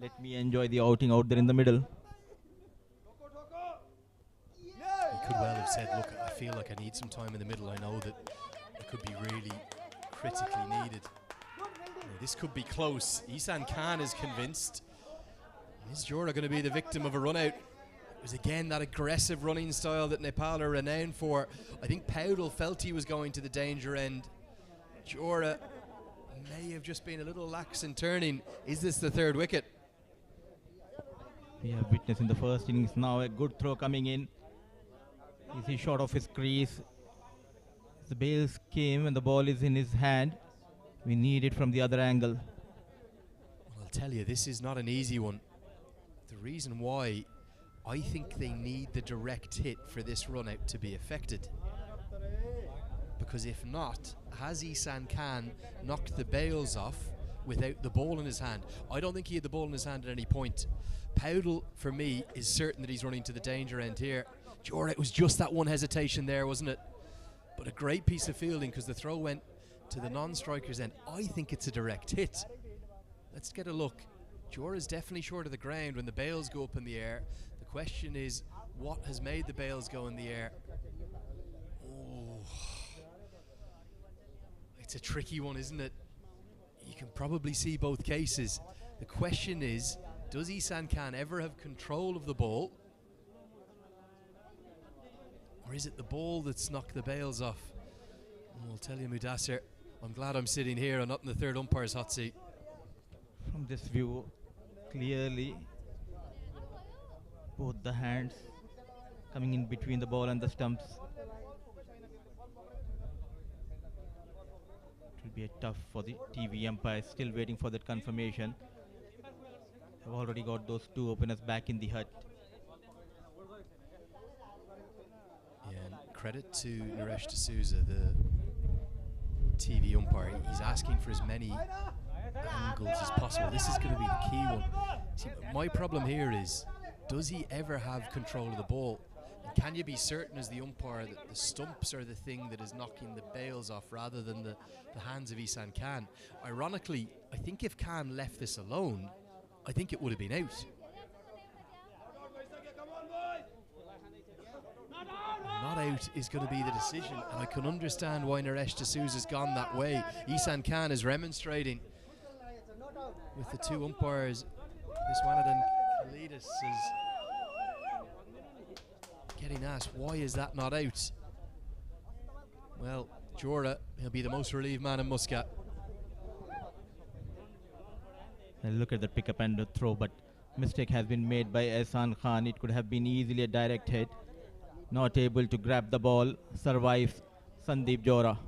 S2: Let me enjoy the outing out there in the middle.
S3: He could well have said, look, I feel like I need some time in the middle. I know that it could be really critically needed. This could be close. Ihsan Khan is convinced. Is Jora going to be the victim of a run out? It was again that aggressive running style that Nepal are renowned for. I think Powdell felt he was going to the danger end. Jora may have just been a little lax in turning. Is this the third wicket?
S2: We have witnessed in the first innings now a good throw coming in. Is he short of his crease? The bails came and the ball is in his hand. We need it from the other angle.
S3: Well, I'll tell you, this is not an easy one. The reason why, I think they need the direct hit for this run out to be affected. Because if not, has Ihsan Khan knocked the bails off without the ball in his hand? I don't think he had the ball in his hand at any point. Powdell, for me, is certain that he's running to the danger end here. Jora, it was just that one hesitation there, wasn't it? But a great piece of fielding because the throw went to the non-striker's end. I think it's a direct hit. Let's get a look. Jora's definitely short of the ground when the bails go up in the air. The question is, what has made the bails go in the air? Oh, it's a tricky one, isn't it? You can probably see both cases. The question is, does Ihsan Khan ever have control of the ball? Or is it the ball that's knocked the bails off? I'll tell you, Mudassir, I'm glad I'm sitting here. I'm not in the third umpire's hot seat.
S2: From this view, clearly, both the hands coming in between the ball and the stumps. It will be a tough for the TV umpire. Still waiting for that confirmation. I've already got those two openers back in the hut.
S3: Yeah, and credit to Naresh D'Souza, the TV umpire. He's asking for as many angles as possible. This is going to be the key one. See, my problem here is, does he ever have control of the ball? And can you be certain as the umpire that the stumps are the thing that is knocking the bails off rather than the hands of Ihsan Khan? Ironically, I think if Khan left this alone, I think it would have been out. Not out is going to be the decision, and I can understand why Naresh D'Souza's gone that way. Ihsan Khan is remonstrating with the two umpires. Viswanathan Kalidas is getting asked, why is that not out? Well, Jora, he'll be the most relieved man in Muscat.
S2: Look at the pickup and the throw, but mistake has been made by Ihsan Khan. It could have been easily a direct hit. Not able to grab the ball, survives Sandeep Jora.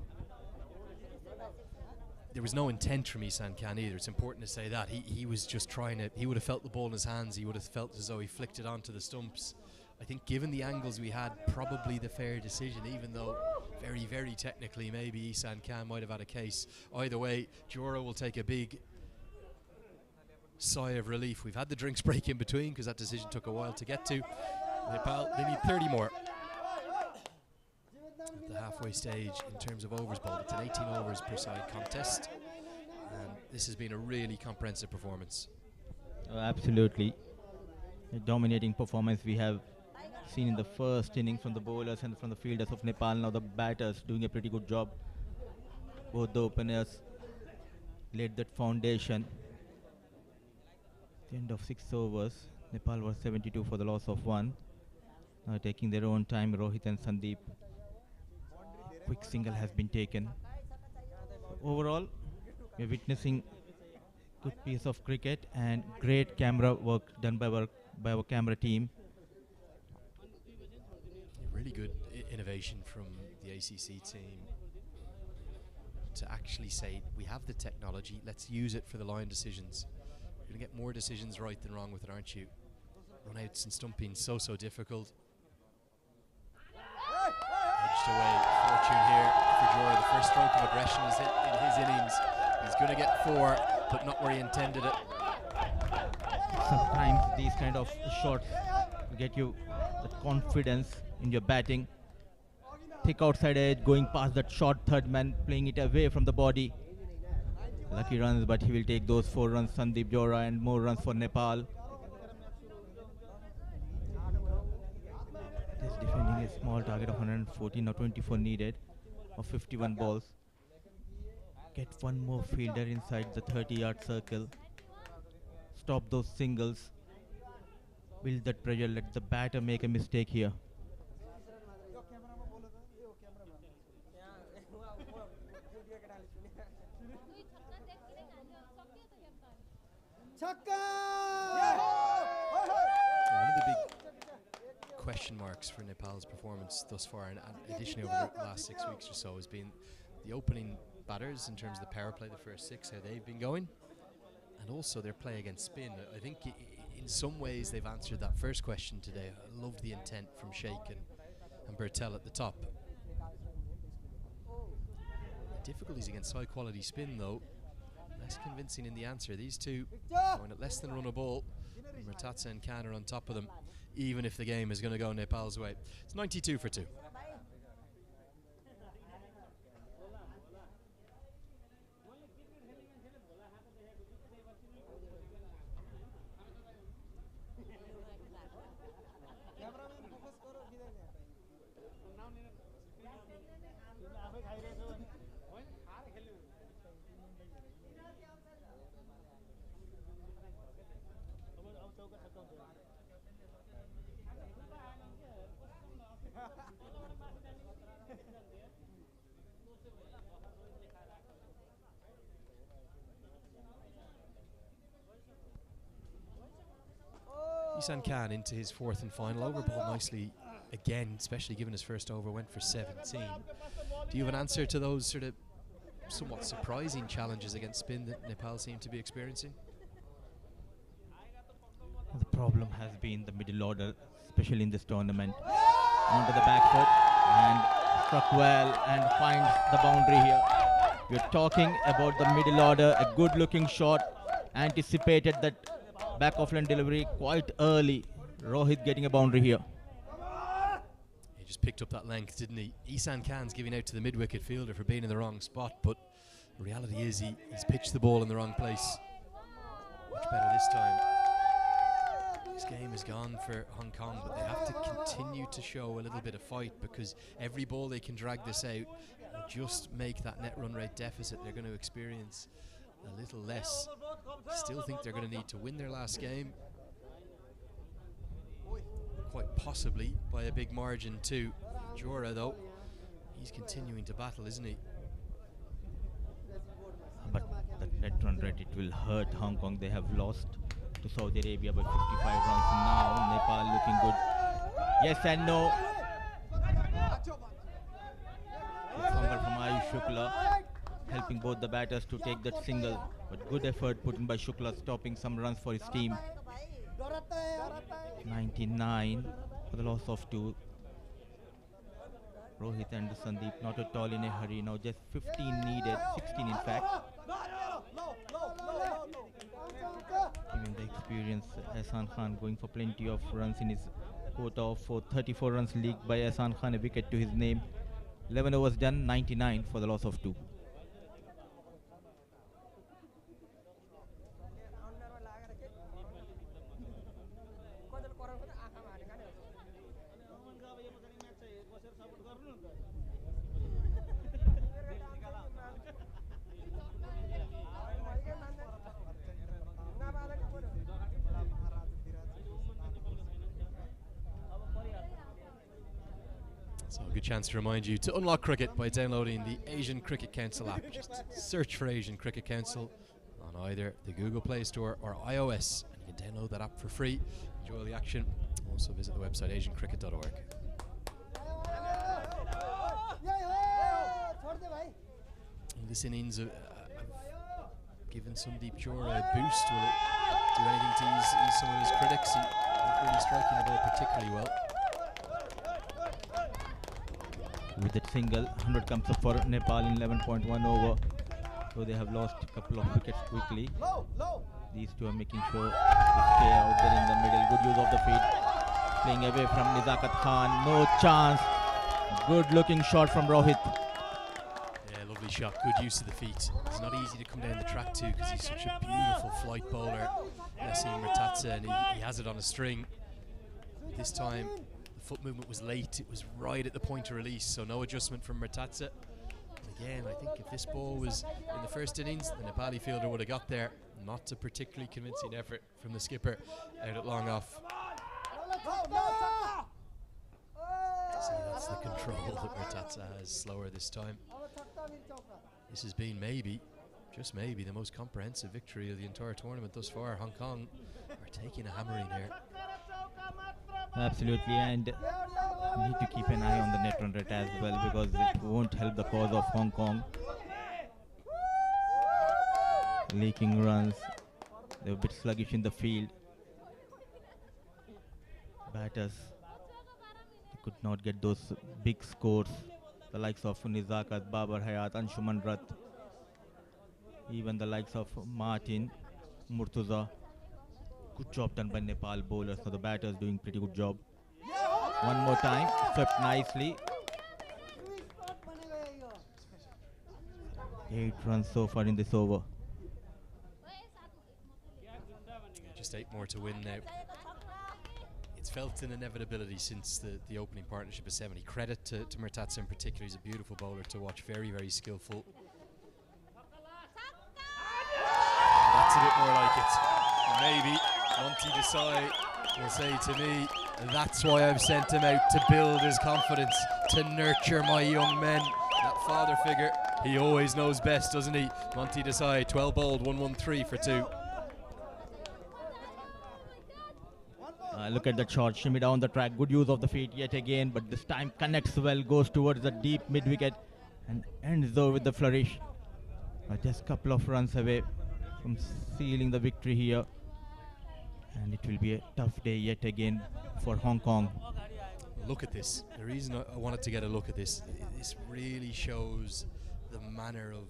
S3: There was no intent from Ihsan Khan either. It's important to say that. He was just trying to, he would have felt the ball in his hands. He would have felt as though he flicked it onto the stumps. I think given the angles we had, probably the fair decision, even though very, very technically maybe Ihsan Khan might have had a case. Either way, Jora will take a big sigh of relief. We've had the drinks break in between because that decision took a while to get to. Nepal, they need 30 more at the halfway stage in terms of overs bowled. It's an 18 overs per side contest, and this has been a really comprehensive performance.
S2: Absolutely. A dominating performance we have seen in the first innings from the bowlers and from the fielders of Nepal. Now the batters doing a pretty good job. Both the openers laid that foundation. At the end of 6 overs, Nepal was 72 for the loss of 1. Now taking their own time, Rohit and Sandeep. Quick single has been taken. So overall, we're witnessing good piece of cricket and great camera work done by our camera team.
S3: Really good innovation from the ACC team to actually say, we have the technology, let's use it for the line decisions. You're going to get more decisions right than wrong with it, aren't you? Run-outs and stumping, so difficult. Edged away, fortune here for Jora. The first stroke of aggression is hit in his innings. He's going to get 4, but not where he intended it.
S2: Sometimes these kind of shots get you that confidence in your batting. Thick outside edge, going past that short third man, playing it away from the body. Lucky runs, but he will take those 4 runs, Sandeep Johra, and more runs for Nepal. It is defending a small target of 114 or 24 needed of 51 balls. Get one more fielder inside the 30-yard circle. Stop those singles. Build that pressure, let the batter make a mistake here.
S3: One of the big question marks for Nepal's performance thus far, and additionally over the last 6 weeks or so, has been the opening batters in terms of the power play, the first 6, how they've been going, and also their play against spin. I think in some ways they've answered that first question today. I love the intent from Sheikh and Bertel at the top. The difficulties against high quality spin though, less convincing in the answer. These two going at less than run a ball. Murtaza and Khan are on top of them, even if the game is going to go Nepal's way. It's 92 for 2. Isan Khan into his 4th and final over, ball nicely again, especially given his first over went for 17. Do you have an answer to those sort of somewhat surprising challenges against spin that Nepal seem to be experiencing?
S2: The problem has been the middle order, especially in this tournament. Onto the back foot and struck well and finds the boundary here. We're talking about the middle order, a good looking shot, anticipated that back offline delivery quite early. Rohit getting a boundary here.
S3: He just picked up that length, didn't he? Isan Khan's giving out to the mid-wicket fielder for being in the wrong spot, but the reality is he's pitched the ball in the wrong place. Much better this time. This game is gone for Hong Kong, but they have to continue to show a little bit of fight, because every ball they can drag this out will just make that net run rate deficit they're going to experience a little less. Still think they're going to need to win their last game, quite possibly by a big margin too. Johra though, he's continuing to battle, isn't he?
S2: But that net run rate, it will hurt Hong Kong. They have lost to Saudi Arabia by 55 runs now. Nepal looking good. Yes and no. Fumble from Ayush Shukla, helping both the batters to take that single. But good effort put in by Shukla, stopping some runs for his team. 99 for the loss of 2. Rohit and Sandeep not at all in a hurry now, just 15 needed, 16 in fact. Given the experience, Ehsan Khan going for plenty of runs in his quota of 34 runs leagued by Ehsan Khan, a wicket to his name. 11 overs done, 99 for the loss of 2.
S3: So a good chance to remind you to unlock cricket by downloading the Asian Cricket Council app. Just search for Asian Cricket Council on either the Google Play Store or iOS, and you can download that app for free. Enjoy the action. Also visit the website asiancricket.org. This innings have given Sandeep Johra a boost. Will it do anything to ease some of his critics? He's not really striking the ball particularly well.
S2: With that single, 100 comes up for Nepal in 11.1 over. So they have lost a couple of wickets quickly. These two are making sure to stay out there in the middle. Good use of the feet. Playing away from Nizakat Khan. No chance. Good looking shot from Rohit.
S3: Yeah, lovely shot. Good use of the feet. It's not easy to come down the track too because he's such a beautiful flight bowler. Yassine Murtaza, and he has it on a string. This time, the foot movement was late. It was right at the point of release, so no adjustment from Murtaza. Again, I think if this ball was in the first innings, the Nepali fielder would have got there. Not a particularly convincing effort from the skipper out at long off. See, that's the control that Murtaza has. Slower this time. This has been maybe, just maybe, the most comprehensive victory of the entire tournament thus far. Hong Kong are taking a hammering here.
S2: Absolutely, and we need to keep an eye on the net run rate as well, because it won't help the cause of Hong Kong. Leaking runs, they were a bit sluggish in the field. Batters, they could not get those big scores. The likes of Nizakat, Babar Hayat, Anshuman Rat, even the likes of Martin, Murtuza. Good job done by Nepal bowlers. So the batters doing pretty good job. One more time, swept nicely. 8 runs so far in this over.
S3: Just 8 more to win now. It's felt an inevitability since the opening partnership of 70. Credit to Murtaza in particular. He's a beautiful bowler to watch. Very, very skillful. That's a bit more like it. Maybe Monty Desai will say to me, that's why I've sent him out to build his confidence, to nurture my young men. That father figure, he always knows best, doesn't he? Monty Desai, 12 bowled, 113 for 2.
S2: Look at that shot, shimmy down the track. Good use of the feet yet again, but this time connects well, goes towards the deep mid-wicket and ends though with the flourish. Just a couple of runs away from sealing the victory here. And it will be a tough day yet again for Hong Kong.
S3: Look at this. The reason I wanted to get a look at this really shows the manner of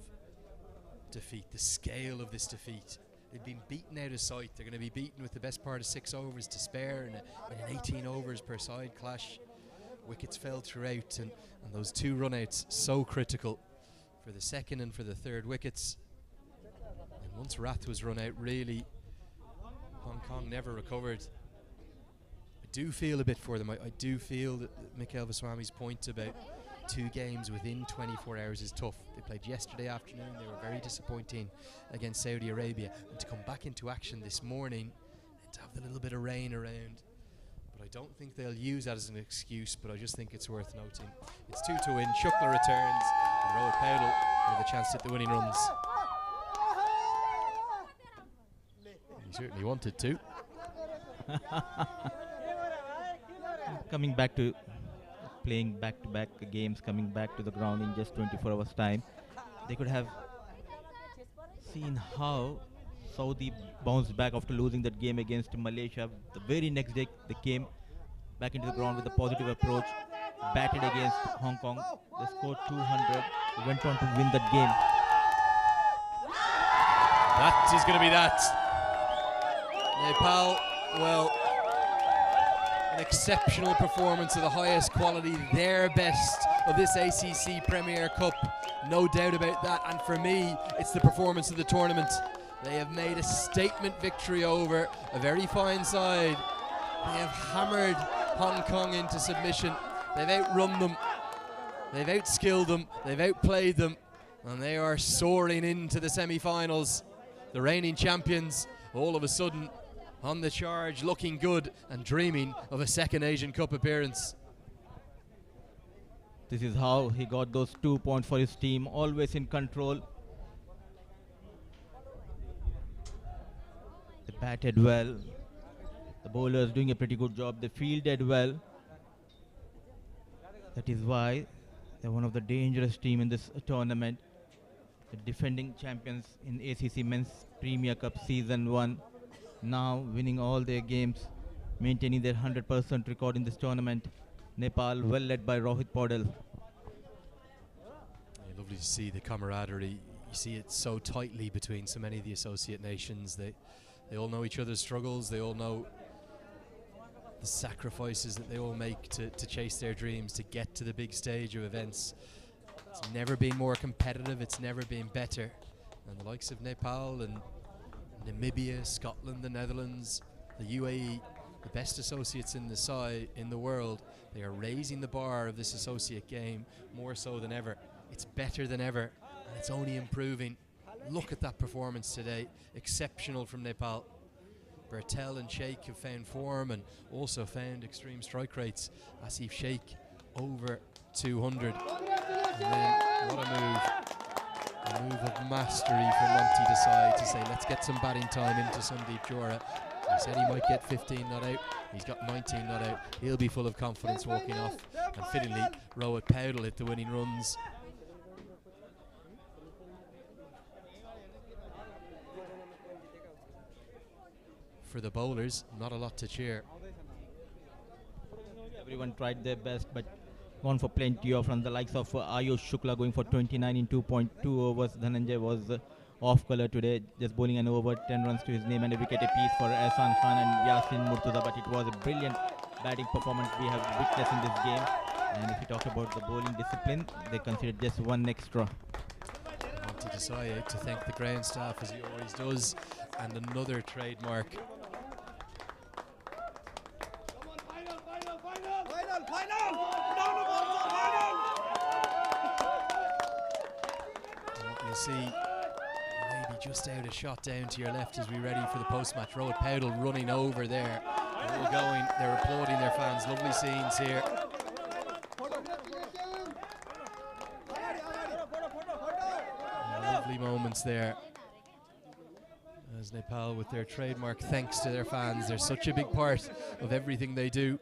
S3: defeat, the scale of this defeat. They've been beaten out of sight. They're going to be beaten with the best part of 6 overs to spare in an 18 overs per side clash. Wickets fell throughout, and those 2 run-outs so critical for the second and for the third wickets. And once Rath was run out, really, Hong Kong never recovered. I do feel a bit for them. I do feel that Mikhail Vaswami's point about 2 games within 24 hours is tough. They played yesterday afternoon. They were very disappointing against Saudi Arabia. And to come back into action this morning and to have the little bit of rain around. But I don't think they'll use that as an excuse, but I just think it's worth noting. It's 2 to win. Shukla returns and Rohit Paudel with a chance to hit the winning runs. He certainly wanted to.
S2: Coming back to playing back-to-back games, coming back to the ground in just 24 hours time. They could have seen how Saudi bounced back after losing that game against Malaysia. The very next day they came back into the ground with a positive approach, batted against Hong Kong. They scored 200, they went on to win that game.
S3: That is going to be that. Nepal, well, an exceptional performance of the highest quality, their best of this ACC Premier Cup, no doubt about that. And for me, it's the performance of the tournament. They have made a statement victory over a very fine side. They have hammered Hong Kong into submission. They've outrun them, they've outskilled them, they've outplayed them, and they are soaring into the semi-finals. The reigning champions, all of a sudden, on the charge, looking good and dreaming of a second Asian Cup appearance.
S2: This is how he got those 2 points for his team, always in control. They batted well. The bowlers doing a pretty good job. They fielded well. That is why they're one of the dangerous team in this tournament. The defending champions in ACC Men's Premier Cup Season 1. Now winning all their games, maintaining their 100% record in this tournament. Nepal, well led by Rohit Paudel.
S3: Yeah, lovely to see the camaraderie. You see it so tightly between so many of the associate nations. They all know each other's struggles. They all know the sacrifices that they all make to chase their dreams, to get to the big stage of events. It's never been more competitive, it's never been better. And the likes of Nepal and Namibia, Scotland, the Netherlands, the UAE, the best associates in the world, they are raising the bar of this associate game more so than ever. It's better than ever, and it's only improving. Look at that performance today, exceptional from Nepal. Bertel and Sheikh have found form and also found extreme strike rates. Asif Sheikh over 200. And then what a move. A move of mastery from Monty Desai to say, let's get some batting time into Sandeep Johra. He said he might get 15 not out. He's got 19 not out. He'll be full of confidence walking off. And fittingly, Rohit Powdell hit the winning runs. For the bowlers, not a lot to cheer.
S2: Everyone tried their best, but gone for plenty of runs. The likes of Ayush Shukla going for 29 in 2.2 overs. Dhananjay was off color today, just bowling an over, 10 runs to his name and a wicket apiece for Ehsan Khan and Yasin Murtuza. But it was a brilliant batting performance we have witnessed in this game. And if you talk about the bowling discipline, they considered just one extra.
S3: Monty Desai out to thank the ground staff as he always does, and another trademark. See, maybe just out a shot down to your left as we ready for the post-match. Rohit Powdell running over there. They're all going, they're applauding their fans. Lovely scenes here. Lovely moments there. As Nepal with their trademark thanks to their fans. They're such a big part of everything they do.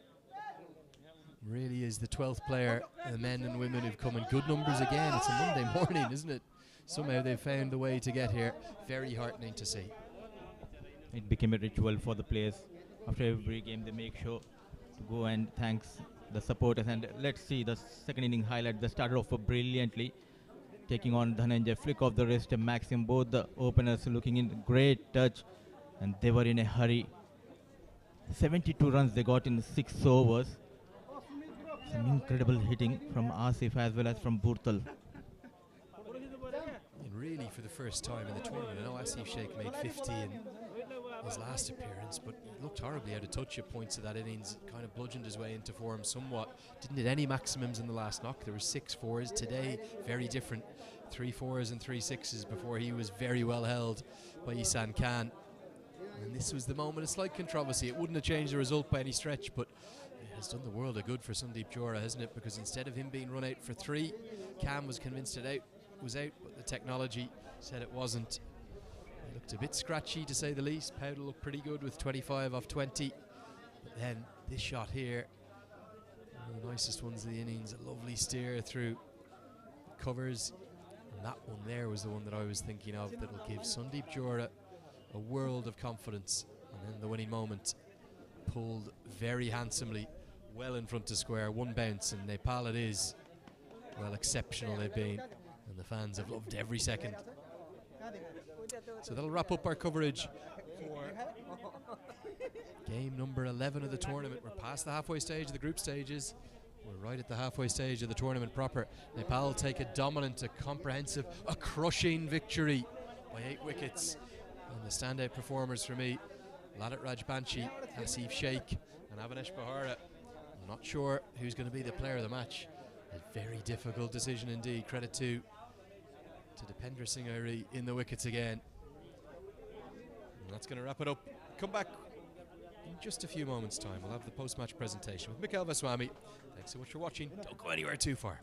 S3: Really is the 12th player, the men and women who've come in good numbers again. It's a Monday morning, isn't it? Somehow they've found a way to get here. Very heartening to see.
S2: It became a ritual for the players. After every game, they make sure to go and thanks the supporters. And let's see the second inning highlight. They started off brilliantly, taking on Dhananjay. Flick of the wrist, Maxim. Both the openers looking in great touch, and they were in a hurry. 72 runs they got in 6 overs. Some incredible hitting from Asif as well as from Burtal.
S3: Really, for the first time in the tournament, I know Asif Sheikh made 50 in his last appearance, but he looked horribly out of touch at points of that innings. Kind of bludgeoned his way into form somewhat. Didn't hit any maximums in the last knock. There were 6 fours today. Very different. 3 4s and 3 6s before he was very well held by Ehsan Khan. And this was the moment of slight controversy. It wouldn't have changed the result by any stretch, but it has done the world of good for Sandeep Johra, hasn't it? Because instead of him being run out for 3, Khan was convinced it was out, but the technology said it wasn't. It looked a bit scratchy, to say the least. Powdell looked pretty good with 25 off 20. But then this shot here, one of the nicest ones of the innings, a lovely steer through covers. And that one there was the one that I was thinking of that will give Sandeep Johra a world of confidence. And then the winning moment, pulled very handsomely, well in front of square, 1 bounce, and Nepal it is. Well, exceptional they've been, and the fans have loved every second. So that'll wrap up our coverage for game number 11 of the tournament. We're past the halfway stage of the group stages. We're right at the halfway stage of the tournament proper. Nepal take a dominant, a comprehensive, a crushing victory by 8 wickets. And the standout performers for me, Lalit Rajbanshi, Asif Sheikh and Avinash Bahara. I'm not sure who's going to be the player of the match. A very difficult decision indeed. Credit to Dipendra Singh Airi in the wickets again. And that's going to wrap it up. Come back in just a few moments' time. We'll have the post-match presentation with Mikhail Vaswamy. Thanks so much for watching. Don't go anywhere too far.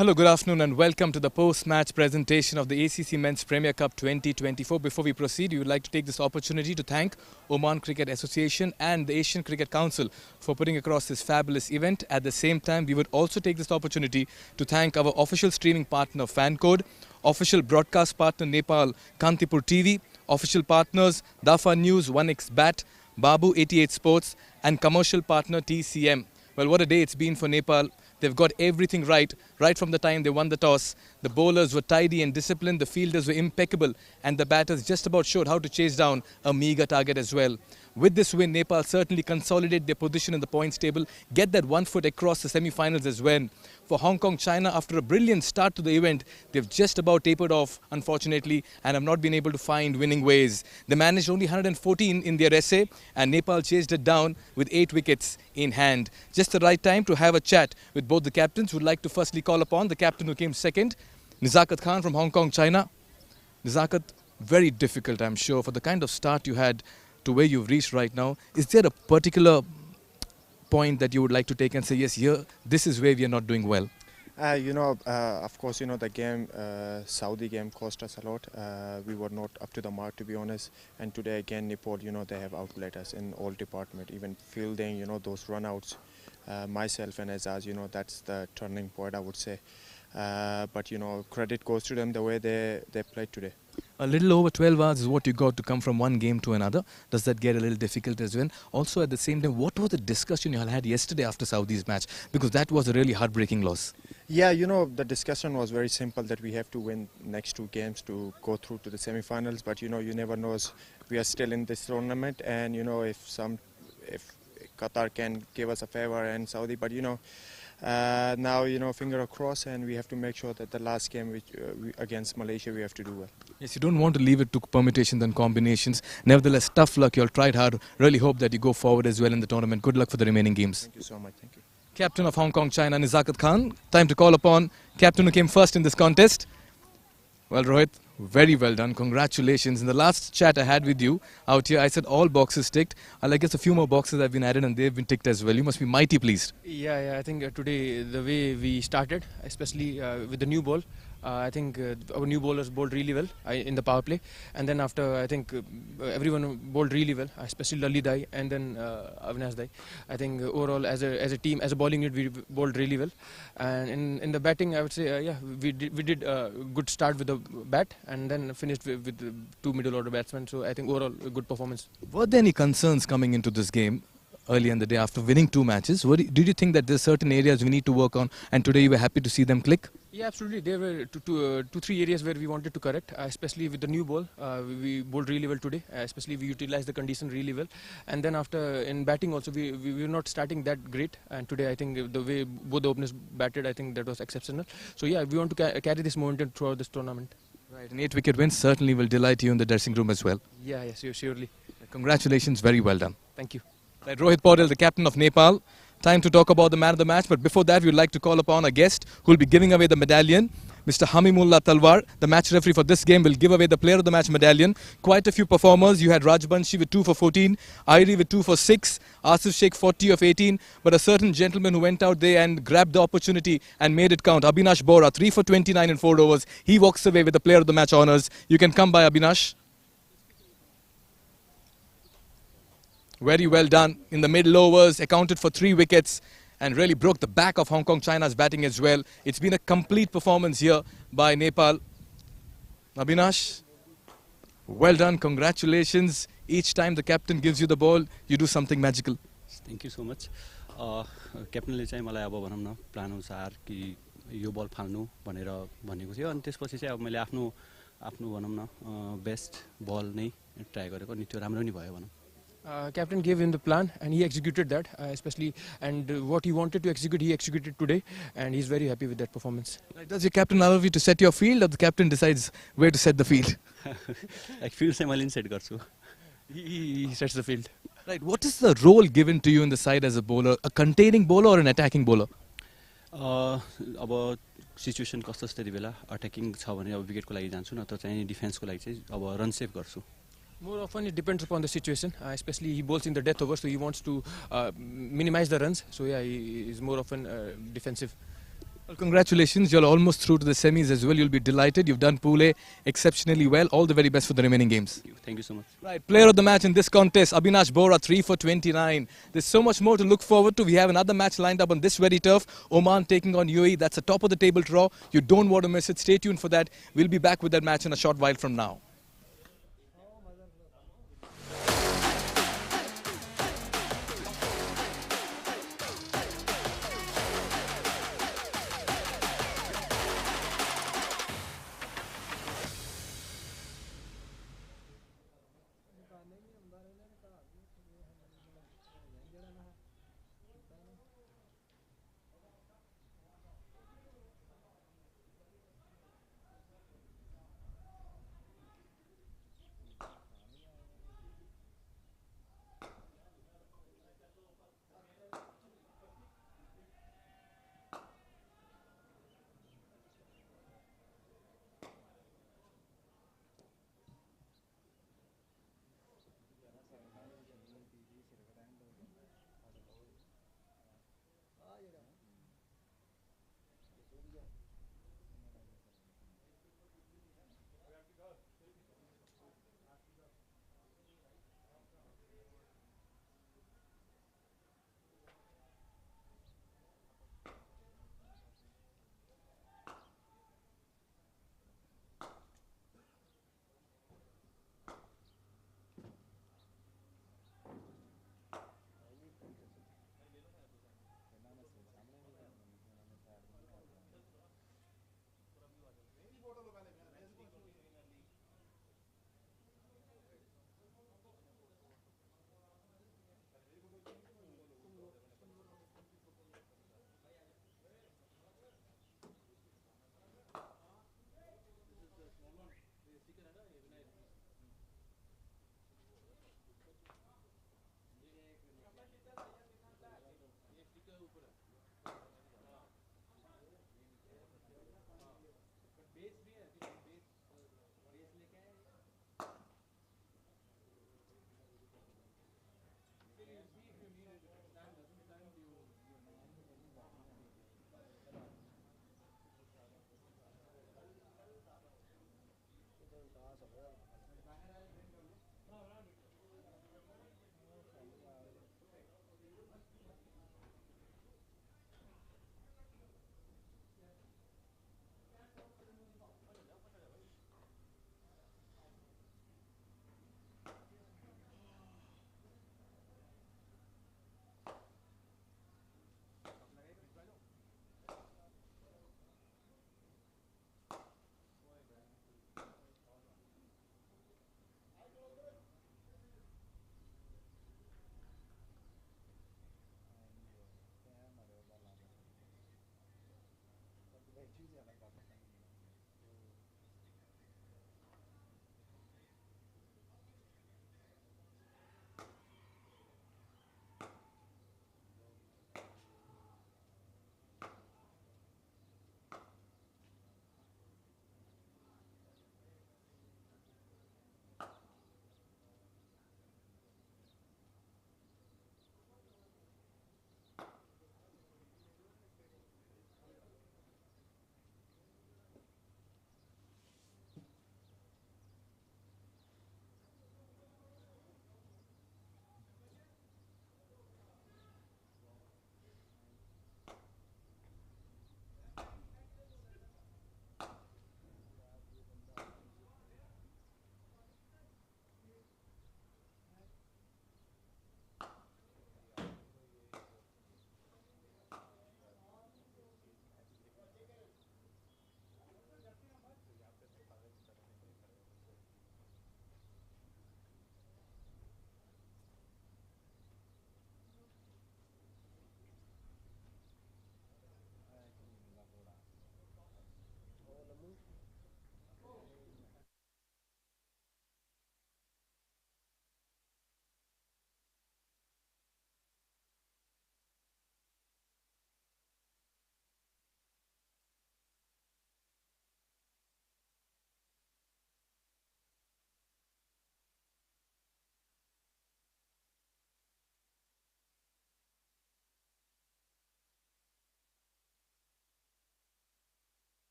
S1: Hello, good afternoon, and welcome to the post-match presentation of the ACC Men's Premier Cup 2024. Before we proceed, we would like to take this opportunity to thank Oman Cricket Association and the Asian Cricket Council for putting across this fabulous event. At the same time, we would also take this opportunity to thank our official streaming partner FanCode, official broadcast partner Nepal Kantipur TV, official partners Dafa News, 1x Bat, Babu 88 Sports, and commercial partner TCM. Well, what a day it's been for Nepal. They've got everything right from the time they won the toss. The bowlers were tidy and disciplined, the fielders were impeccable, and the batters just about showed how to chase down a meagre target as well. With this win, Nepal certainly consolidate their position in the points table, get that 1 foot across the semi-finals as well. For Hong Kong, China, after a brilliant start to the event, they've just about tapered off, unfortunately, and have not been able to find winning ways. They managed only 114 in their essay, and Nepal chased it down with 8 wickets in hand. Just the right time to have a chat with both the captains. Would like to firstly call upon the captain who came second, Nizakat Khan from Hong Kong, China. Nizakat, very difficult, I'm sure, for the kind of start you had to where you've reached right now. Is there a particular point that you would like to take and say, yes, here, this is where we are not doing well?
S4: Of course, the game, Saudi game cost us a lot. We were not up to the mark, to be honest. And today again, Nepal, they have outlet us in all department, even fielding, those run-outs. Myself and Azaz, that's the turning point, I would say. But credit goes to them the way they played today.
S1: A little over 12 hours is what you got to come from one game to another. Does that get a little difficult as well? Also, at the same time, what was the discussion you all had yesterday after Saudi's match? Because that was a really heartbreaking loss.
S4: Yeah, the discussion was very simple that we have to win next 2 games to go through to the semi-finals. But you never know. We are still in this tournament, and if Qatar can give us a favor and Saudi, but now finger crossed, and we have to make sure that the last game against Malaysia we have to do well.
S1: Yes, you don't want to leave it to permutations and combinations. Nevertheless, tough luck. You all tried hard. Really hope that you go forward as well in the tournament. Good luck for the remaining games.
S4: Thank you so much. Thank you.
S1: Captain of Hong Kong, China, Nizakat Khan. Time to call upon captain who came first in this contest. Well, Rohit, very well done. Congratulations. In the last chat I had with you out here, I said all boxes ticked. I guess a few more boxes have been added and they've been ticked as well. You must be mighty pleased.
S5: Yeah, I think today the way we started, especially with the new ball, I think our new bowlers bowled really well in the power play, and then after I think everyone bowled really well, especially Lalli Dai and then Avinash Dai. I think overall as a team, as a bowling unit, we bowled really well, and in the batting I would say we did a good start with the bat and then finished with the 2 middle order batsmen. So I think overall a good performance.
S1: Were there any concerns coming into this game early in the day after winning 2 matches? Did you think that there's certain areas we need to work on and today you were happy to see them click?
S5: Yeah, absolutely. There were two, three areas were we wanted to correct, especially with the new ball. We bowled really well today, especially we utilized the condition really well. And then after in batting also, we were not starting that great. And today I think the way both the openers batted, I think that was exceptional. So yeah, we want to carry this momentum throughout this tournament.
S1: Right, an 8-wicket win certainly will delight you in the dressing room as well.
S5: Yeah, surely.
S1: Congratulations, very well done.
S5: Thank you.
S1: Right, Rohit Paudel, the captain of Nepal. Time to talk about the man of the match, but before that, we'd like to call upon a guest who will be giving away the medallion. Mr. Hamimullah Talwar, the match referee for this game, will give away the player of the match medallion. Quite a few performers. You had Rajbanshi with 2 for 14, Airi with 2 for 6, Asif Sheikh 40 of 18, but a certain gentleman who went out there and grabbed the opportunity and made it count. Abhinash Bora, 3 for 29 in 4 overs. He walks away with the player of the match honours. You can come by, Abhinash. Very well done. In the middle overs, accounted for 3 wickets and really broke the back of Hong Kong China's batting as well. It's been a complete performance here by Nepal. Abhinash, well done. Congratulations. Each time the captain gives you the ball, you do something magical.
S6: Thank you so much. क्याप्टनले चाहिँ मलाई अब भनौँ न plan अनुसार कि यो बल फाल्नु भनेर भनेको थियो अनि त्यसपछि चाहिँ अब मैले आफ्नो भनौँ न बेस्ट बल नै ट्राई गरेको अनि त्यो राम्रो नि भयो भनौँ.
S5: Captain gave him the plan and he executed that, especially and what he wanted to execute, he executed today, and he's very happy with that performance.
S1: Does your captain allow you to set your field, or the captain decides where to set the field?
S6: Like field चाहिँ मैले set गर्छु.
S5: He sets the field.
S1: Right. What is the role given to you in the side as a bowler? A containing bowler or an attacking bowler?
S6: अब situation कस्तो छ त्यति बेला attacking छ भने अब विकेटको लागि जान्छु न त चाहिँ डिफेन्सको लागि चाहिँ अब रन सेभ गर्छु.
S5: More often it depends upon the situation, especially he bowls in the death over, so he wants to minimize the runs. So yeah, he is more often defensive.
S1: Well, congratulations, you're almost through to the semis as well. You'll be delighted. You've done Pool A exceptionally well. All the very best for the remaining games.
S6: Thank you so much.
S1: Right, player of the match in this contest, Abhinash Bora, 3 for 29. There's so much more to look forward to. We have another match lined up on this very turf. Oman taking on UAE. That's a top of the table draw. You don't want to miss it. Stay tuned for that. We'll be back with that match in a short while from now.